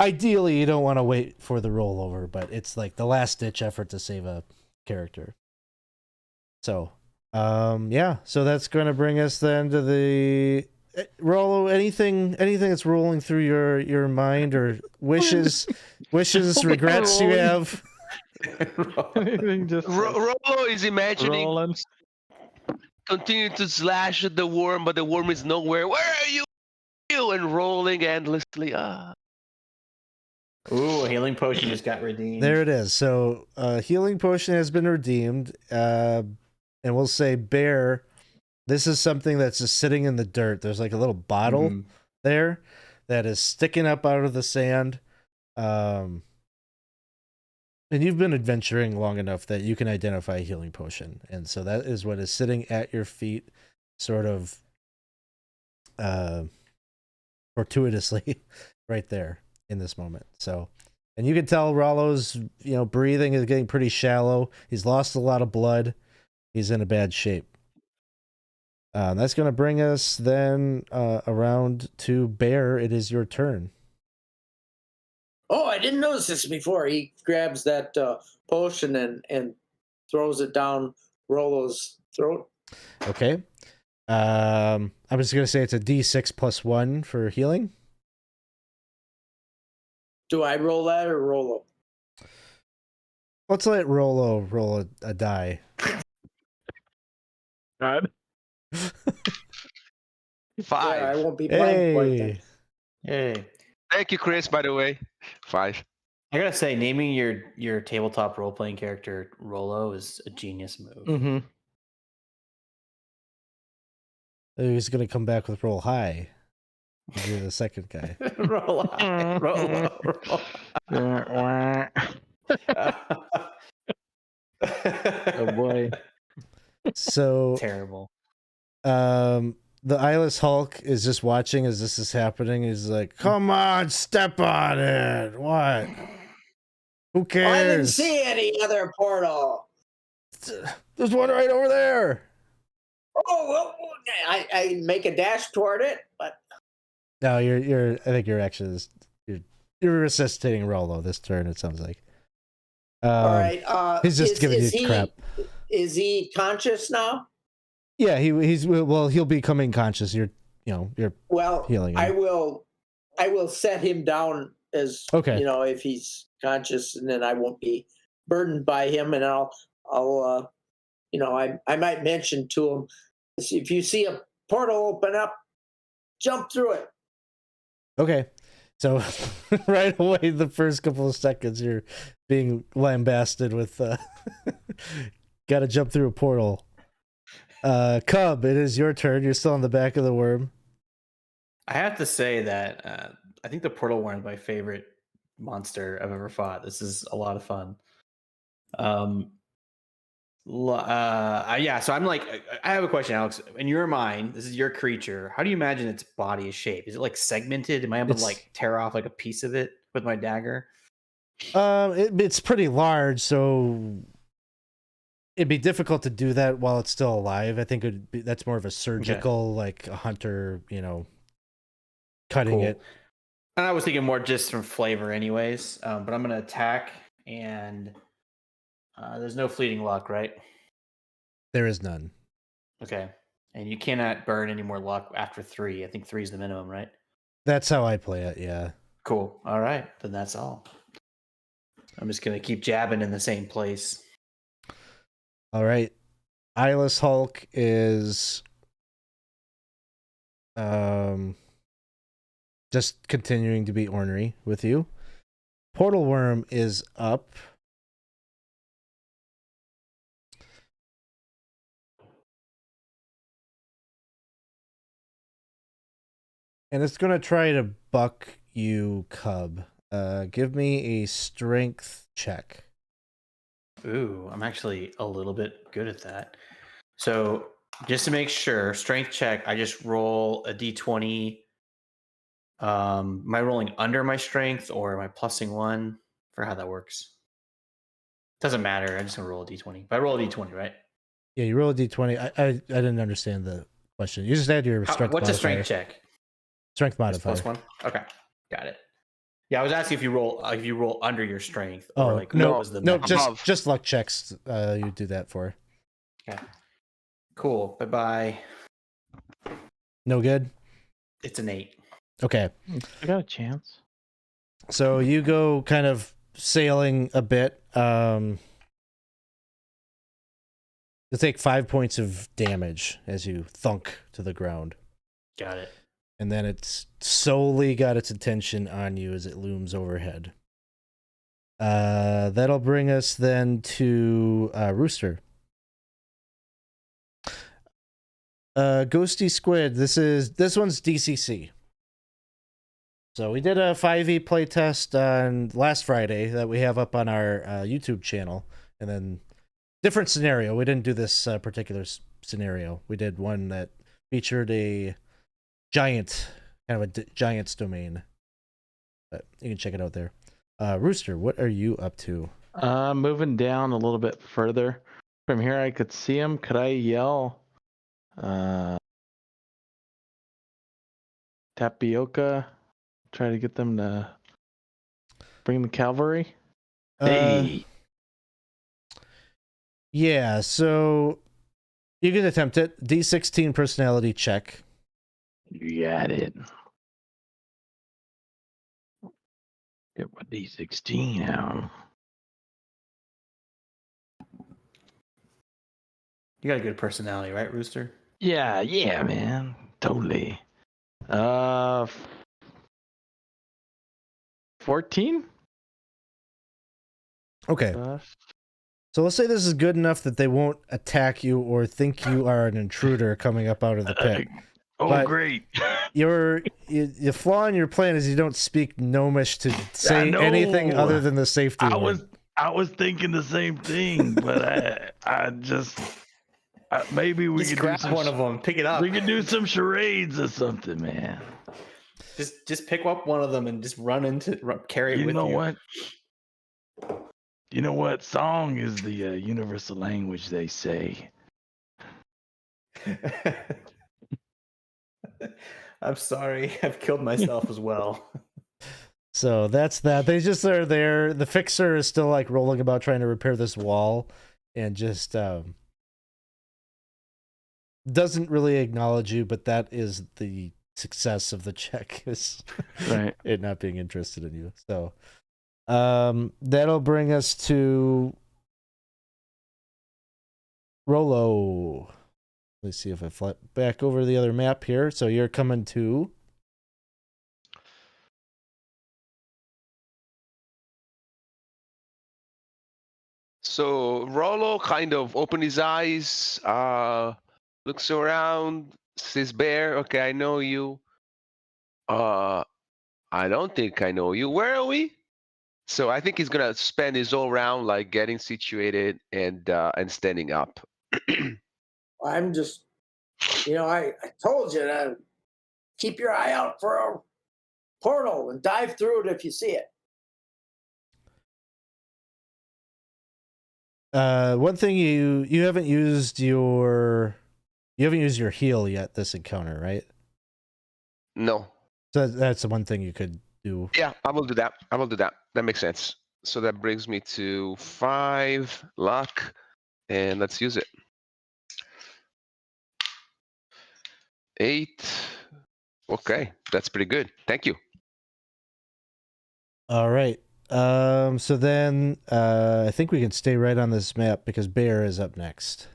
ideally you don't want to wait for the rollover, but it's like the last ditch effort to save a character. So yeah, so that's going to bring us then to the Rolo. Anything that's rolling through your mind or wishes, regrets you have. Rolo is imagining rolling. continue to slash at the worm, but the worm is nowhere. Where are you? And rolling endlessly. Ooh, a healing potion just got redeemed. There it is. So healing potion has been redeemed. And we'll say Bear, this is something that's just sitting in the dirt. There's like a little bottle there that is sticking up out of the sand. And you've been adventuring long enough that you can identify a healing potion. And so that is what is sitting at your feet, sort of fortuitously right there in this moment. So, and you can tell Rolo's, breathing is getting pretty shallow. He's lost a lot of blood. He's in a bad shape. That's going to bring us then around to Bear. It is your turn. Oh, I didn't notice this before. He grabs that potion and throws it down Rolo's throat. Okay. I'm just gonna say it's a D6 plus 1 for healing. Do I roll that or roll Let's let Rolo roll a die. God. it? 5. Yeah, I won't be blind quite then. Hey. Yay. Thank you, Chris, by the way. 5. I gotta say, naming your tabletop role playing character Rolo is a genius move. Mm-hmm. He's gonna come back with roll high. You're the second guy. Rolo. Oh boy. So Terrible. the Eyeless Hulk is just watching as this is happening. He's like, "Come on, step on it. What? Who cares? I didn't see any other portal. There's one right over there." Oh, well, I make a dash toward it, but No, you're. I think you're actually you're resuscitating Rolo this turn. It sounds like. all right. He's just giving you crap. Is he conscious now? Yeah, he'll be coming conscious. You're Well, healing him. I will set him down as Okay. if he's conscious, and then I won't be burdened by him, and I'll I might mention to him, if you see a portal open up, jump through it. Okay. So right away, the first couple of seconds, you're being lambasted with got to jump through a portal. Cub, it is your turn. You're still on the back of the worm. I have to say that I think the portal worm is my favorite monster I've ever fought. This is a lot of fun. Yeah, so I'm like, I have a question, Alex. In your mind, this is your creature. How do you imagine its body is shaped? Is it like segmented? Am I able to like tear off like a piece of it with my dagger? It's pretty large, so it'd be difficult to do that while it's still alive. I think that's more of a surgical, like a hunter, cutting Cool. it. And I was thinking more just from flavor, anyways. But I'm gonna attack, and there's no fleeting luck, right? There is none. Okay. And you cannot burn any more luck after 3. I think 3 is the minimum, right? That's how I play it. Yeah. Cool. All right. Then that's all. I'm just gonna keep jabbing in the same place. All right. Eyeless Hulk is just continuing to be ornery with you. Portal Worm is up. And it's going to try to buck you, Cub. Give me a strength check. Ooh, I'm actually a little bit good at that. So just to make sure, strength check, I just roll a d20. Am I rolling under my strength or am I plussing 1 for how that works? Doesn't matter. I just gonna roll a d20. But I roll a d20, right? Yeah, you roll a d20. I didn't understand the question. You just add your strength What's modifier. a strength check? Strength It's modifier. +1? Okay. Got it. Yeah, I was asking if you roll under your strength or Oh, like no, what was the no, maximum? just luck checks. You do that for. Okay. Cool. Bye-bye. No good. It's an 8. Okay. I got a chance. So you go kind of sailing a bit. You'll take 5 points of damage as you thunk to the ground. Got it. And then it's solely got its attention on you as it looms overhead. That'll bring us then to Rooster. Ghosty Squid. This one's DCC. So we did a 5e playtest on last Friday that we have up on our YouTube channel, and then different scenario. We didn't do this particular scenario. We did one that featured a giant, kind of a giant's domain. But you can check it out there. Rooster, what are you up to? Moving down a little bit further. From here, I could see him. Could I yell? Tapioca. Try to get them to bring the cavalry. Hey. Yeah, so You can attempt it. D16 personality check. You got it. Get my D16 out. You got a good personality, right, Rooster? Yeah, man. Totally. 14? Okay. So let's say this is good enough that they won't attack you or think you are an intruder coming up out of the pit. But great. The flaw in your plan is you don't speak Gnomish to say anything other than the safety word. I was thinking the same thing, but I just maybe we Just could grab do some, one of them, pick it up. We could do some charades or something, man. Just pick up one of them and just carry it with you. You know what? You know what? Song is the universal language, they say. I'm sorry. I've killed myself as well. So that's that. They just are there. The fixer is still like rolling about trying to repair this wall and just doesn't really acknowledge you, but that is the success of the check, is Right. it not being interested in you. So that'll bring us to Rolo. Let's see if I flip back over the other map here. So you're coming to So Rollo kind of opened his eyes, looks around, says, "Bear, okay, I know you. I don't think I know you. Where are we?" So I think he's gonna spend his whole round like getting situated and standing up. I'm just, I told you to keep your eye out for a portal and dive through it if you see it. one thing you haven't used your heal yet this encounter, right? No. So that's the one thing you could do. Yeah, I will do that. That makes sense. So that brings me to 5 luck, and let's use it. 8. Okay, that's pretty good. Thank you. All right. So then I think we can stay right on this map because Bear is up next.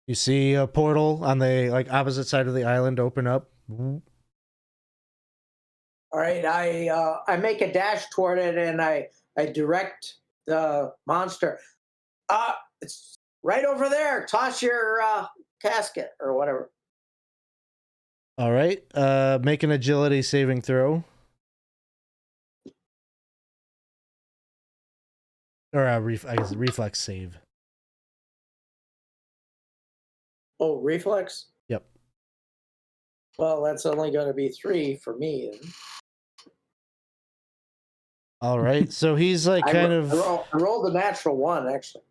You see a portal on the opposite side of the island open up. All right, I make a dash toward it and I direct the monster. It's right over there. Toss your casket or whatever. All right. Make an agility saving throw. Or I guess reflex save. Oh, reflex? Yep. Well, that's only going to be 3 for me. All right. So he's like I rolled a natural 1, actually.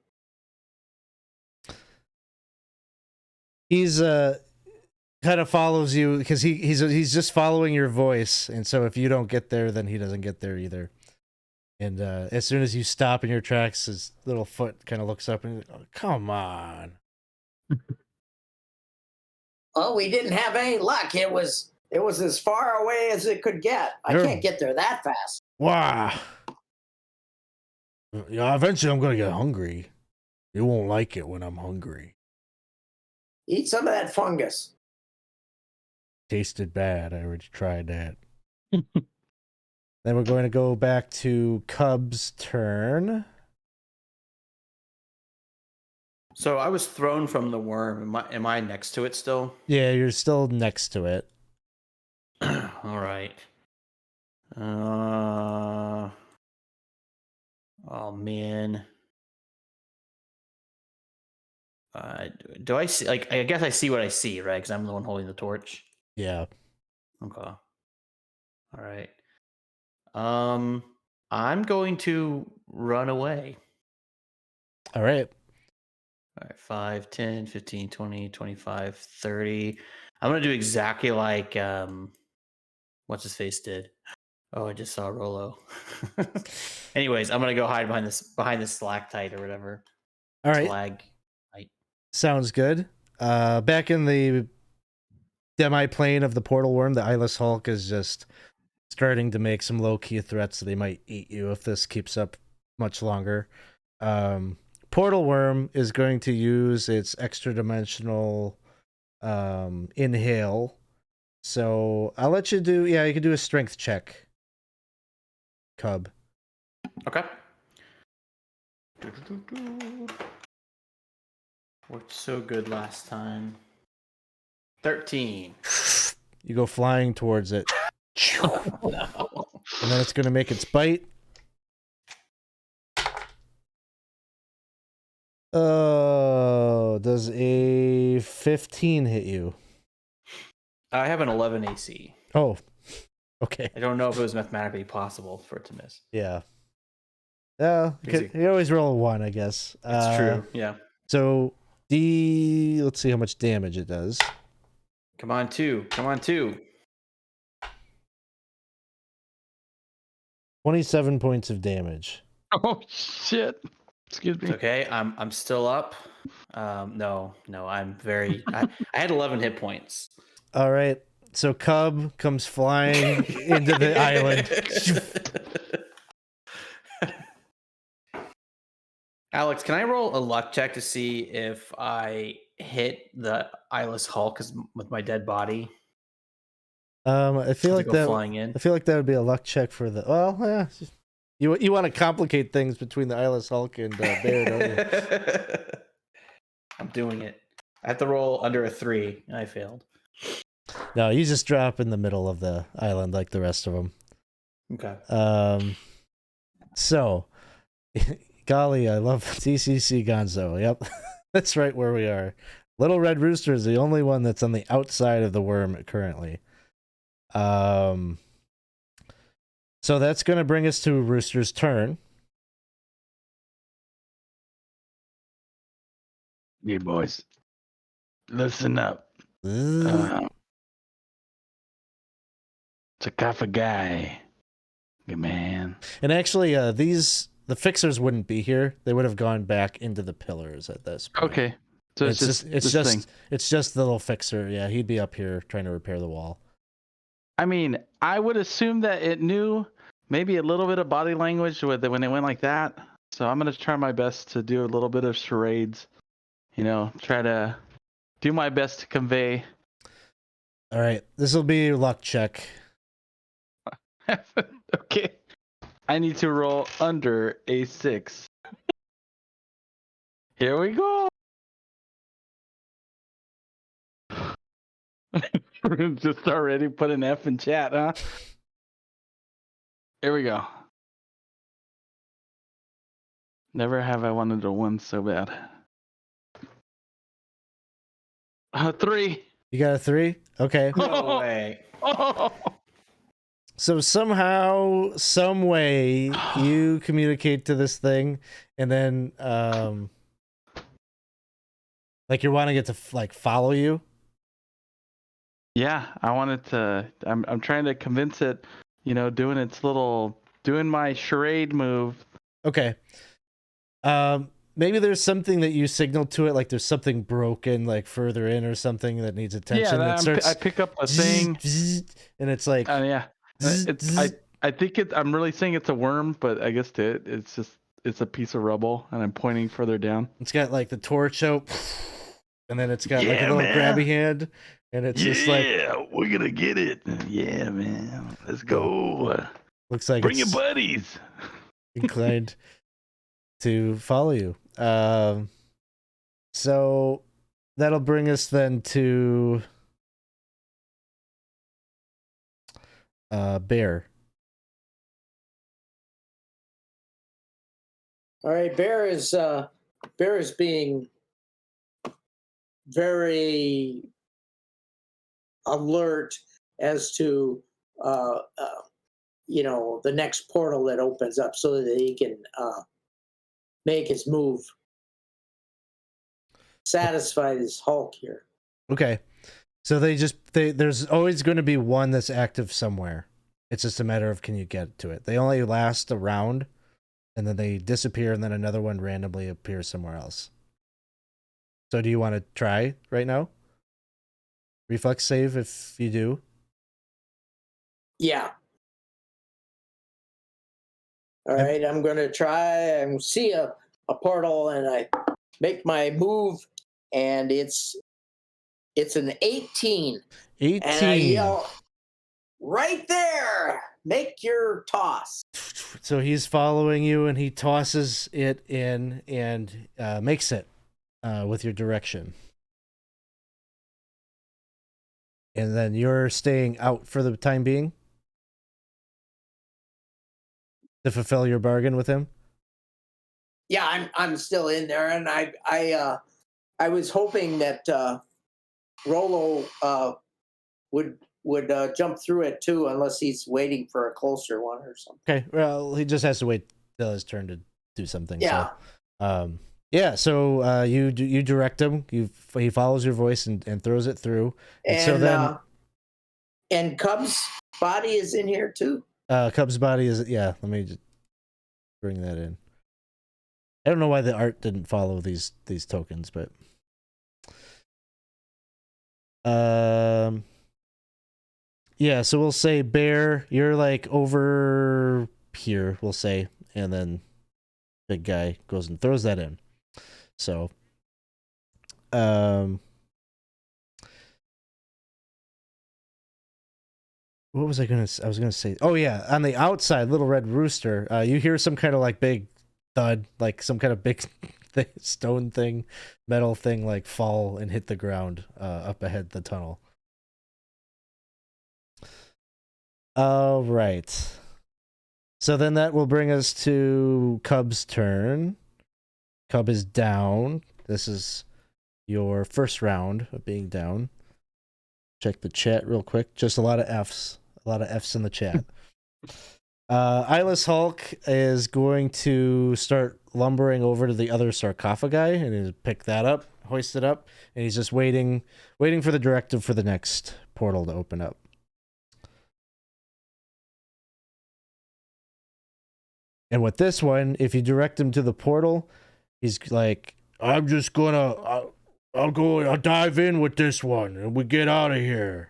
He's kind of follows you because he's just following your voice, and so if you don't get there, then he doesn't get there either. And as soon as you stop in your tracks, his little foot kind of looks up and oh, come on. Oh, we didn't have any luck. It was as far away as it could get. I can't get there that fast. Wow. Yeah, eventually I'm gonna get hungry. You won't like it when I'm hungry. Eat some of that fungus. Tasted bad. I already tried that. Then we're going to go back to Cub's turn. So I was thrown from the worm. Am I next to it still? Yeah, you're still next to it. All right. Oh man. Do I see? Like, I guess I see what I see, right? Because I'm the one holding the torch. Yeah. Okay. All right. I'm going to run away. All right. All right, 5, 10, 15, 20, 25, 30. I'm going to do exactly like what's his face did. Oh, I just saw Rolo. Anyways, I'm gonna go hide behind this stalactite or whatever. All right. Slag. Sounds good. Back in the demi-plane of the portal worm, the Eyeless Hulk is just starting to make some low-key threats that they might eat you if this keeps up much longer. Portal worm is going to use its extra-dimensional inhale. So I'll let you do... Yeah, you can do a strength check, Cub. Okay. Worked so good last time. 13. You go flying towards it. Oh, no. And then it's going to make its bite. Oh, does a 15 hit you? I have an 11 AC. Oh, okay. I don't know if it was mathematically possible for it to miss. Yeah. You always roll a 1, I guess. It's true. Yeah. So, let's see how much damage it does. Come on, 2. Come on, 2. 27 points of damage. Oh shit! Excuse me. It's okay. I'm still up. No, I'm very. I had 11 hit points. All right. So Cub comes flying into the island. Alex, can I roll a luck check to see if I hit the Eyeless Hulk with my dead body? I feel like that. Flying in. I feel like that would be a luck check for the. Well, yeah. You want to complicate things between the Eyeless Hulk and Bear, don't you? I'm doing it. I have to roll under a 3. I failed. No, you just drop in the middle of the island like the rest of them. Okay. So, golly, I love DCC Gonzo. Yep, that's right where we are. Little Red Rooster is the only one that's on the outside of the worm currently. So that's going to bring us to Rooster's turn. Hey, boys. Listen up. It's a coffee guy. Good man. And actually, the fixers wouldn't be here. They would have gone back into the pillars at this point. Okay. So it's just the little fixer. Yeah, he'd be up here trying to repair the wall. I mean, I would assume that it knew maybe a little bit of body language when it went like that. So I'm gonna try my best to do a little bit of charades. Try to do my best to convey. All right, this will be your luck check. Okay. I need to roll under a 6. Here we go. Just already put an F in chat, huh? Here we go. Never have I wanted a 1 so bad. 3. You got a 3? Okay. No way. So somehow, some way, you communicate to this thing, and then, you're wanting it to follow you. Yeah, I wanted to. I'm trying to convince it. Doing my charade move. Okay. Maybe there's something that you signal to it, like there's something broken, further in or something that needs attention. Yeah, I pick up a thing, and it's like. Yeah. I think I'm really saying it's a worm, but I guess it's a piece of rubble, and I'm pointing further down. It's got the torch out, and then it's got a little grabby hand, and it's just we're gonna get it. Yeah, man, let's go. Looks like bring your buddies. Inclined to follow you. So that'll bring us then to Bear. All right, Bear is being very alert as to the next portal that opens up, so that he can make his move, satisfy this Hulk here. Okay, so there's always going to be one that's active somewhere It's just a matter of can you get to it. They only last a round, and then they disappear, and then another one randomly appears somewhere else. So do you want to try right now? Reflex save if you do. Yeah. All right, I'm going to try and see a portal, and I make my move, and it's an 18. 18. And I yell, right there, make your toss. So he's following you, and he tosses it in and makes it with your direction. And then you're staying out for the time being to fulfill your bargain with him. Yeah, I'm still in there, and I was hoping that Rolo would jump through it too, unless he's waiting for a closer one or something. Okay, well, he just has to wait till his turn to do something. Yeah. So, So you direct him. He follows your voice and throws it through. And so then, and Cub's body is in here too. Cub's body is Let me just bring that in. I don't know why the art didn't follow these tokens, but so we'll say Bear, you're like over here, we'll say, and then big guy goes and throws that in. So what was I was gonna say, oh yeah, on the outside, Little Red Rooster, you hear some kind of like big thud, like some kind of big stone thing, metal thing, like fall and hit the ground up ahead the tunnel. All right. So then that will bring us to Cub's turn. Cub is down. This is your first round of being down. Check the chat real quick. Just a lot of Fs. A lot of Fs in the chat. Eyeless Hulk is going to start lumbering over to the other sarcophagi and he'll pick that up, hoist it up, and he's just waiting for the directive for the next portal to open up. And with this one, if you direct him to the portal, he's like, I'm just gonna, I'll dive in with this one and we get out of here.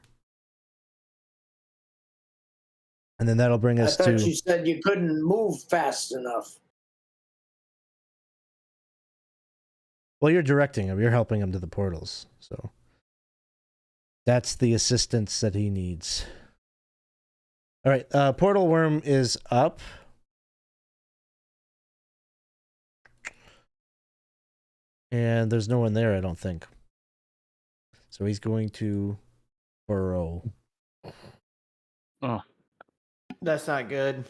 And then that'll bring us to... I thought you said you couldn't move fast enough. Well, you're directing him. You're helping him to the portals. So that's the assistance that he needs. All right. Portal Worm is up. And there's no one there, I don't think. So he's going to burrow. Oh. That's not good.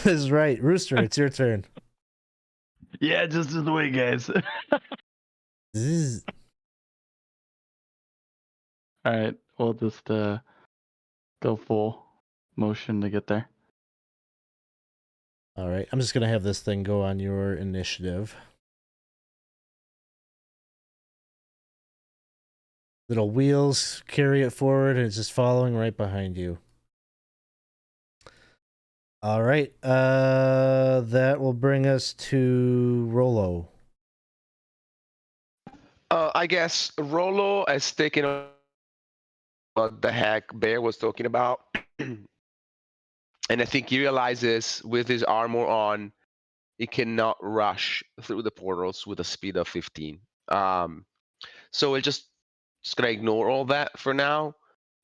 Is right. Rooster, it's your turn. Yeah, just the way, guys. Zzz. All right, we'll just go full motion to get there. All right. I'm just going to have this thing go on your initiative. Little wheels carry it forward, and it's just following right behind you. All right. That will bring us to Rolo. I guess Rolo has taken on what the heck Bear was talking about. And I think he realizes with his armor on, he cannot rush through the portals with a speed of 15. So we're just gonna ignore all that for now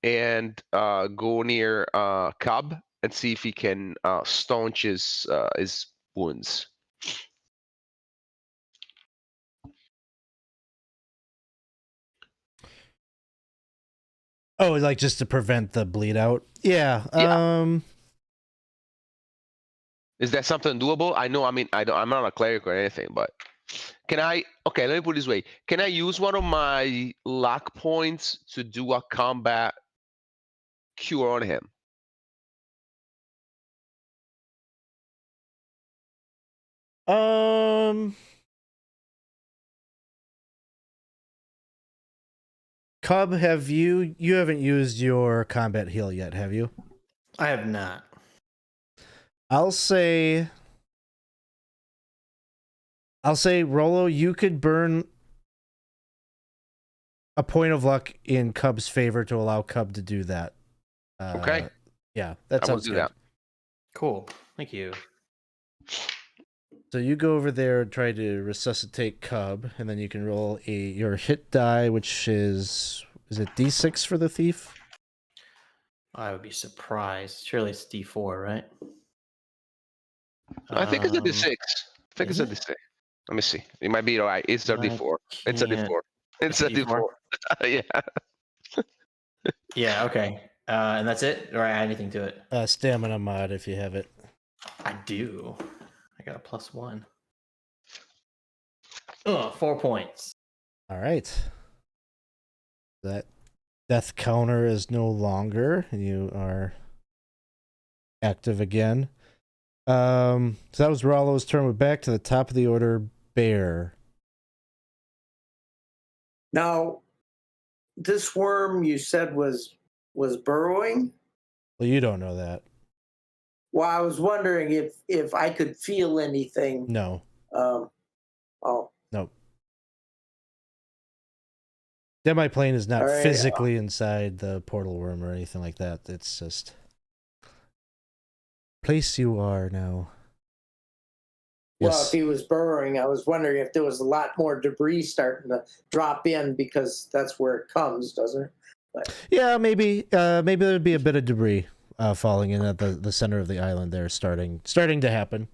and go near Cub and see if he can staunch his wounds. Oh, like just to prevent the bleed out? Yeah. Is that something doable? I know. I mean, I'm not a cleric or anything, but can I? Okay, let me put it this way: can I use one of my luck points to do a combat cure on him? Cub, you haven't used your combat heal yet, have you? I have not. I'll say Rolo, you could burn a point of luck in Cub's favor to allow Cub to do that. Okay. Yeah, that I will sounds do good. that. Cool. Thank you. So you go over there and try to resuscitate Cub, and then you can roll your hit die, which is it D6 for the thief? I would be surprised. Surely it's D4, right? I think it's a D6. I think is it's a it? D6. Let me see. It might be right. It's a D4. It's a can't- D4. It's a D4. Yeah. Yeah, okay. And that's it? Or I add anything to it? Stamina mod if you have it. I do. I got a +1. Oh, 4 points. All right. That death counter is no longer. You are active again. So that was Rollo's turn. We're back to the top of the order, Bear. Now, this worm you said was burrowing. Well, you don't know that. Well, I was wondering if I could feel anything. No. Oh, Nope. Demi-plane is not All right, physically inside the portal worm or anything like that. It's just place you are now. well, Yes. if he was burrowing, I was wondering if there was a lot more debris starting to drop in because that's where it comes, doesn't it? Yeah, maybe there'd be a bit of debris falling in at the center of the island there, starting to happen.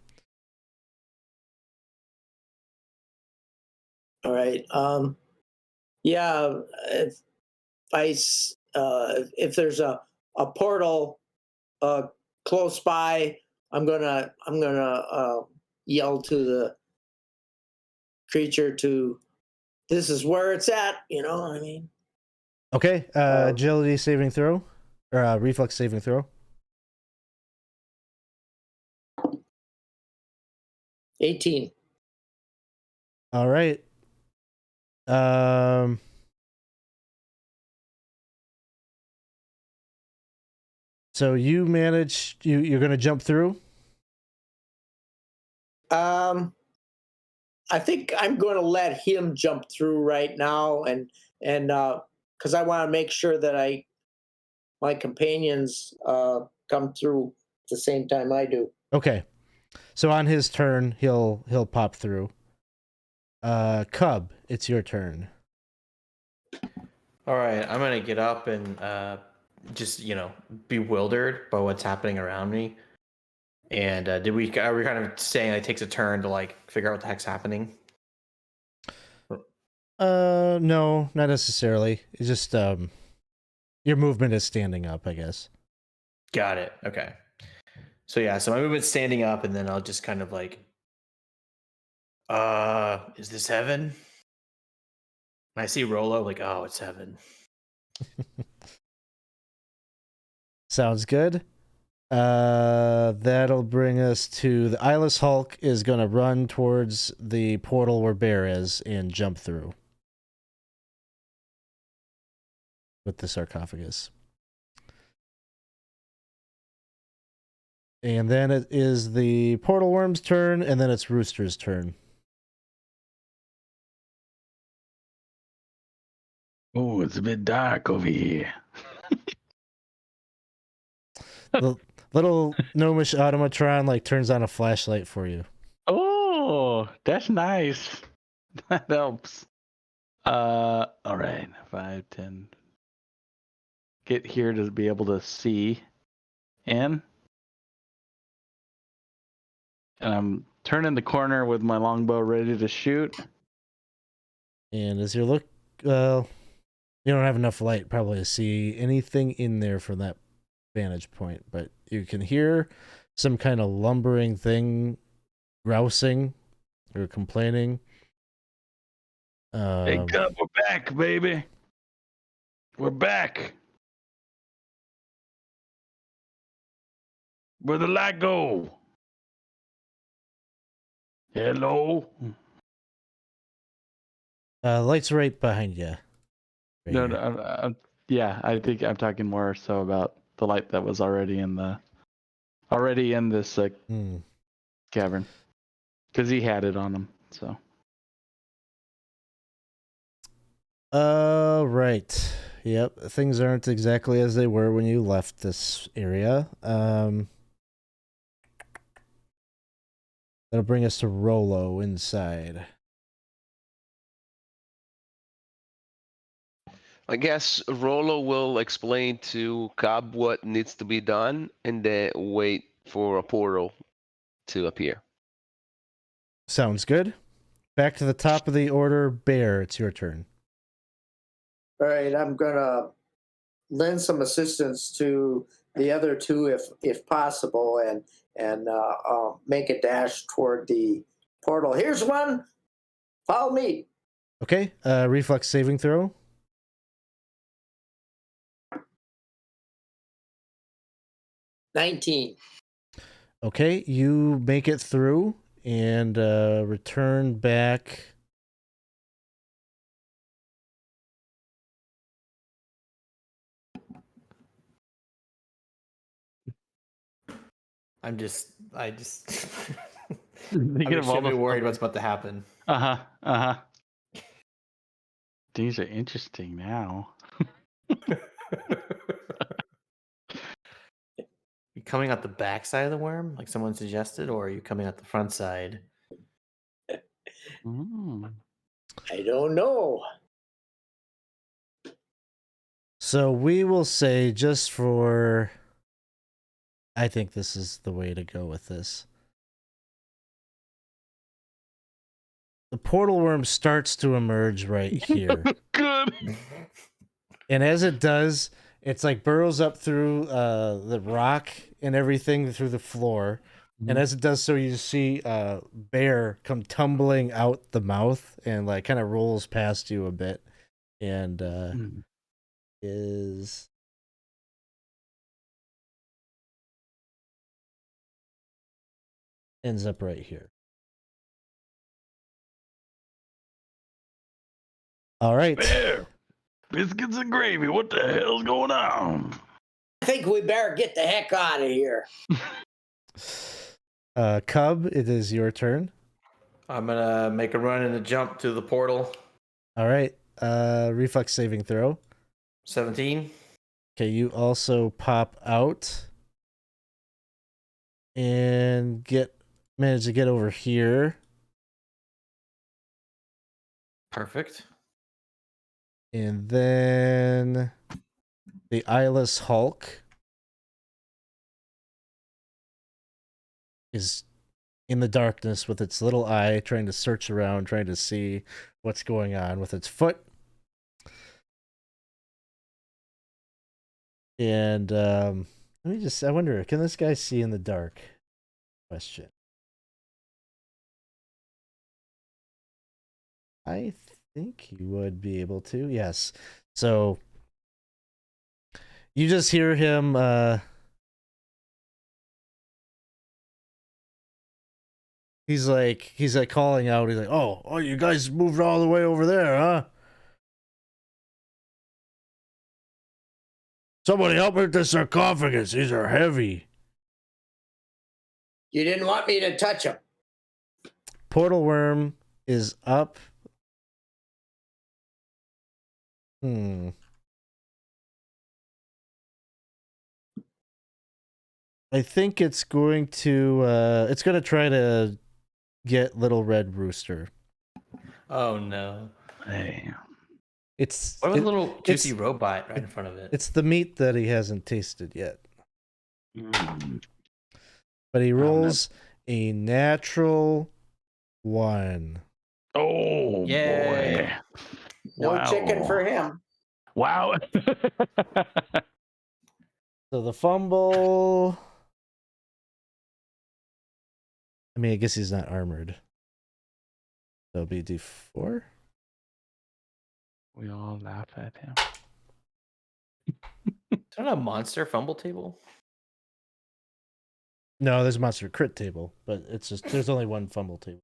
All right. Yeah. If there's a portal close by, I'm gonna yell to the creature to. This is where it's at. You know. I mean. Okay. Agility saving throw, or reflex saving throw. 18. All right. So you manage. You're gonna jump through. I think I'm going to let him jump through right now, and because I want to make sure that my companions come through at the same time I do. Okay. So on his turn, he'll pop through. Cub, it's your turn. All right, I'm gonna get up and just bewildered by what's happening around me. And are we kind of saying it takes a turn to like figure out what the heck's happening? No, not necessarily. It's just your movement is standing up, I guess. Got it. Okay. So yeah, so my movement's standing up, and then I'll just kind of like, is this heaven? And I see Rolo, like, oh, it's heaven. Sounds good. That'll bring us to the Eyeless Hulk is gonna run towards the portal where Bear is and jump through with the sarcophagus. And then it is the portal worm's turn, and then it's Rooster's turn. Oh, it's a bit dark over here. The little gnomish automatron like turns on a flashlight for you. Oh, that's nice. That helps. All right, 5, 10. Get here to be able to see in. And I'm turning the corner with my longbow ready to shoot. And as you look, well, you don't have enough light probably to see anything in there from that vantage point, but you can hear some kind of lumbering thing grousing or complaining. Hey, Cub, we're back, baby. We're back. Where'd the light go? Hello? Light's right behind you. No, here. no, yeah, I think I'm talking more so about the light that was already in this Hmm. cavern, because he had it on him. So Right. Yep. Things aren't exactly as they were when you left this area. That'll bring us to Rolo inside. I guess Rolo will explain to Cobb what needs to be done and then wait for a portal to appear. Sounds good. Back to the top of the order, Bear. It's your turn. All right, I'm gonna lend some assistance to the other two if possible, and make a dash toward the portal. Here's one. Follow me. Okay. Reflex saving throw. 19. Okay, you make it through and return back. I just I'm thinking of all extremely the worried what's about to happen. These are interesting now. You coming out the back side of the worm, like someone suggested, or are you coming out the front side? Mm. I don't know. So we will say, just for, I think this is the way to go with this. The portal worm starts to emerge right here. Good. And as it does, it's like burrows up through the rock and everything through the floor. And as it does so, you see Bear come tumbling out the mouth and like kind of rolls past you a bit. And is ends up right here. All right. Bear, biscuits and gravy. What the hell's going on? I think we better get the heck out of here. Cub, it is your turn. I'm gonna make a run and a jump to the portal. All right. Reflex saving throw. 17. Okay, you also pop out and manage to get over here. Perfect. And then the Eyeless Hulk is in the darkness with its little eye, trying to search around, trying to see what's going on with its foot. And I wonder, can this guy see in the dark? Question. I think he would be able to, yes. So you just hear him he's like calling out. He's like, oh, you guys moved all the way over there, huh? Somebody help me with the sarcophagus. These are heavy. You didn't want me to touch them. Portal worm is up. I think it's going to try to get Little Red Rooster. Oh no. Hey. It's What a little juicy robot right in front of it. It's the meat that he hasn't tasted yet. But he rolls a natural 1. Oh, Yay. boy. No Wow. chicken for him. Wow. So the fumble. I mean, I guess he's not armored. So it'll be D4. We all laugh at him. Is that a monster fumble table? No, there's a monster crit table, but it's just there's only one fumble table.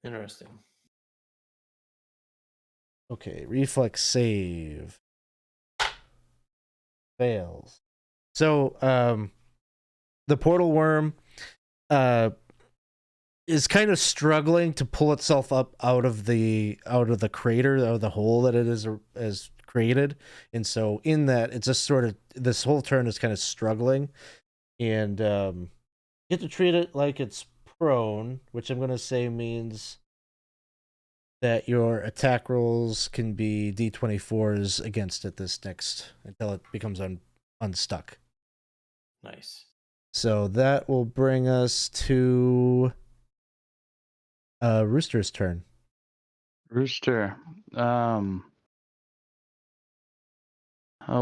Interesting. Okay, reflex save. Fails. So, the portal worm is kind of struggling to pull itself up out of the crater, out of the hole that it is created, and so in that it's just sort of this whole turn is kind of struggling, and you have to treat it like it's prone, which I'm gonna say means that your attack rolls can be d24s against it this next until it becomes unstuck. Nice. So that will bring us to Rooster's turn. Rooster. Oh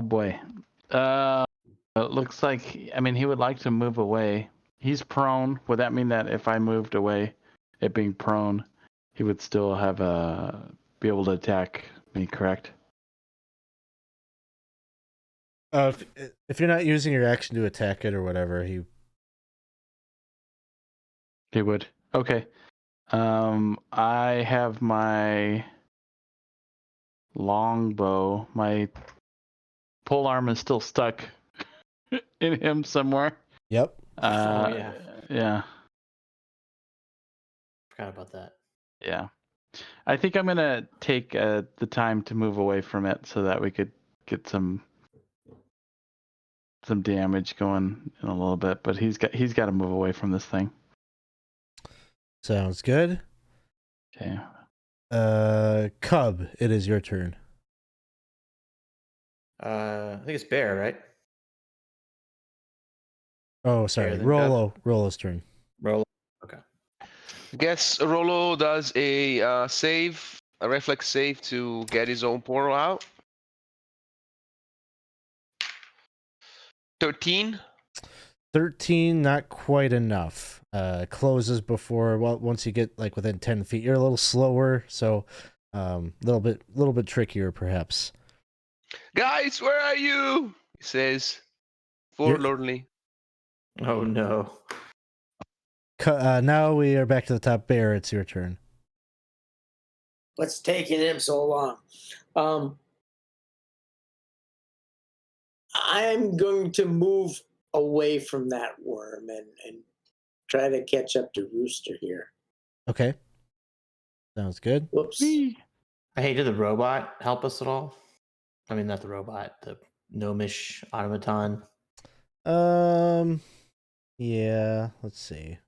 boy. It looks like, I mean, he would like to move away. He's prone. Would that mean that if I moved away, it being prone, he would still have be able to attack me, correct? If you're not using your action to attack it or whatever, He would. Okay. I have my longbow. My pole arm is still stuck in him somewhere. Yep. Yeah. Yeah. Forgot about that. Yeah. I think I'm gonna take the time to move away from it so that we could get some damage going in a little bit. But he's got to move away from this thing. Sounds good. Okay. Cub, it is your turn. I think it's Bear, right? Oh, sorry. Bear, then Cub. Rollo's turn. Roll. Okay. I guess Rolo does a reflex save to get his own portal out. 13. 13, not quite enough. Closes before, well, once you get like within 10 feet, you're a little slower, so little bit trickier perhaps. Guys, where are you? He says, forlornly. Oh no. Now we are back to the top. Bear, it's your turn. What's taking him so long? I'm going to move away from that worm and try to catch up to Rooster here. Okay. Sounds good. Whoops. Hey, did the robot help us at all? I mean, not the robot, the gnomish automaton. Yeah, let's see. I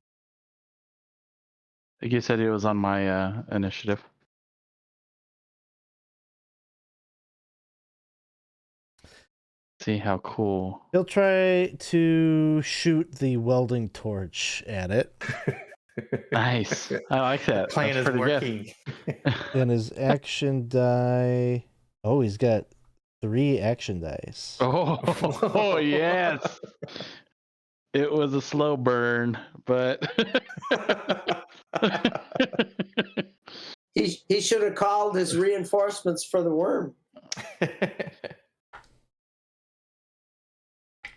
think you said it was on my initiative. See how cool. He'll try to shoot the welding torch at it. Nice. I like that. Plan That's is pretty working. good. And his action die. Oh, he's got 3 action dice. Oh yes. It was a slow burn, but He should have called his reinforcements for the worm.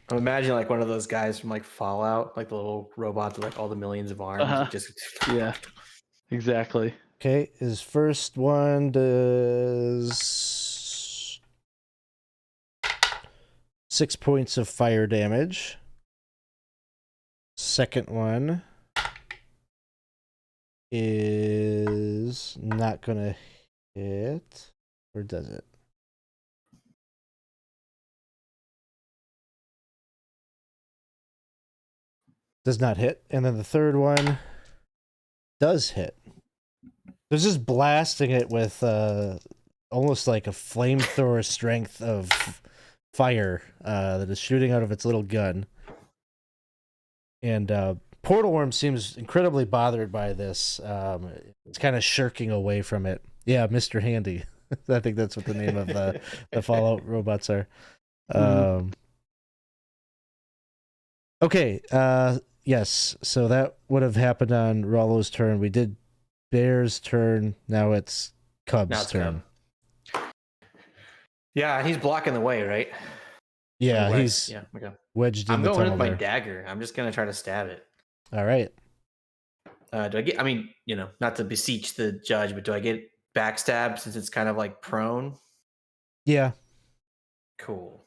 I'm imagining like one of those guys from like Fallout, like the little robots with like all the millions of arms. Uh-huh. Just yeah, exactly. Okay, his first one does 6 points of fire damage. Second one is not gonna hit, or does it? Does not hit. And then the third one does hit. There's just blasting it with almost like a flamethrower strength of fire that is shooting out of its little gun. And Portal Worm seems incredibly bothered by this. It's kind of shirking away from it. Yeah, Mr. Handy. I think that's what the name of the Fallout robots are. Okay, yes, so that would have happened on Rollo's turn. We did Bear's turn. Now it's Cub's turn. Cub. Yeah, he's blocking the way, right? Yeah, he's okay. wedged in I'm the going tunnel with my there. dagger. I'm just gonna try to stab it. All right. Do I get? I mean, not to beseech the judge, but do I get backstab since it's kind of like prone? Yeah. Cool.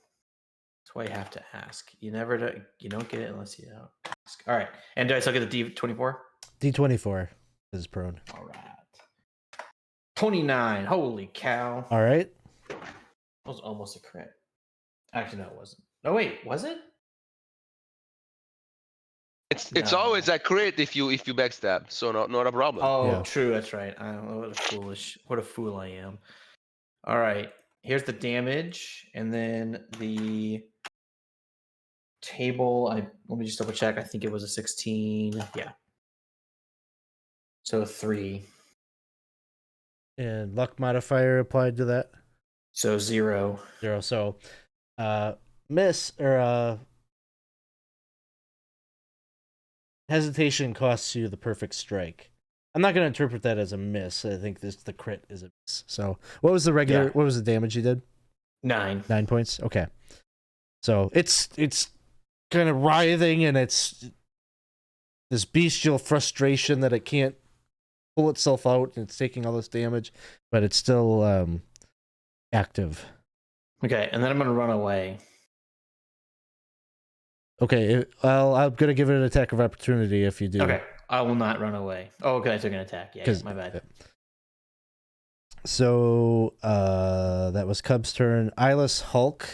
That's why you have to ask. You don't get it unless you don't ask. All right. And do I still get the D24? D24 is prone. All right. 29. Holy cow. All right. That was almost a crit. Actually, no, it wasn't. No, wait, was it? It's No. always a crit if you backstab, so not a problem. Oh, Yeah. true. That's right. I don't know what a fool I am. All right. Here's the damage, and then the table. Let me just double check. I think it was a 16. Yeah. So 3. And luck modifier applied to that? So 0. 0. So, miss or hesitation costs you the perfect strike. I'm not going to interpret that as a miss. I think the crit is a miss. So, what was the regular? Yeah. What was the damage you did? 9. 9 points. Okay. So it's kind of writhing, and it's this bestial frustration that it can't pull itself out, and it's taking all this damage, but it's still active. Okay, and then I'm gonna run away. Okay. Well, I'm gonna give it an attack of opportunity if you do. Okay, I will not run away. Oh, okay, I took an attack. Yeah, my bad. So that was Cub's turn. Eyeless Hulk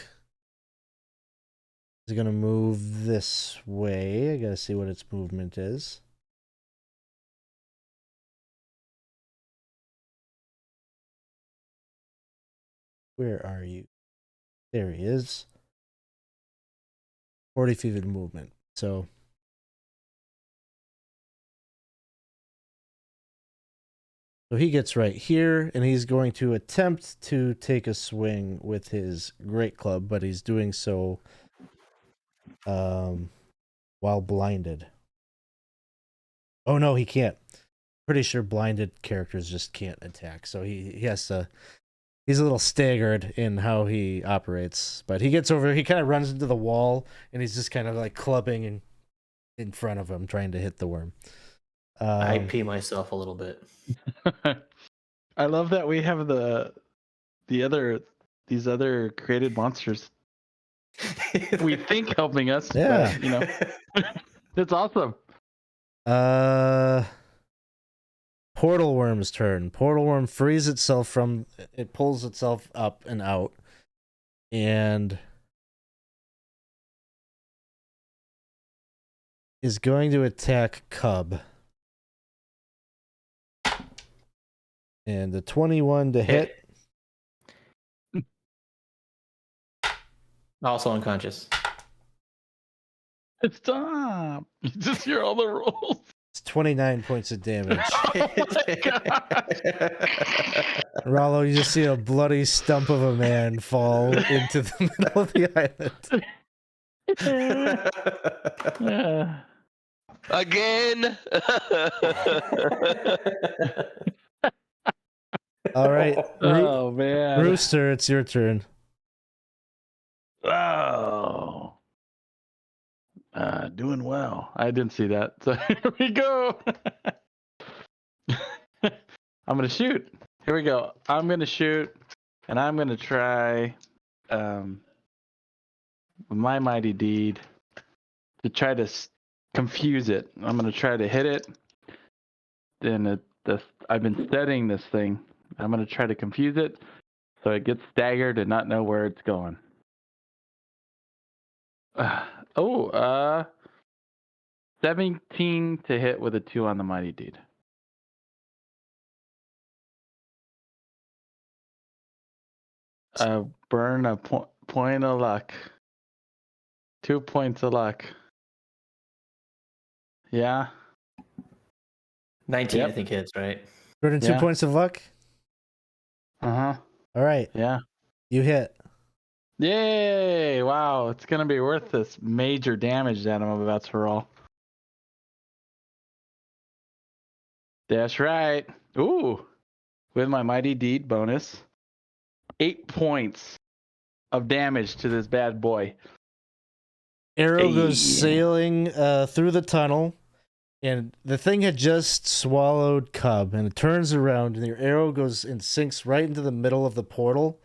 is gonna move this way. I gotta see what its movement is. Where are you? There he is. 40 feet of movement. So he gets right here, and he's going to attempt to take a swing with his great club, but he's doing so while blinded. Oh no, he can't. Pretty sure blinded characters just can't attack, so he has to. He's a little staggered in how he operates, but he gets over. He kind of runs into the wall, and he's just kind of like clubbing in front of him, trying to hit the worm. I pee myself a little bit. I love that we have these other created monsters. We think helping us. Yeah. But, you know, it's awesome. Portal Worm's turn. Portal Worm frees itself from. It pulls itself up and out, and is going to attack Cub. And the 21 to hit. Also unconscious. Stop! You just hear all the rolls. It's 29 points of damage. Oh my God. Rollo, you just see a bloody stump of a man fall into the middle of the island. Yeah. Again. All right. Oh man. Rooster, it's your turn. Oh. Doing well. I didn't see that. So here we go. I'm gonna shoot. Here we go. I'm gonna shoot, and I'm gonna try with my mighty deed to try to confuse it. I'm gonna try to hit it. Then I've been studying this thing. I'm gonna try to confuse it so it gets staggered and not know where it's going. 17 to hit with a 2 on the mighty deed. Burn a point of luck. 2 points of luck. Yeah. 19, Yep. I think hits, right? Burning 2 points of luck. Uh-huh. All right. Yeah. You hit. Yay! Wow, it's gonna be worth this major damage that I'm about to roll. That's right. Ooh, with my mighty deed bonus, 8 points of damage to this bad boy. Arrow goes Hey. sailing through the tunnel, And the thing had just swallowed Cub, and it turns around, and your arrow goes and sinks right into the middle of the portal.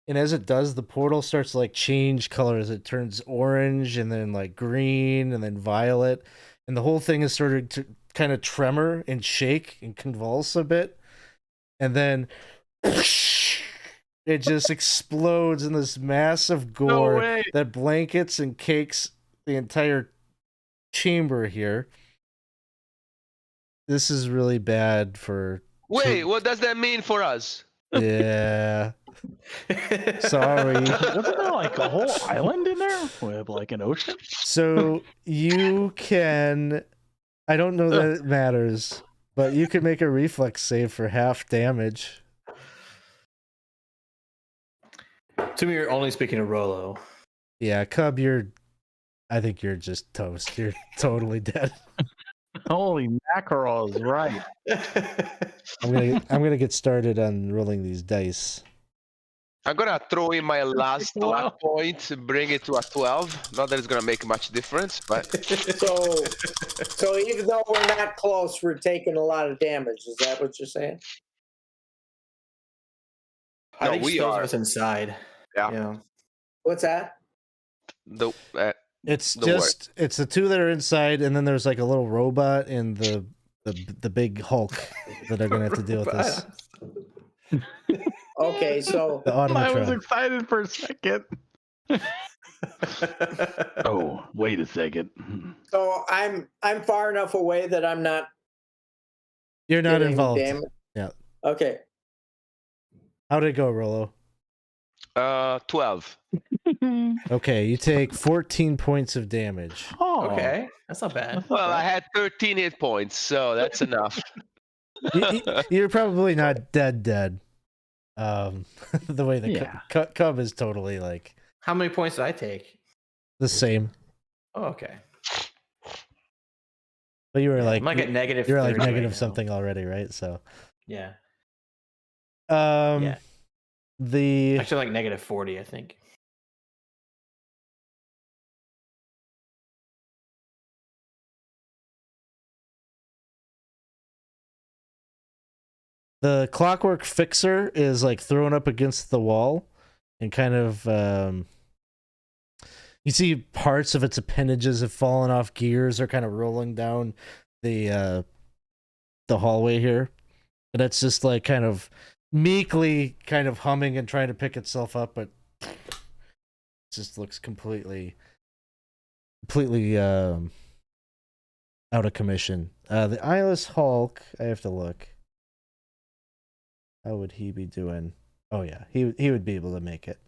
And as it does, the portal starts to like change colors. It turns orange, and then like green, and then violet, and the whole thing is starting to kind of tremor and shake and convulse a bit, and then it just explodes in this massive gore that blankets and cakes the entire chamber here. This is really bad for... Wait, what does that mean for us? Yeah. Sorry. Wasn't there like a whole island in there with like an ocean? So you can... I don't know that it matters, but you can make a reflex save for half damage. To me, you're only speaking to Rolo. Yeah, Cub, I think you're just toast. You're totally dead. Holy mackerels, right. I'm gonna get started on rolling these dice. I'm gonna throw in my last luck point, bring it to a 12. Not that it's gonna make much difference, but So even though we're not close, we're taking a lot of damage. Is that what you're saying? I No, think we those are. of us inside. Yeah. What's that? It's The just it's the two that are inside, and then there's like a little robot and the big Hulk that are gonna have to deal with this. Okay, so The I was automatron. excited for a second. Oh, wait a second. so I'm far enough away that I'm not You're not getting involved. damage. Yeah. Okay. How did it go, Rolo? 12. Okay, you take 14 points of damage. Oh, Okay, that's not bad. Well, I had 13 hit points, so that's enough. You're probably not dead. The way the Yeah. Cub is totally like How many points did I take? the same. Oh, okay. But you were Yeah, like I'm like at negative. you're like 30 right negative now. something already, right? So Yeah. yeah. The Actually, like negative 40, I think. the Clockwork Fixer is like thrown up against the wall and kind of you see parts of its appendages have fallen off, gears are kind of rolling down the hallway here. And it's just like kind of meekly kind of humming and trying to pick itself up, but it just looks completely out of commission. The Eyeless Hulk, I have to look. How would he be doing? Oh yeah, he would be able to make it.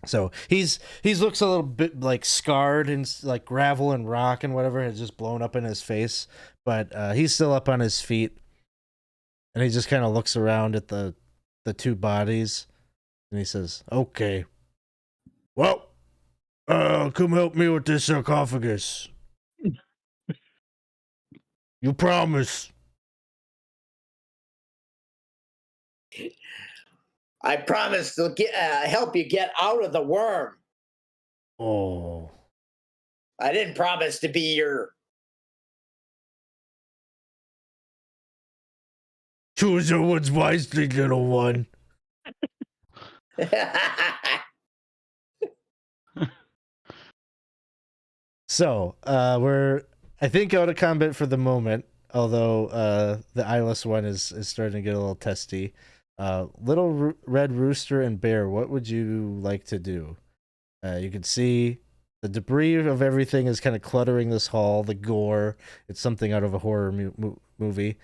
So he's looks a little bit like scarred and like gravel and rock and whatever has just blown up in his face, but he's still up on his feet, and he just kind of looks around at the two bodies, and he says, "Okay, well, come help me with this sarcophagus. You promise." I promise to help you get out of the worm. Oh. I didn't promise to be your... Choose your words wisely, little one. So, we're, I think, out of combat for the moment, although the eyeless one is starting to get a little testy. Little Red Rooster and Bear, what would you like to do? You can see the debris of everything is kind of cluttering this hall, the gore. It's something out of a horror movie.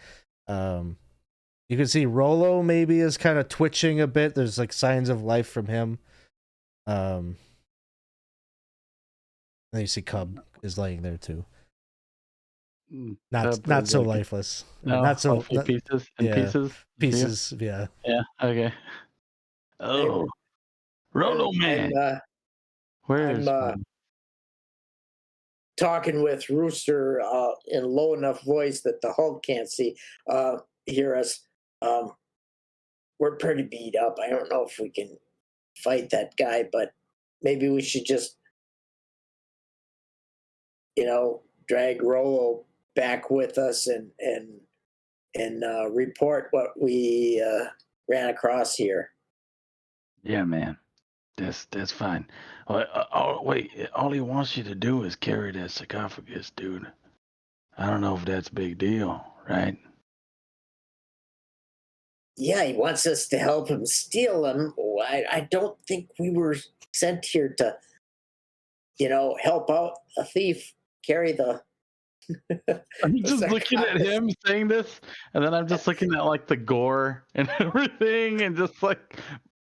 You can see Rolo maybe is kind of twitching a bit. There's like signs of life from him. Then you see Cub is laying there too. Not so lifeless. No, not so pieces. Yeah. Yeah. Okay. Oh, Rolo man. Where is I'm talking with Rooster in low enough voice that the Hulk can't hear us. We're pretty beat up. I don't know if we can fight that guy, but maybe we should just, drag Rollo back with us and report what we ran across here. Yeah, man. That's fine. Wait, all he wants you to do is carry that sarcophagus, dude. I don't know if that's a big deal, right? Yeah, he wants us to help him steal them. I don't think we were sent here to, help out a thief carry the. I'm just the looking at him saying this, and then I'm just looking at like the gore and everything, and just like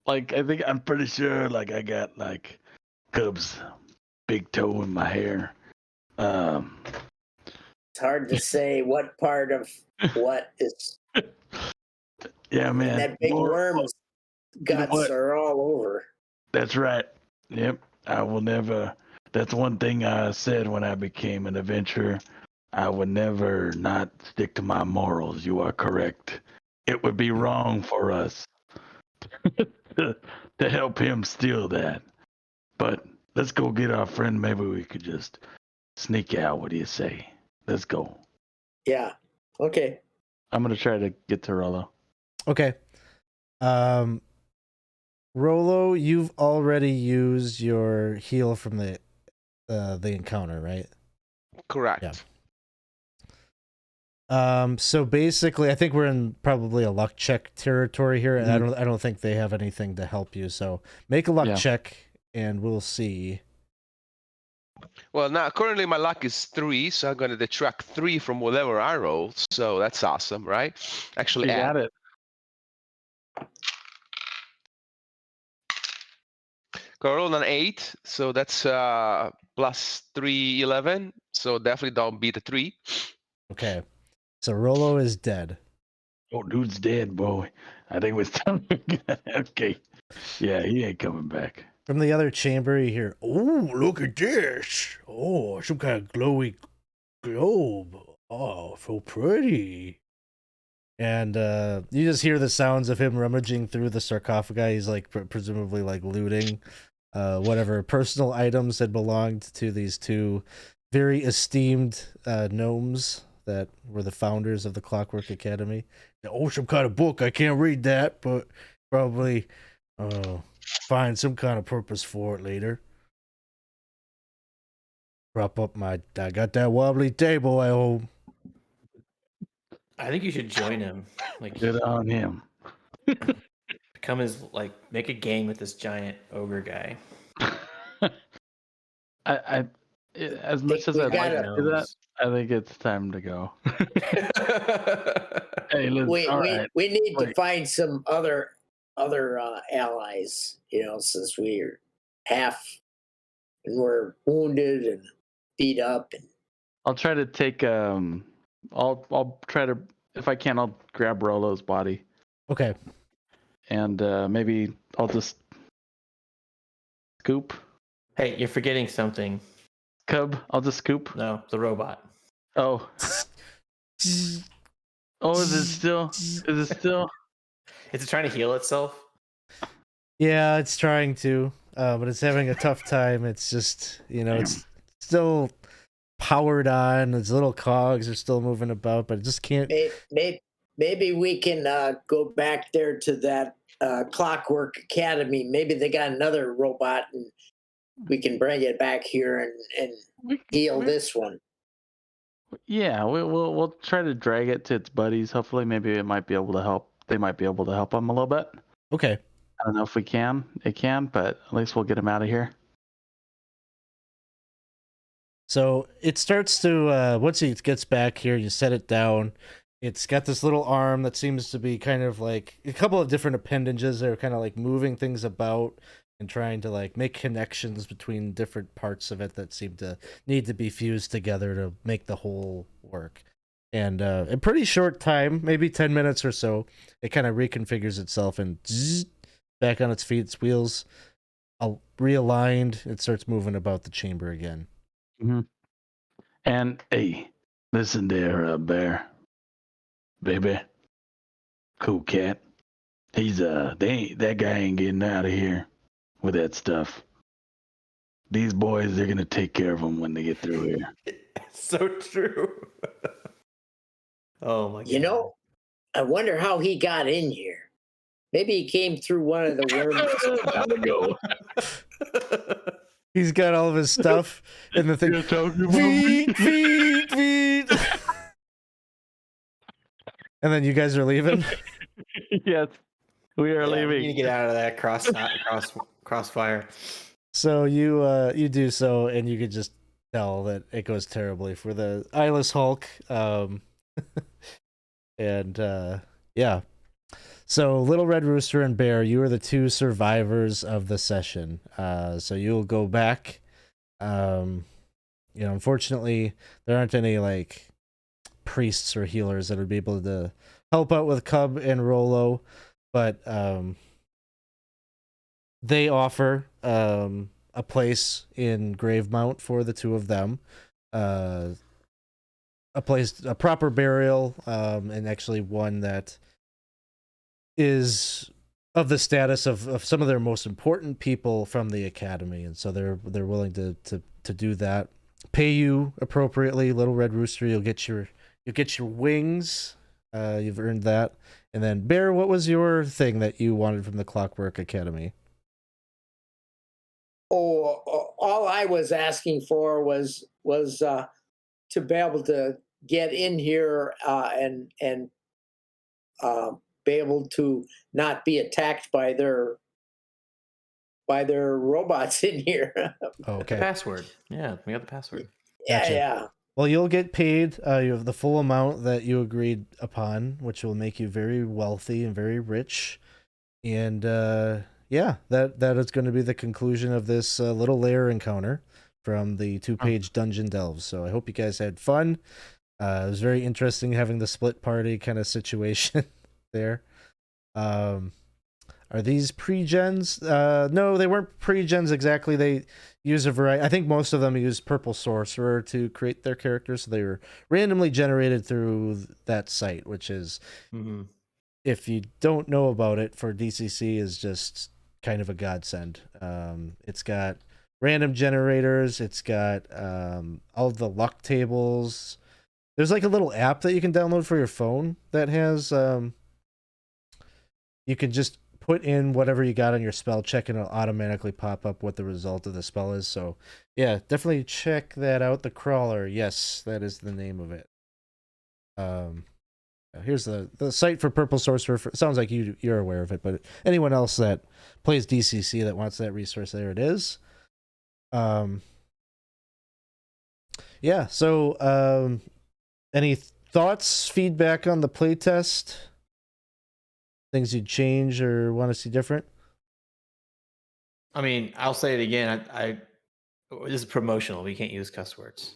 I'm pretty sure like I got like Cub's big toe in my hair. It's hard to say what part of what is. Yeah, man. And that big worm's guts are all over. That's right. Yep. I will never. That's one thing I said when I became an adventurer. I would never not stick to my morals. You are correct. It would be wrong for us to help him steal that. But let's go get our friend. Maybe we could just sneak out. What do you say? Let's go. Yeah. Okay. I'm gonna try to get to Rollo. Okay. Rollo, you've already used your heal from the encounter, right? Correct. Yeah. So basically, I think we're in probably a luck check territory here, and Mhm. I don't think they have anything to help you. So make a luck check, and we'll see. Well, now currently my luck is 3, so I'm going to detract 3 from whatever I roll. So that's awesome, right? Actually, You add. got it. I rolled an 8, so that's plus 3, 11. So definitely don't beat a 3. Okay. So Rollo is dead. Oh, dude's dead, boy. I think it was time. Okay. Yeah, he ain't coming back. From the other chamber, you hear, "Oh, look at this! Oh, some kind of glowy globe. Oh, so pretty." And you just hear the sounds of him rummaging through the sarcophagi. He's like presumably like looting whatever personal items that belonged to these two very esteemed gnomes that were the founders of the Clockwork Academy. Oh, some kind of book. I can't read that, but probably find some kind of purpose for it later. Prop up I got that wobbly table at home. I think you should join him. Like, Good on him. become his make a gang with this giant ogre guy. As much as I'd like to do that, I think it's time to go. Hey, listen, we need to find some other allies, since we're half and we're wounded and beat up. And I'll try to take I'll try to, if I can, I'll grab Rollo's body. Okay. And maybe I'll just scoop. Hey, you're forgetting something. Cub, I'll just scoop. No, the robot. Oh. Oh, is it still? Is it trying to heal itself? Yeah, it's trying to, but it's having a tough time. It's just, it's still powered on. Its little cogs are still moving about, but it just can't. Maybe we can go back there to that Clockwork Academy. Maybe they got another robot, and we can bring it back here and heal this one. Yeah, we'll try to drag it to its buddies. Hopefully, maybe it might be able to help. They might be able to help them a little bit. Okay. I don't know if we can. It can, but at least we'll get him out of here. So it starts to, once it gets back here, you set it down. It's got this little arm that seems to be kind of like a couple of different appendages that are kind of like moving things about and trying to like make connections between different parts of it that seem to need to be fused together to make the whole work. And in a pretty short time, maybe 10 minutes or so, it kind of reconfigures itself and back on its feet, its wheels realigned. It starts moving about the chamber again. Mm-hmm. And hey, listen there, Bear. Baby. Cool cat. He's that guy ain't getting out of here with that stuff. These boys, they're gonna take care of him when they get through here. So true. Oh my god. You know, I wonder how he got in here. Maybe he came through one of the worms. He's got all of his stuff in the thing. You're talking about me? Feet. And then you guys are leaving. Yes, we are We leaving. need to get out of that crossfire. So you do so, and you could just tell that it goes terribly for the Eyeless Hulk. And yeah. So Little Red Rooster and Bear, you are the two survivors of the session. So you'll go back. Unfortunately, there aren't any like priests or healers that would be able to help out with Cub and Rolo, but they offer a place in Gravemount for the two of them, a proper burial, and actually one that is of the status of some of their most important people from the academy, and so they're willing to do that. Pay you appropriately, Little Red Rooster. You'll get your wings. You've earned that. And then Bear, what was your thing that you wanted from the Clockwork Academy? All I was asking for was to be able to get in here and be able to not be attacked by their robots in here. Okay. Password. Yeah, we got the password. Gotcha. Yeah. Well, you'll get paid. You have the full amount that you agreed upon, which will make you very wealthy and very rich. And yeah, that is going to be the conclusion of this little lair encounter from the 2-page Dungeon Delves. So I hope you guys had fun. It was very interesting having the split party kind of situation there. Are these pre-gens? No, they weren't pre-gens exactly. They use a variety. I think most of them use Purple Sorcerer to create their characters. So they were randomly generated through that site, which is, if you don't know about it, for DCC is just kind of a godsend. It's got random generators. It's got all the luck tables. There's like a little app that you can download for your phone that has you can just put in whatever you got on your spell check and it'll automatically pop up what the result of the spell is. So yeah, definitely check that out. The Crawler, yes, that is the name of it. Here's the site for Purple Sorcerer. Sounds like you're aware of it, but anyone else that plays DCC that wants that resource, there it is. Yeah, so any thoughts, feedback on the playtest? Things you'd change or want to see different? I mean, I'll say it again. I this is promotional. We can't use cuss words.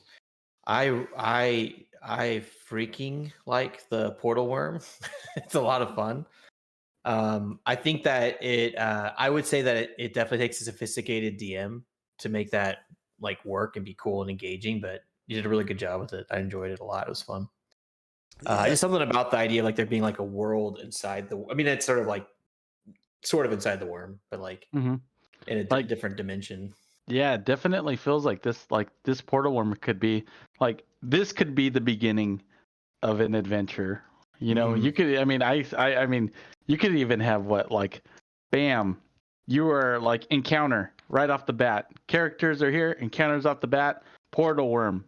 I freaking like the portal worm. It's a lot of fun. I think that I would say that it definitely takes a sophisticated DM to make that like work and be cool and engaging. But you did a really good job with it. I enjoyed it a lot. It was fun. Just something about the idea of like there being like a world inside the. I mean, it's sort of inside the worm, but like in a different dimension. Yeah, it definitely feels like this portal worm could be like this could be the beginning of an adventure. You know, you could. I mean, you could even have bam, you are like encounter right off the bat. Characters are here. Encounters off the bat. Portal worm.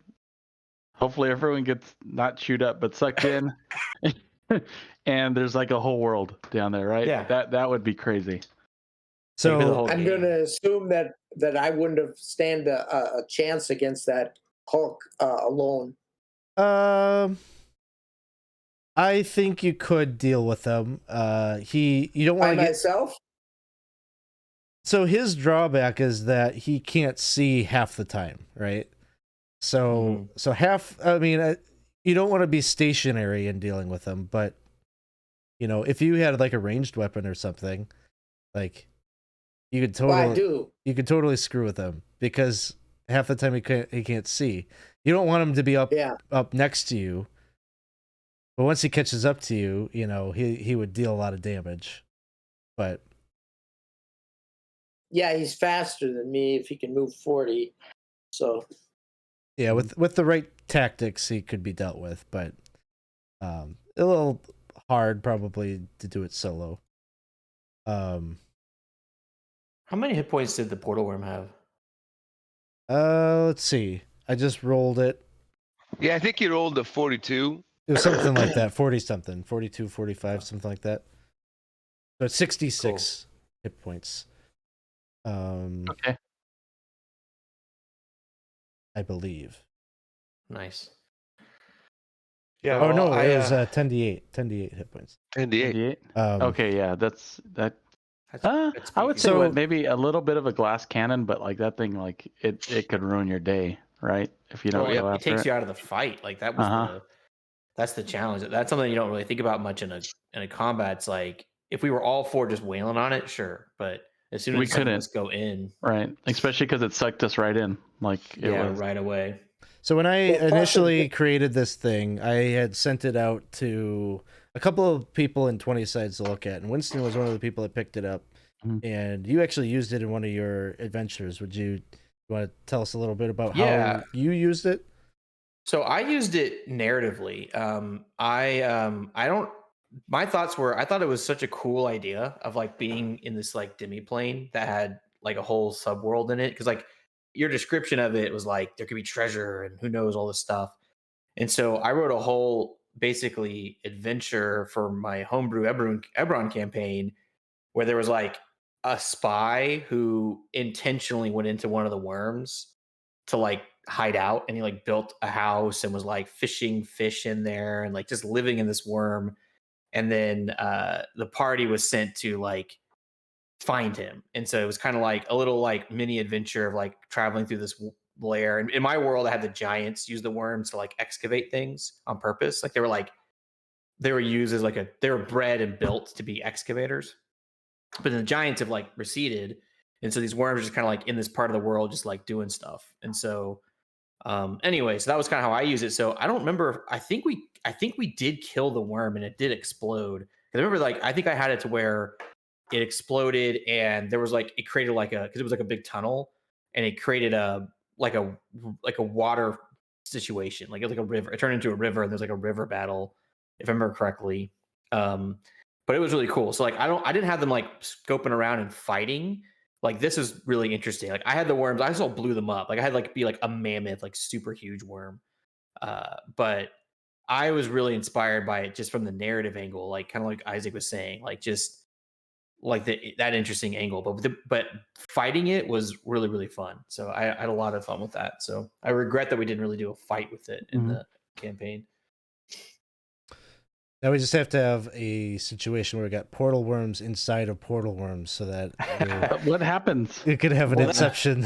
Hopefully everyone gets not chewed up, but sucked in. And there's like a whole world down there, right? Yeah. That would be crazy. So I'm going to assume that I wouldn't have stand a chance against that Hulk alone. I think you could deal with him. You don't want to get myself. So his drawback is that he can't see half the time, right? So half. I mean, you don't want to be stationary in dealing with him, but you know, if you had like a ranged weapon or something, like you could totally screw with him because half the time he can't see. You don't want him to be up next to you. But once he catches up to you, you know, he would deal a lot of damage. But yeah, he's faster than me if he can move 40. So Yeah, with the right tactics, he could be dealt with, but a little hard probably to do it solo. How many hit points did the portal worm have? Let's see. I just rolled it. Yeah, I think you rolled the 42. It was something like that, 40 something, 42, 45, something like that. So it's 66 hit points. Okay. I believe. Nice. Yeah. Oh no, it was 10d8 hit points. 98. 98? Um, Okay, yeah, that's that. that's I would pretty say good. what, maybe a little bit of a glass cannon, but like that thing, like it could ruin your day, right? If you don't Well, yeah, go it after takes it. you out of the fight. Like that was that's the challenge. That's something you don't really think about much in a combat. It's like if we were all four just wailing on it, sure, but as soon as We some of couldn't. us go in, Right, especially because it sucked us right in. Like it was. right away. So when I Well, plus initially it- created this thing, I had sent it out to a couple of people in 20 sides to look at, and Winston was one of the people that picked it up. Mhm. And you actually used it in one of your adventures. Would you want to tell us a little bit about Yeah. how you used it? So I used it narratively. I don't. My thoughts were I thought it was such a cool idea of like being in this like demi-plane that had like a whole subworld in it because like your description of it was like there could be treasure and who knows all this stuff. And so I wrote a whole basically adventure for my homebrew Eberron campaign where there was like a spy who intentionally went into one of the worms to like hide out and he like built a house and was like fishing fish in there and like just living in this worm. And then the party was sent to like find him. And so it was kind of like a little like mini adventure of like traveling through this lair. And in my world, I had the giants use the worms to like excavate things on purpose. Like they were used as like they were bred and built to be excavators. But then the giants have like receded. And so these worms are just kind of like in this part of the world, just like doing stuff. And so anyway, so that was kind of how I use it. So I don't remember. I think we did kill the worm and it did explode. I remember like I think I had it to where it exploded and there was like it created like because it was like a big tunnel and it created like a water situation like it was like a river. It turned into a river and there's like a river battle if I remember correctly. But it was really cool. So like I didn't have them like scoping around and fighting. Like this is really interesting. Like I had the worms, I just all blew them up. Like I had like be like a mammoth, like super huge worm. But I was really inspired by it just from the narrative angle, like kind of like Isaac was saying, like just like that interesting angle. But fighting it was really really fun. So I had a lot of fun with that. So I regret that we didn't really do a fight with it in the campaign. Now we just have to have a situation where we got portal worms inside of portal worms so that What happens? you could have an Well, inception.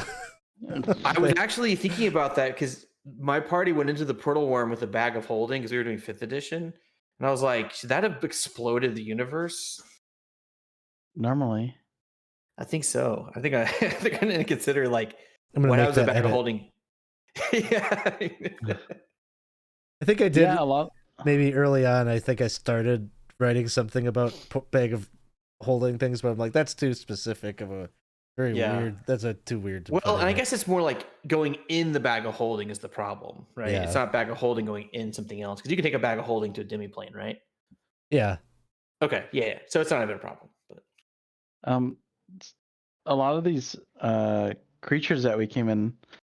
I was actually thinking about that because my party went into the portal worm with a bag of holding because we were doing 5th edition. And I was like, should that have exploded the universe? Normally. I think so. I think I didn't consider like I'm gonna what make happens a that bag of edit. holding. Yeah. I think I did Yeah, a lot. maybe early on. I think I started writing something about bag of holding things, but I'm like, that's too specific of a very weird. That's a too weird. To Well, and I guess it's more like going in the bag of holding is the problem, right? Yeah. It's not bag of holding going in something else because you can take a bag of holding to a demi-plane, right? Yeah. Okay, yeah. So it's not even a problem. But A lot of these creatures that we came in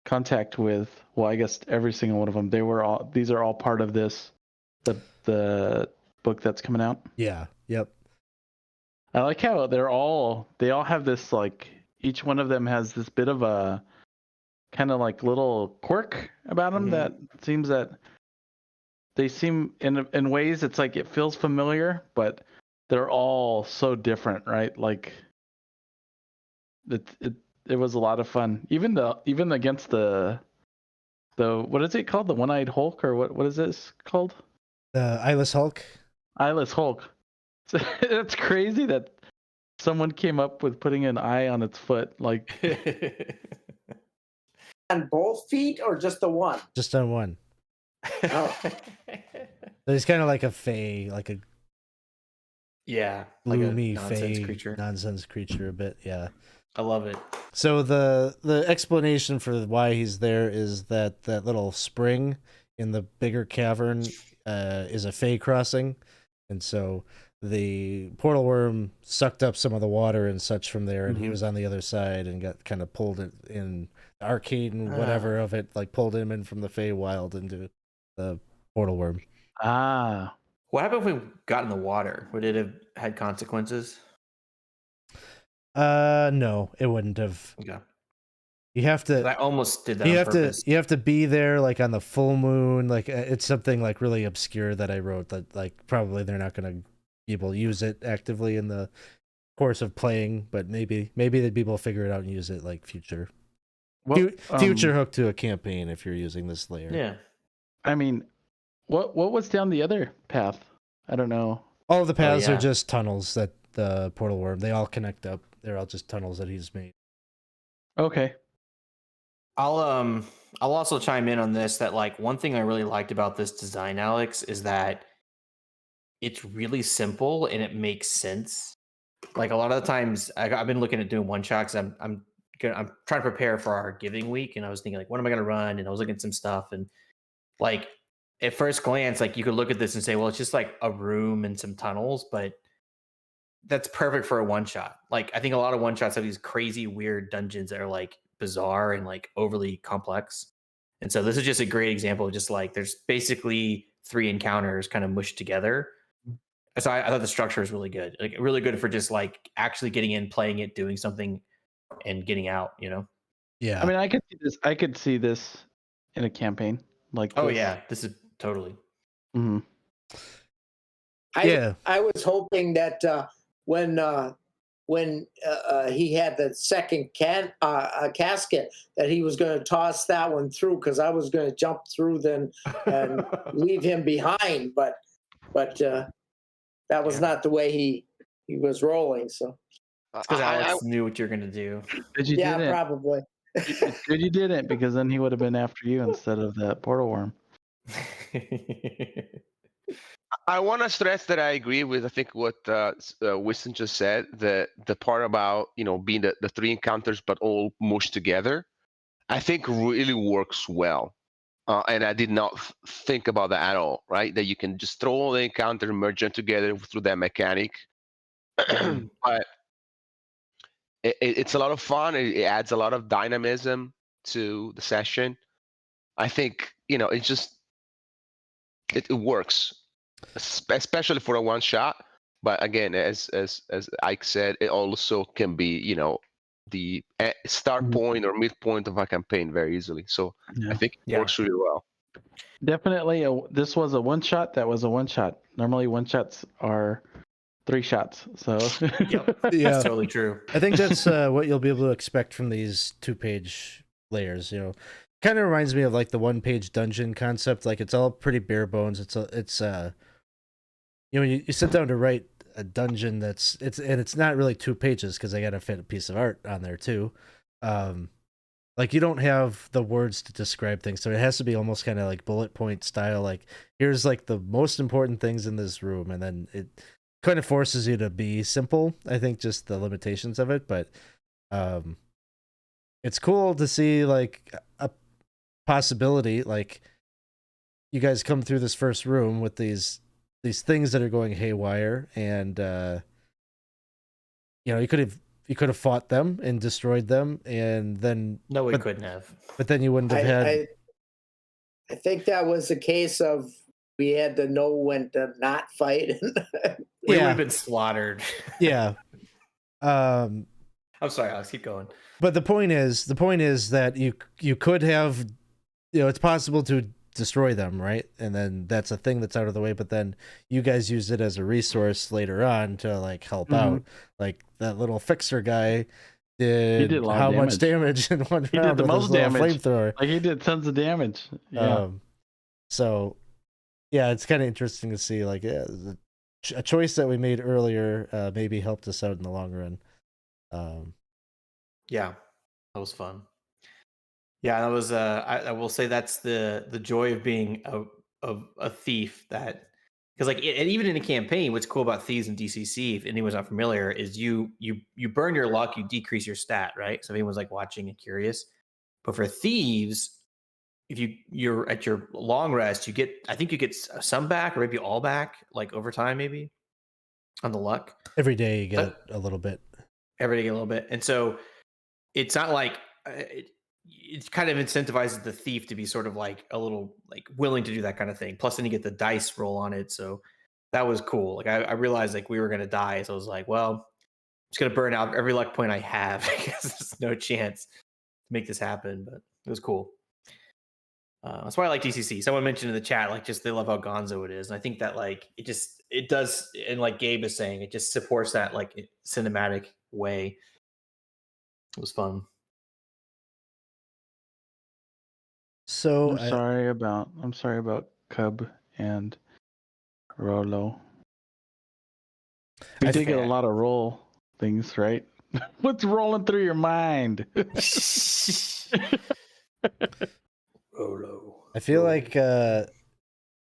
contact with, well, I guess every single one of them, these are all part of this the book that's coming out. Yeah. Yep. I like how they all have this like each one of them has this bit of a kind of like little quirk about them that seems that they seem in ways it's like it feels familiar, but they're all so different, right? Like it was a lot of fun. Even against the what is it called? The One-Eyed Hulk or what is this called? The Eyeless Hulk. Eyeless Hulk. So, it's crazy that someone came up with putting an eye on its foot. Like On both feet or just the one? Just on one. Oh. So he's kind of like a fae, like a yeah, like a gloomy nonsense fae creature. nonsense creature a bit. Yeah. I love it. So the explanation for why he's there is that little spring in the bigger cavern is a fey crossing, and so the portal worm sucked up some of the water and such from there, and he was on the other side and got kind of pulled in arcane whatever of it, like pulled him in from the fey wild into the portal worm. Ah. What happened if we got in the water? Would it have had consequences? No, it wouldn't have. Okay. You have 'Cause to. I almost did that You on have purpose. to. You have to be there, like on the full moon. Like it's something like really obscure that I wrote. That like probably they're not gonna be able to use it actively in the course of playing, but maybe the people will figure it out and use it like future hook to a campaign if you're using this layer. Yeah. I mean, what was down the other path? I don't know. All of the paths yeah. are just tunnels that the portal worm. They all connect up. They're all just tunnels that he's made. Okay. I'll also chime in on this that like one thing I really liked about this design, Alex, is that it's really simple and it makes sense. Like a lot of the times I've been looking at doing one shots. I'm trying to prepare for our giving week, and I was thinking like, what am I going to run? And I was looking at some stuff, and like at first glance, like you could look at this and say, well, it's just like a room and some tunnels, but that's perfect for a one shot. Like I think a lot of one shots have these crazy weird dungeons that are like bizarre and like overly complex. And so this is just a great example of just like there's basically 3 encounters kind of mushed together. So I thought the structure is really good. Like really good for just like actually getting in, playing it, doing something, and getting out, you know? Yeah. I mean, I could see this in a campaign like Oh this. yeah, this is totally. Mm-hmm. I was hoping that when he had the second casket, that he was going to toss that one through, because I was going to jump through then and leave him behind. But that was not the way he was rolling. So It's because Alex knew what you're going to do. But you yeah, didn't. probably. It's good you didn't, because then he would have been after you instead of that portal worm. I want to stress that I agree with, I think, what Winston just said, the part about, being the 3 encounters but all mushed together, I think really works well. And I did not think about that at all, right? That you can just throw all the encounter, merge them together through that mechanic. But it's a lot of fun. It adds a lot of dynamism to the session. I think, it works, especially for a one shot. But again, as Ike said, it also can be, the start point or midpoint of a campaign very easily. So Yeah. I think it works really well. Definitely, this was a one shot. That was a one shot. Normally, one shots are 3 shots. So Yep. Yeah. That's totally true. I think that's what you'll be able to expect from these 2-page layers. Kind of reminds me of like the 1-page dungeon concept. Like it's all pretty bare bones. You sit down to write a dungeon it's not really 2 pages, because I got to fit a piece of art on there too. Like you don't have the words to describe things, so it has to be almost kind of like bullet point style. Like here's like the most important things in this room, and then it kind of forces you to be simple. I think just the limitations of it, but it's cool to see like a possibility. Like you guys come through this first room with these things that are going haywire, and you could have fought them and destroyed them, and then No, we couldn't have. But then you wouldn't have had. I think that was a case of we had to know when to not fight. We would have been slaughtered. Yeah. I'm sorry, Alex. Keep going. But the point is that you could have, it's possible to destroy them, right? And then that's a thing that's out of the way. But then you guys use it as a resource later on to like help out. Like that little fixer guy did how much damage in one round? He did the most damage. Flamethrower. Like he did tons of damage. Yeah. So yeah, it's kind of interesting to see like a choice that we made earlier maybe helped us out in the long run. Yeah, that was fun. Yeah, that was. I will say that's the joy of being a thief, that because like and even in a campaign, what's cool about thieves and DCC, if anyone's not familiar, is you burn your luck, you decrease your stat, right? So if anyone's like watching and curious, but for thieves, if you're at your long rest, I think you get some back or maybe all back, like over time maybe on the luck. Every day you get a little bit. Every day a little bit, and so it's not like it kind of incentivizes the thief to be sort of like a little like willing to do that kind of thing. Plus, then you get the dice roll on it, so that was cool. Like I realized like we were gonna die, so I was like, well, I'm just gonna burn out every luck point I have because there's no chance to make this happen. But it was cool. That's why I like DCC. Someone mentioned in the chat like just they love how gonzo it is, and I think that like it does, and like Gabe is saying, it just supports that like cinematic way. It was fun. So I'm sorry about Cub and Rolo. We did get a lot of roll things, right? What's rolling through your mind? Rolo. I feel like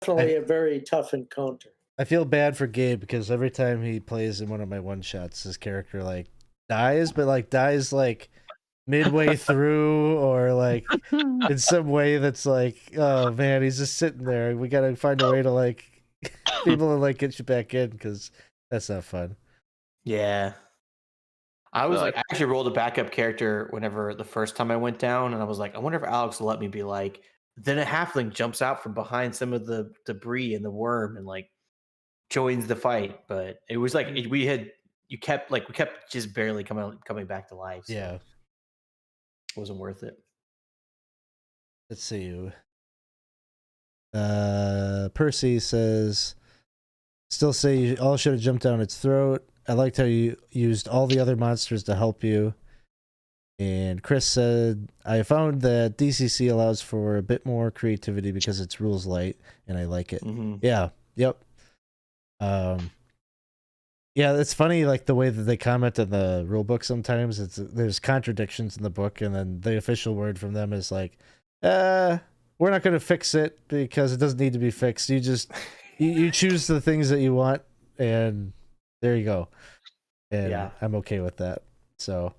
Definitely a very tough encounter. I feel bad for Gabe because every time he plays in one of my one shots, his character like dies, but like dies like midway through or like in some way that's like, oh man, he's just sitting there. We gotta find a way to like people to like get you back in because that's not fun. Yeah. I was like, I actually rolled a backup character whenever the first time I went down, and I was like, I wonder if Alex will let me be like, then a halfling jumps out from behind some of the debris and the worm and like joins the fight. But it was like we kept just barely coming back to life. So Yeah. it wasn't worth it. Let's see. Percy says, still say you all should have jumped down its throat. I liked how you used all the other monsters to help you. And Chris said, I found that DCC allows for a bit more creativity because it's rules light, and I like it. Mm-hmm. Yeah. Yep. Yeah, it's funny, like the way that they comment in the rule book sometimes. There's contradictions in the book, and then the official word from them is like, we're not going to fix it because it doesn't need to be fixed. You just you choose the things that you want, and there you go. And Yeah. I'm okay with that. So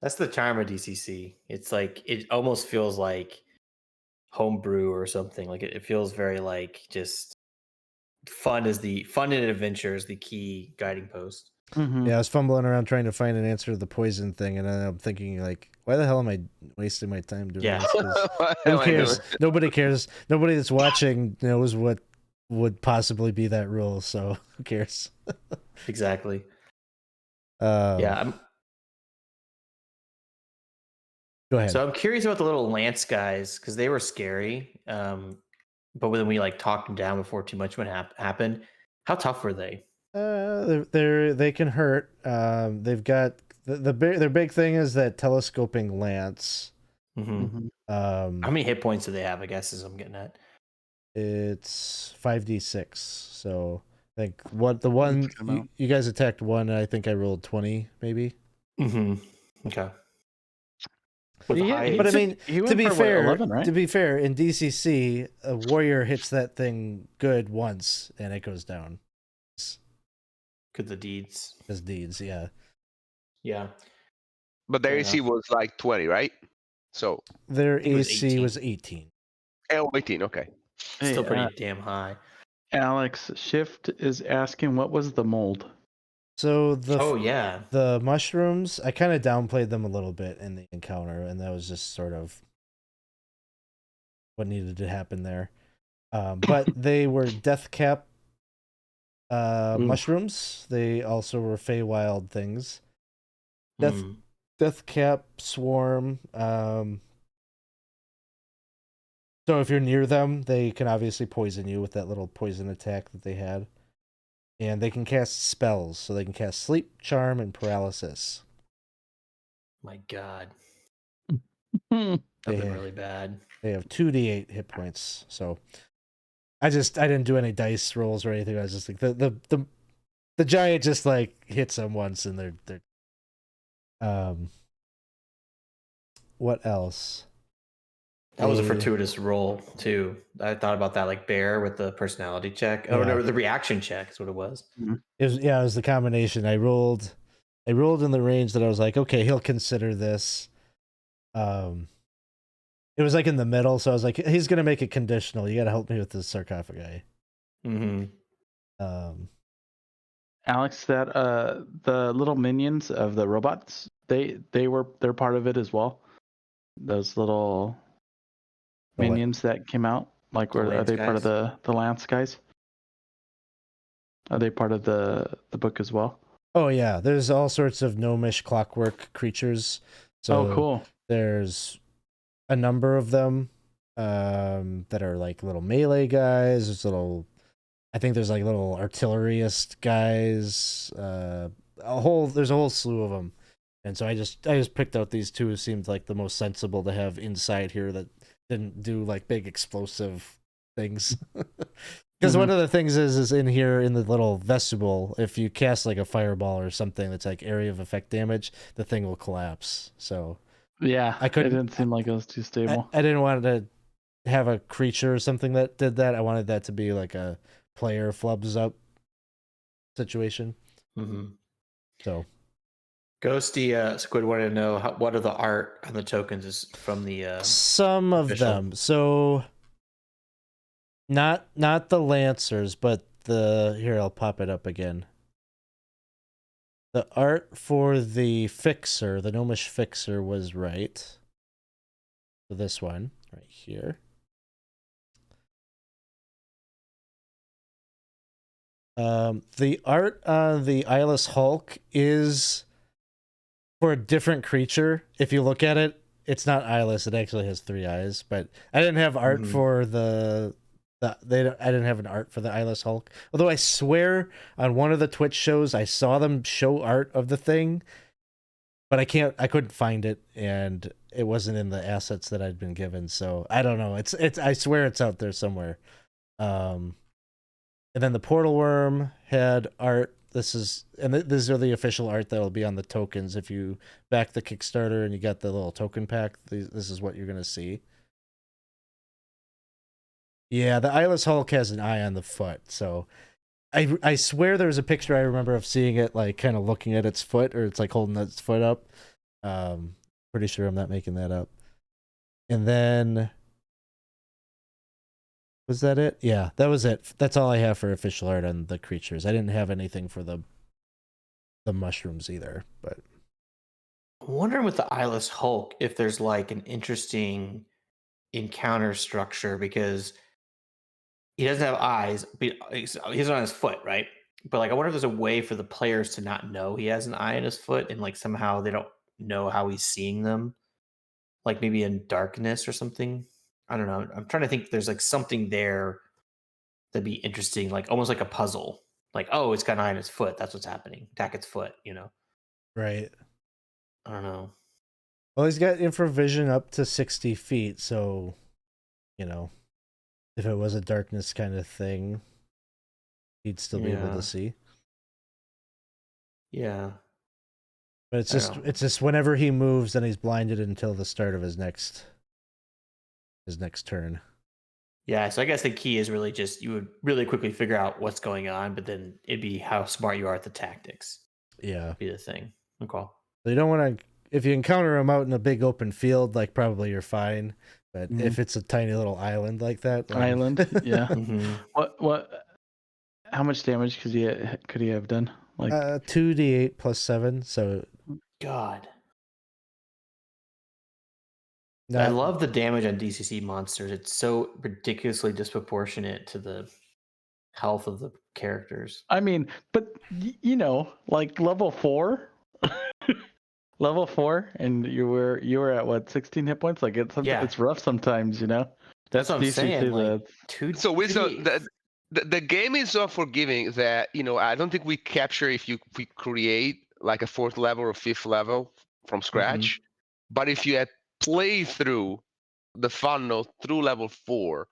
that's the charm of DCC. It's like it almost feels like homebrew or something. Like it feels very like just fun and adventure is the key guiding post. Mm-hmm. yeah, I was fumbling around trying to find an answer to the poison thing, and then I'm thinking like, why the hell am I wasting my time doing this? 'Cause who cares? Nobody cares. Nobody that's watching knows what would possibly be that rule, so who cares? Exactly. Yeah. Go ahead. So I'm curious about the little lance guys because they were scary. But when we like talked them down before too much happened, how tough were they? They can hurt. They've got their big thing is that telescoping lance. Mm-hmm. How many hit points do they have? I guess is what I'm getting at. It's 5d6. So I think the one you guys attacked one. I think I rolled 20, maybe. Mm-hmm. Okay. But I mean, to be fair, 11, right? To be fair, in DCC, a warrior hits that thing good once and it goes down. Because the deeds. Because deeds, yeah. Yeah. But their AC was like 20, right? So their AC was 18. Oh, 18, okay. Still pretty damn high. Alex Shift is asking, what was the mold? So the mushrooms, I kind of downplayed them a little bit in the encounter, and that was just sort of what needed to happen there. But they were death cap mushrooms. They also were Feywild things. Death cap swarm. So if you're near them, they can obviously poison you with that little poison attack that they had. And they can cast spells, so they can cast sleep, charm, and paralysis. My God. Something really bad. They have 2d8 hit points. So I didn't do any dice rolls or anything. I was just like the giant just like hits them once and they're what else? That was a fortuitous roll too. I thought about that, like Bear with the personality check. Oh no, the reaction check is what it was. It was the combination. I rolled in the range that I was like, okay, he'll consider this. It was like in the middle, so I was like, he's gonna make it conditional. You got to help me with this sarcophagi. Alex, that the little minions of the robots, they're part of it as well. Those little minions that came out, like, are they part of the Lance guys? Are they part of the book as well? Oh yeah, there's all sorts of gnomish clockwork creatures. So cool. There's a number of them that are like little melee guys. I think there's like little artillerist guys. There's a whole slew of them. And so I just picked out these two who seemed like the most sensible to have inside here that didn't do like big explosive things. Because one of the things is in here in the little vestibule, if you cast like a fireball or something that's like area of effect damage, the thing will collapse. So yeah, it didn't seem like it was too stable. I didn't want to have a creature or something that did that. I wanted that to be like a player flubs up situation. So Ghosty Squid wanted to know what are the art on the tokens is from the some of them. So not the Lancers, but here I'll pop it up again. The art for the Fixer, the Gnomish Fixer, was right. So this one right here. The art on the Eyeless Hulk is for a different creature. If you look at it, it's not eyeless. It actually has 3 eyes. But I didn't have art for I didn't have an art for the Eyeless Hulk. Although I swear on one of the Twitch shows I saw them show art of the thing, but I couldn't find it, and it wasn't in the assets that I'd been given. So I don't know. It's I swear it's out there somewhere. And then the Portal Worm had art. These are the official art that will be on the tokens. If you back the Kickstarter and you got the little token pack, this is what you're gonna see. Yeah, the Eyeless Hulk has an eye on the foot. So I swear there was a picture I remember of seeing it like kind of looking at its foot, or it's like holding its foot up. Pretty sure I'm not making that up. And then was that it? Yeah, that was it. That's all I have for official art on the creatures. I didn't have anything for the mushrooms either. But I'm wondering with the Eyeless Hulk if there's like an interesting encounter structure, because he doesn't have eyes, but he's on his foot, right? But like, I wonder if there's a way for the players to not know he has an eye in his foot, and like somehow they don't know how he's seeing them, like maybe in darkness or something. I don't know. I'm trying to think. There's like something there that'd be interesting, like almost like a puzzle. Like, oh, it's got an eye on its foot. That's what's happening. Attack its foot. right. I don't know. Well, he's got infravision up to 60 feet, so if it was a darkness kind of thing, he'd still be able to see. Yeah. But it's just whenever he moves, then he's blinded until the start of his next turn. Yeah, so I guess the key is really just you would really quickly figure out what's going on, but then it'd be how smart you are at the tactics. Yeah. Be the thing. Okay. So you don't want to, if you encounter him out in a big open field, like probably you're fine. But if it's a tiny little island like that, yeah. What? How much damage could he have done? Like 2d8 plus 7. So God. I love the damage on DCC monsters. It's so ridiculously disproportionate to the health of the characters. I mean, but like level 4, level 4, and you were at what, 16 hit points? Like it's rough sometimes, That's what I'm saying. Like, so the game is so forgiving that I don't think we capture if we create like a 4th level or 5th level from scratch, but if you had play through the funnel through level 4,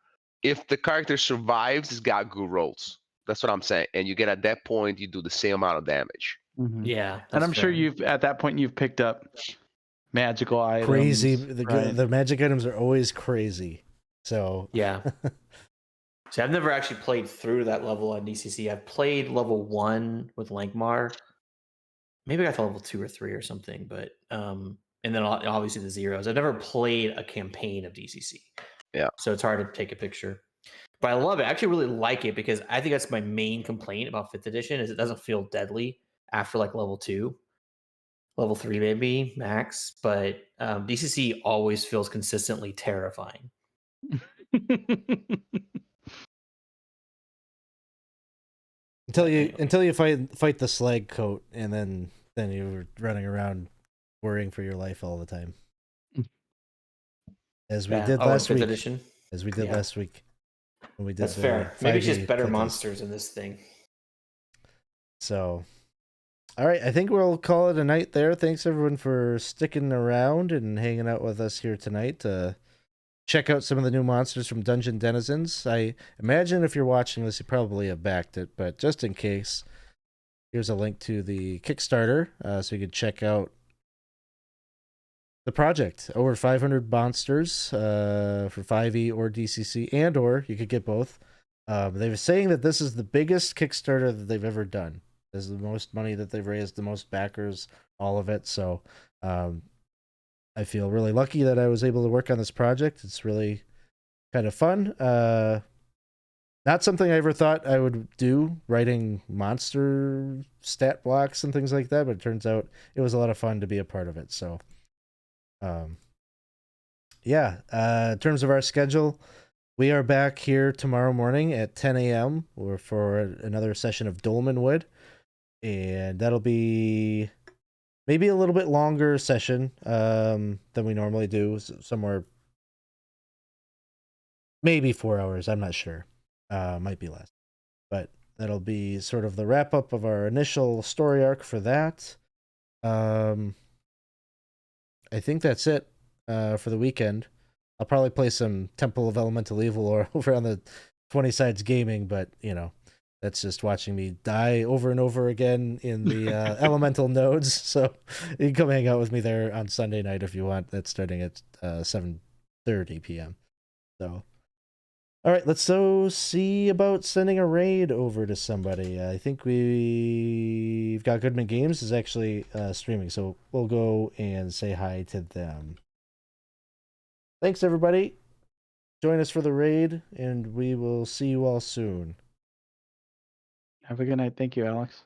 if the character survives, it's got good rolls. That's what I'm saying. And you get at that point, you do the same amount of damage. Yeah, and I'm sure at that point you've picked up magical items. crazy. Right. The magic items are always crazy. So Yeah. See, I've never actually played through that level on DCC. I've played level 1 with Lankmar. Maybe I got to level 2 or 3 or something, but and then obviously the zeros. I've never played a campaign of DCC. Yeah. So it's hard to take a picture. But I love it. I actually really like it because I think that's my main complaint about 5th edition is it doesn't feel deadly after like level 2. Level 3 maybe max, but DCC always feels consistently terrifying. until you fight the slag coat, and then you're running around worrying for your life all the time, as we did last week. Edition. As we did last week when we did. That's fair. Maybe it's just better monsters in this thing. So, all right, I think we'll call it a night there. Thanks everyone for sticking around and hanging out with us here tonight to check out some of the new monsters from Dungeon Denizens. I imagine if you're watching this, you probably have backed it, but just in case, here's a link to the Kickstarter, so you can check out the project. Over 500 monsters for 5e or DCC, and or you could get both. They were saying that this is the biggest Kickstarter that they've ever done. This is the most money that they've raised, the most backers, all of it. So I feel really lucky that I was able to work on this project. It's really kind of fun. Not something I ever thought I would do, writing monster stat blocks and things like that, but it turns out it was a lot of fun to be a part of it. So in terms of our schedule, we are back here tomorrow morning at 10 a.m. for another session of Dolmenwood. And that'll be maybe a little bit longer session than we normally do. Somewhere maybe 4 hours. I'm not sure. Might be less. But that'll be sort of the wrap-up of our initial story arc for that. I think that's it for the weekend. I'll probably play some Temple of Elemental Evil or over on the 20 Sides Gaming, but, you know, that's just watching me die over and over again in the elemental nodes. So you can come hang out with me there on Sunday night if you want. That's starting at 7:30 p.m. So, all right, let's see about sending a raid over to somebody. I think we've got Goodman Games is actually streaming, so we'll go and say hi to them. Thanks, everybody. Join us for the raid, and we will see you all soon. Have a good night. Thank you, Alex.